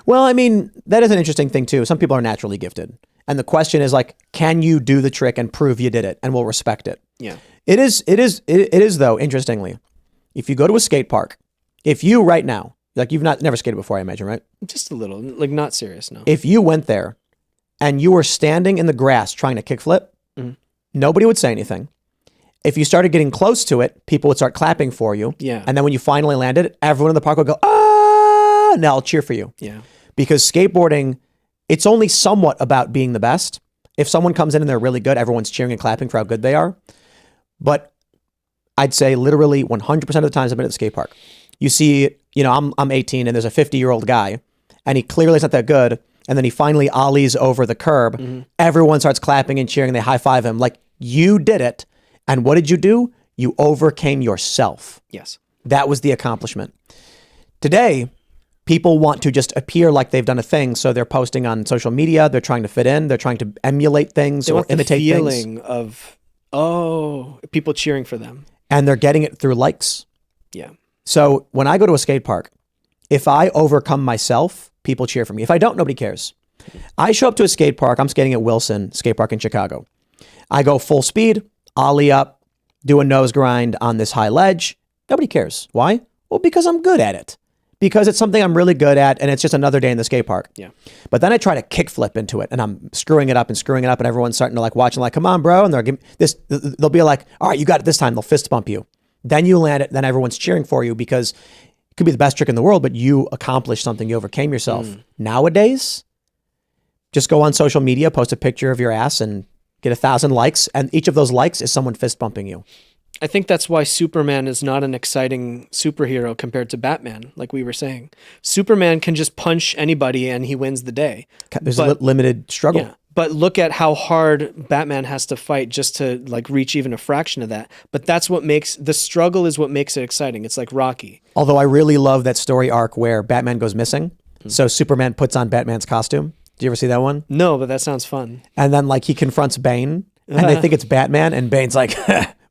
Well, I mean, that is an interesting thing, too. Some people are naturally gifted. And the question is like, can you do the trick and prove you did it? And we'll respect it. Yeah. It is though, interestingly, if you go to a skate park, if you right now, like you've never skated before, I imagine, right? Just a little, like not serious, no. If you went there and you were standing in the grass trying to kickflip, nobody would say anything. If you started getting close to it, people would start clapping for you. Yeah. And then when you finally landed, everyone in the park would go, ah, and I'll cheer for you. Yeah. Because skateboarding, it's only somewhat about being the best. If someone comes in and they're really good, everyone's cheering and clapping for how good they are. But I'd say literally 100% of the times I've been at the skate park, you see, I'm 18 and there's a 50-year-old guy and he clearly is not that good. And then he finally ollies over the curb. Mm-hmm. Everyone starts clapping and cheering. And they high five him like, you did it. And what did you do? You overcame yourself. Yes. That was the accomplishment. Today, people want to just appear like they've done a thing, so they're posting on social media. They're trying to fit in. They're trying to emulate things or imitate things. The feeling of, people cheering for them. And they're getting it through likes. Yeah. So when I go to a skate park, if I overcome myself, people cheer for me. If I don't, nobody cares. I show up to a skate park. I'm skating at Wilson Skate Park in Chicago. I go full speed, ollie up, do a nose grind on this high ledge. Nobody cares. Why? Well, because I'm good at it. Because it's something I'm really good at, and it's just another day in the skate park. Yeah. But then I try to kickflip into it, and I'm screwing it up, and everyone's starting to like watching, like, come on, bro. And they'll be like, all right, you got it this time. They'll fist bump you. Then you land it, then everyone's cheering for you because it could be the best trick in the world, but you accomplished something, you overcame yourself. Nowadays, just go on social media, post a picture of your ass, and get 1,000 likes, and each of those likes is someone fist bumping you. I think that's why Superman is not an exciting superhero compared to Batman, like we were saying. Superman can just punch anybody and he wins the day. There's a limited struggle. Yeah, but look at how hard Batman has to fight just to like reach even a fraction of that. But that's what makes the struggle is what makes it exciting. It's like Rocky. Although I really love that story arc where Batman goes missing. So Superman puts on Batman's costume. Did you ever see that one? No, but that sounds fun. And then like he confronts Bane and they think it's Batman and Bane's like,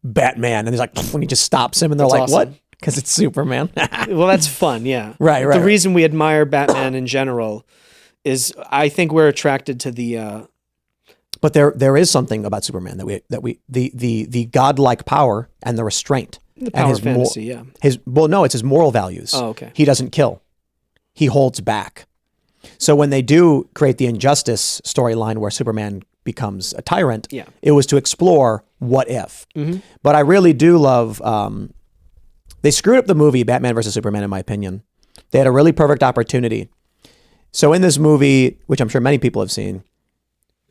Batman. And he's like, when he just stops him and they're That's like, awesome. what? Because it's Superman. Well, that's fun. Yeah. Right. The reason we admire Batman in general is I think we're attracted to the, but there is something about Superman that we the godlike power and the restraint The power fantasy, yeah. No, it's his moral values. Oh, okay. He doesn't kill. He holds back. So when they do create the Injustice storyline where Superman becomes a tyrant, Yeah. it was to explore what if. But I really do love, they screwed up the movie Batman versus Superman, in my opinion. They had a really perfect opportunity. So in this movie, which I'm sure many people have seen,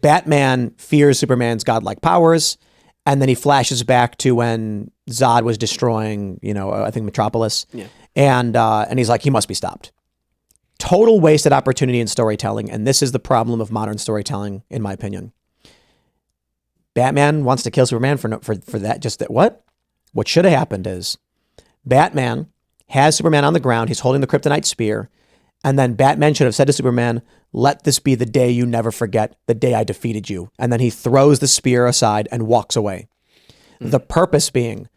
Batman fears Superman's godlike powers, and then he flashes back to when Zod was destroying, I think Metropolis. Yeah. And he's like, he must be stopped. Total wasted opportunity in storytelling, and this is the problem of modern storytelling, in my opinion. Batman wants to kill Superman for that. Just that. What should have happened is Batman has Superman on the ground. He's holding the kryptonite spear, and then Batman should have said to Superman, "Let this be the day you never forget, the day I defeated you." And then he throws the spear aside and walks away. The purpose being,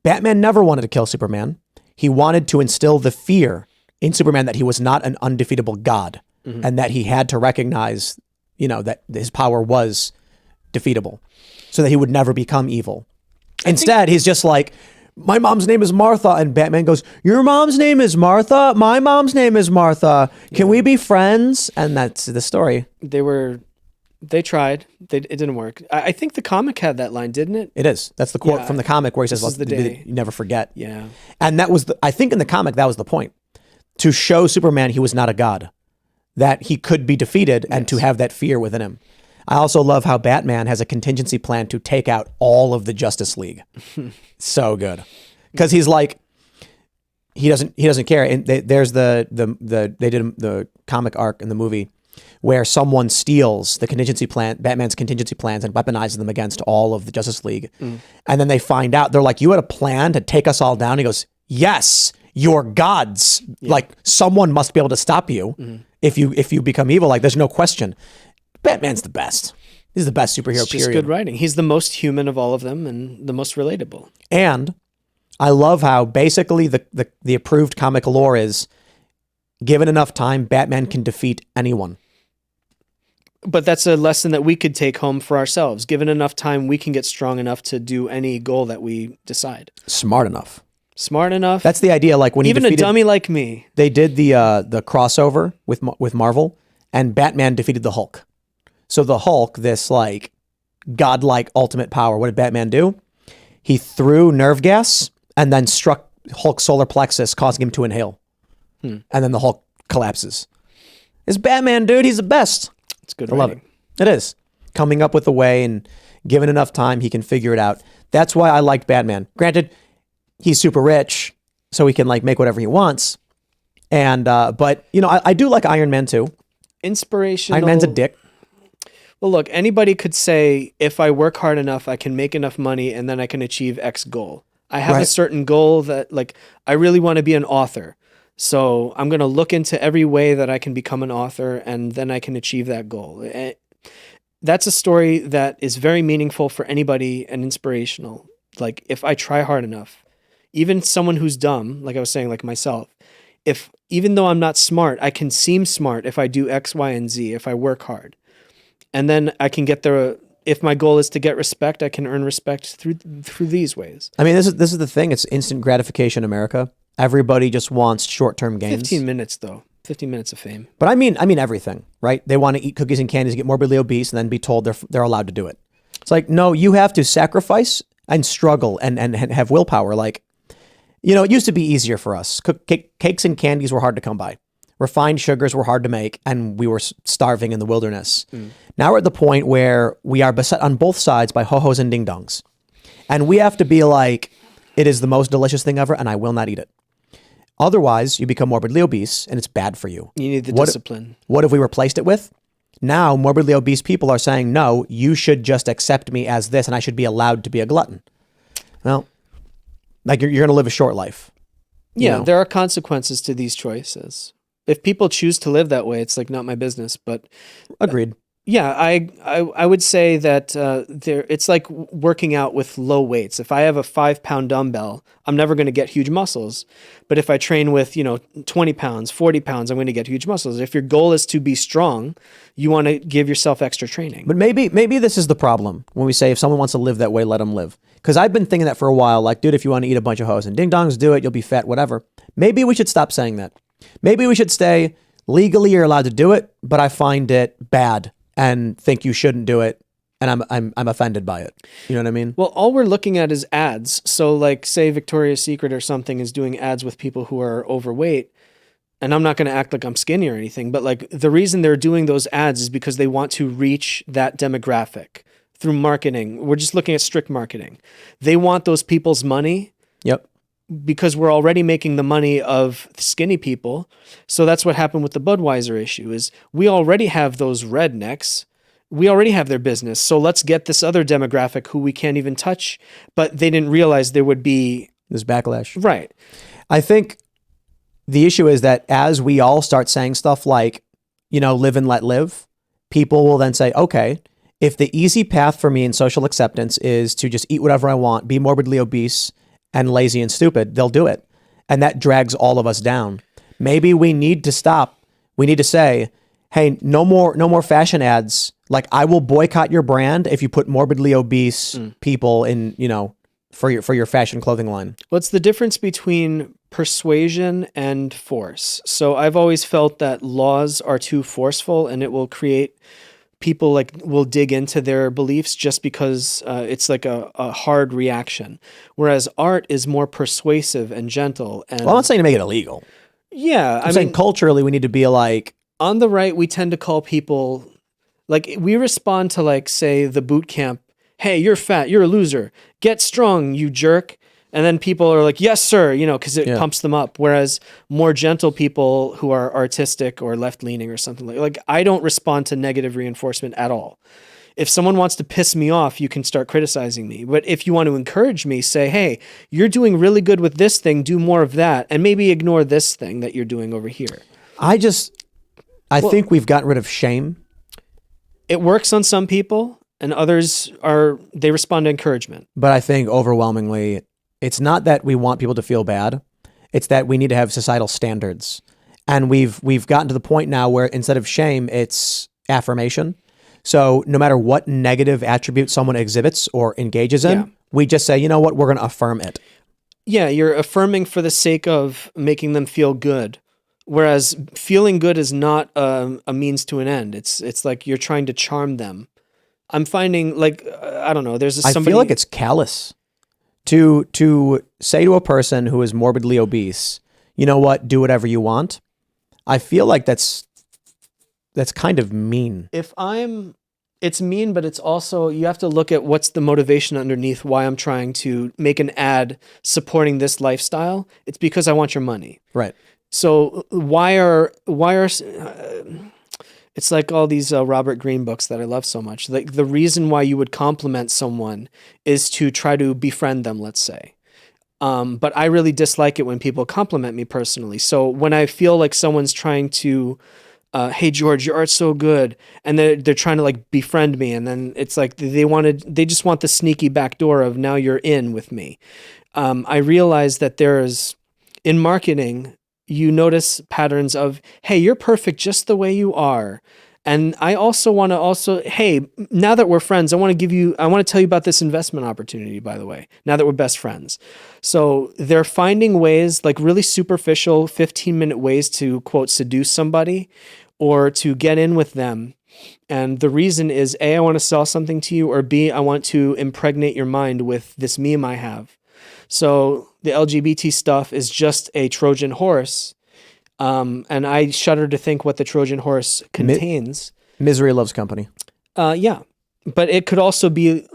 Batman never wanted to kill Superman. He wanted to instill the fear in Superman that he was not an undefeatable god, and that he had to recognize, that his power was defeatable, so that he would never become evil. Instead, he's just like, my mom's name is Martha, and Batman goes, your mom's name is Martha? My mom's name is Martha. Can we be friends? And that's the story. They tried. It didn't work. I think the comic had that line, didn't it? It is. That's the quote from the comic where he says, "This is the day you never forget." Yeah. And that was I think in the comic, that was the point. To show Superman he was not a god, that he could be defeated, and to have that fear within him. I also love how Batman has a contingency plan to take out all of the Justice League. So good. Because he's like, he doesn't care. And there's they did the comic arc in the movie where someone steals Batman's contingency plans, and weaponizes them against all of the Justice League. And then they find out, they're like, you had a plan to take us all down? He goes, yes. You're gods. Yeah. Like, someone must be able to stop you if you become evil. Like, there's no question. Batman's the best. He's the best superhero, it's just period. Good writing. He's the most human of all of them and the most relatable. And I love how basically the approved comic lore is, given enough time, Batman can defeat anyone. But that's a lesson that we could take home for ourselves. Given enough time, we can get strong enough to do any goal that we decide. Smart enough. Smart enough. That's the idea. Like when even a dummy like me, they did the crossover with Marvel, and Batman defeated the Hulk. So the Hulk, this like godlike ultimate power, what did Batman do? He threw nerve gas and then struck Hulk's solar plexus, causing him to inhale, and then the Hulk collapses. It's Batman, dude. He's the best. It's good. I love it. It is coming up with a way, and given enough time, he can figure it out. That's why I liked Batman. Granted, he's super rich, so he can like make whatever he wants. And but I do like Iron Man too. Inspirational. Iron Man's a dick. Well, look, anybody could say, if I work hard enough, I can make enough money, and then I can achieve X goal. I have a certain goal that, like, I really want to be an author. So I'm going to look into every way that I can become an author, and then I can achieve that goal. That's a story that is very meaningful for anybody and inspirational. Like, if I try hard enough, even someone who's dumb, like I was saying, like myself, even though I'm not smart, I can seem smart if I do X, Y, and Z, if I work hard. And then I can get there. If my goal is to get respect, I can earn respect through these ways. I mean, this is the thing. It's instant gratification, America. Everybody just wants short-term gains. 15 minutes, though. 15 minutes of fame. But I mean everything, right? They want to eat cookies and candies, get morbidly obese, and then be told they're allowed to do it. It's like, no, you have to sacrifice and struggle and have willpower. Like, it used to be easier for us. Cakes and candies were hard to come by. Refined sugars were hard to make, and we were starving in the wilderness. Now we're at the point where we are beset on both sides by ho-hos and ding-dongs. And we have to be like, it is the most delicious thing ever, and I will not eat it. Otherwise, you become morbidly obese, and it's bad for you. You need the discipline. What have we replaced it with? Now, morbidly obese people are saying, no, you should just accept me as this, and I should be allowed to be a glutton. Well, like you're going to live a short life. Yeah, there are consequences to these choices. If people choose to live that way, it's like not my business. But agreed. Yeah, I would say that it's like working out with low weights. If I have a 5-pound dumbbell, I'm never going to get huge muscles. But if I train with 20 pounds, 40 pounds, I'm going to get huge muscles. If your goal is to be strong, you want to give yourself extra training. But maybe this is the problem when we say if someone wants to live that way, let them live. Because I've been thinking that for a while. Like, dude, if you want to eat a bunch of hoes and ding dongs, do it. You'll be fat, whatever. Maybe we should stop saying that. Maybe we should stay legally you're allowed to do it, but I find it bad and think you shouldn't do it. And I'm offended by it. You know what I mean? Well, all we're looking at is ads. So like say Victoria's Secret or something is doing ads with people who are overweight. And I'm not going to act like I'm skinny or anything, but like the reason they're doing those ads is because they want to reach that demographic through marketing. We're just looking at strict marketing. They want those people's money. Yep. Because we're already making the money of skinny people. So that's what happened with the Budweiser issue is we already have those rednecks. We already have their business. So let's get this other demographic who we can't even touch, but they didn't realize there would be this backlash. Right. I think the issue is that as we all start saying stuff like, live and let live, people will then say, okay, if the easy path for me in social acceptance is to just eat whatever I want, be morbidly obese and lazy and stupid, they'll do it. And that drags all of us down. Maybe we need to stop. We need to say, hey, no more fashion ads. Like, I will boycott your brand if you put morbidly obese people in, for your fashion clothing line. What's the difference between persuasion and force? So I've always felt that laws are too forceful and it will create people will dig into their beliefs just because it's like a hard reaction. Whereas art is more persuasive and gentle. And well, I'm not saying to make it illegal. Yeah. I'm saying culturally we need to be like, on the right, we tend to call people we respond to say the boot camp, hey, you're fat, you're a loser, get strong, you jerk. And then people are like, yes, sir, because it pumps them up. Whereas more gentle people who are artistic or left-leaning or something like I don't respond to negative reinforcement at all. If someone wants to piss me off, you can start criticizing me. But if you want to encourage me, say, hey, you're doing really good with this thing, do more of that, and maybe ignore this thing that you're doing over here. I think we've gotten rid of shame. It works on some people, and others they respond to encouragement. But I think overwhelmingly, it's not that we want people to feel bad. It's that we need to have societal standards. And we've gotten to the point now where instead of shame, it's affirmation. So no matter what negative attribute someone exhibits or engages in, we just say, you know what, we're going to affirm it. Yeah, you're affirming for the sake of making them feel good. Whereas feeling good is not a means to an end. It's like you're trying to charm them. I'm finding I don't know, there's somebody... I feel like it's callous to say to a person who is morbidly obese, you know what, do whatever you want. I feel like that's kind of mean. It's mean, but it's also, you have to look at what's the motivation underneath why I'm trying to make an ad supporting this lifestyle. It's because I want your money. Right. So why are it's like all these Robert Greene books that I love so much. Like the reason why you would compliment someone is to try to befriend them, let's say. But I really dislike it when people compliment me personally. So when I feel like someone's trying to, hey George, your art's so good, and they're trying to befriend me, and then it's like they just want the sneaky back door of now you're in with me. I realize that in marketing, you notice patterns of, hey, you're perfect just the way you are. And I also want to hey, now that we're friends, I want to tell you about this investment opportunity, by the way, now that we're best friends. So they're finding ways, really superficial 15-minute ways to, quote, seduce somebody or to get in with them. And the reason is A, I want to sell something to you, or B, I want to impregnate your mind with this meme I have. So the LGBT stuff is just a Trojan horse. And I shudder to think what the Trojan horse contains. Misery loves company. Yeah. But it could also be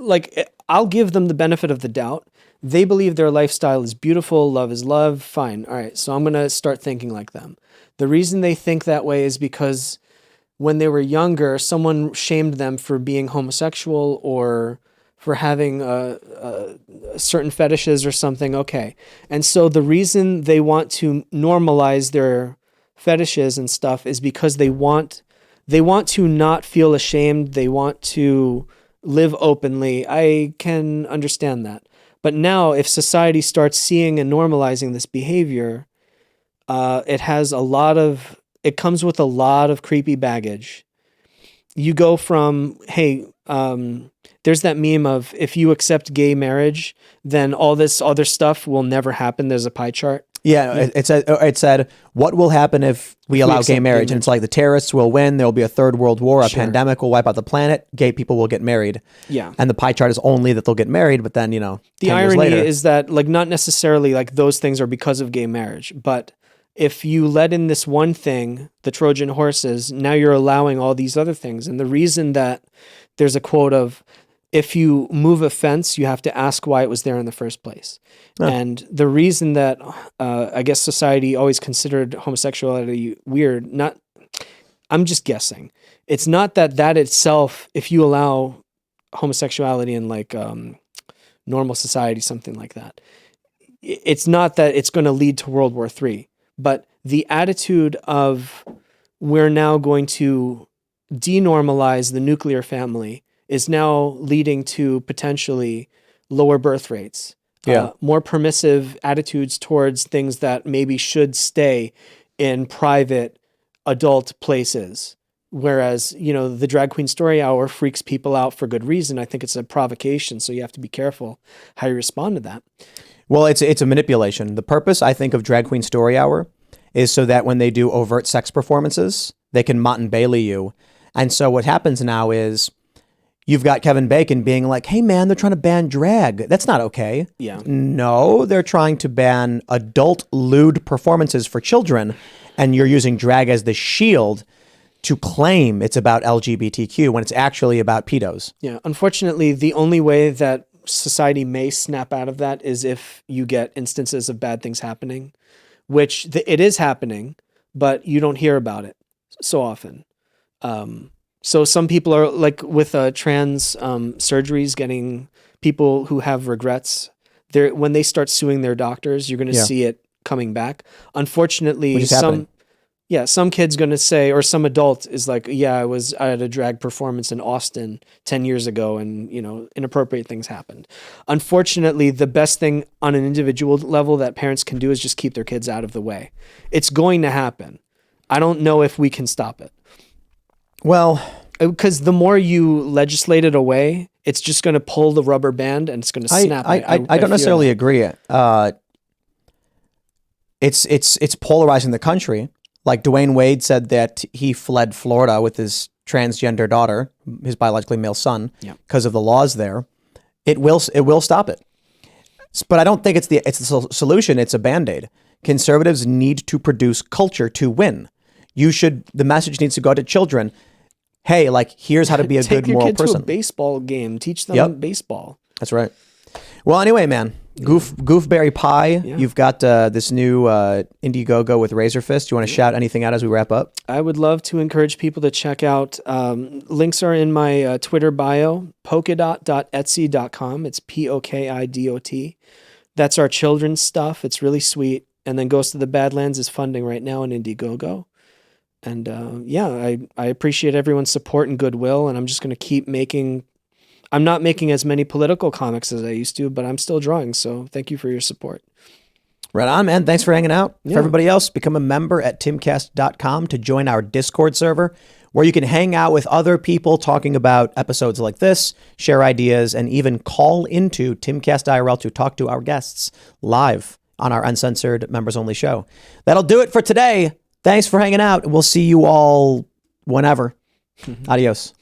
I'll give them the benefit of the doubt. They believe their lifestyle is beautiful. Love is love. Fine. All right. So I'm going to start thinking like them. The reason they think that way is because when they were younger, someone shamed them for being homosexual or for having certain fetishes or something. Okay. And so the reason they want to normalize their fetishes and stuff is because they want to not feel ashamed. They want to live openly. I can understand that. But now if society starts seeing and normalizing this behavior, it comes with a lot of creepy baggage. You go from, hey, there's that meme of if you accept gay marriage, then all this other stuff will never happen. There's a pie chart. Yeah, it said, what will happen if we allow accept gay gay marriage? And it's like the terrorists will win. There will be a third world war. A Sure. pandemic will wipe out the planet. Gay people will get married. Yeah. And the pie chart is only that they'll get married, but then, The 10 years irony later, is that like not necessarily like those things are because of gay marriage, but if you let in this one thing, the Trojan horses, now you're allowing all these other things. And the reason that there's a quote of, if you move a fence, you have to ask why it was there in the first place. And the reason that I guess society always considered homosexuality weird, I'm just guessing. It's not that itself, if you allow homosexuality in like normal society, something like that, it's not that it's going to lead to World War III, but the attitude of we're now going to denormalize the nuclear family is now leading to potentially lower birth rates, more permissive attitudes towards things that maybe should stay in private adult places. Whereas, the Drag Queen Story Hour freaks people out for good reason. I think it's a provocation, so you have to be careful how you respond to that. well, it's a manipulation. The purpose, I think, of Drag Queen Story Hour is so that when they do overt sex performances, they can Mott and Bailey you. And so what happens now is you've got Kevin Bacon being like, hey, man, they're trying to ban drag. That's not okay. Yeah. No, they're trying to ban adult lewd performances for children. And you're using drag as the shield to claim it's about LGBTQ when it's actually about pedos. Yeah. Unfortunately, the only way that society may snap out of that is if you get instances of bad things happening, which it is happening, but you don't hear about it so often. So some people are like with trans surgeries, getting people who have regrets. When they start suing their doctors, you're going to see it coming back. Unfortunately, some kid's going to say, or some adult is like, yeah, I had a drag performance in Austin 10 years ago and, inappropriate things happened. Unfortunately, the best thing on an individual level that parents can do is just keep their kids out of the way. It's going to happen. I don't know if we can stop it. Well, because the more you legislate it away, it's just going to pull the rubber band and it's going to snap. I don't necessarily agree. It's polarizing the country. Like Dwayne Wade said that he fled Florida with his transgender daughter, his biologically male son, because of the laws there. It will stop it. But I don't think it's the solution. It's a Band-Aid. Conservatives need to produce culture to win. The message needs to go to children. Hey, here's how to be a good moral person. Take your kid to a baseball game. Teach them baseball. That's right. Well, anyway, man, Goofberry Pie. Yeah. You've got this new Indiegogo with Razorfist. You want to shout anything out as we wrap up? I would love to encourage people to check out. Links are in my Twitter bio, polkadot.etsy.com. It's POKIDOT. That's our children's stuff. It's really sweet. And then Ghost of the Badlands is funding right now on Indiegogo. And I appreciate everyone's support and goodwill. And I'm just going to keep making. I'm not making as many political comics as I used to, but I'm still drawing. So thank you for your support. Right on, man. Thanks for hanging out. Yeah. For everybody else, become a member at timcast.com to join our Discord server, where you can hang out with other people talking about episodes like this, share ideas, and even call into Timcast IRL to talk to our guests live on our uncensored members-only show. That'll do it for today. Thanks for hanging out. We'll see you all whenever. Adios.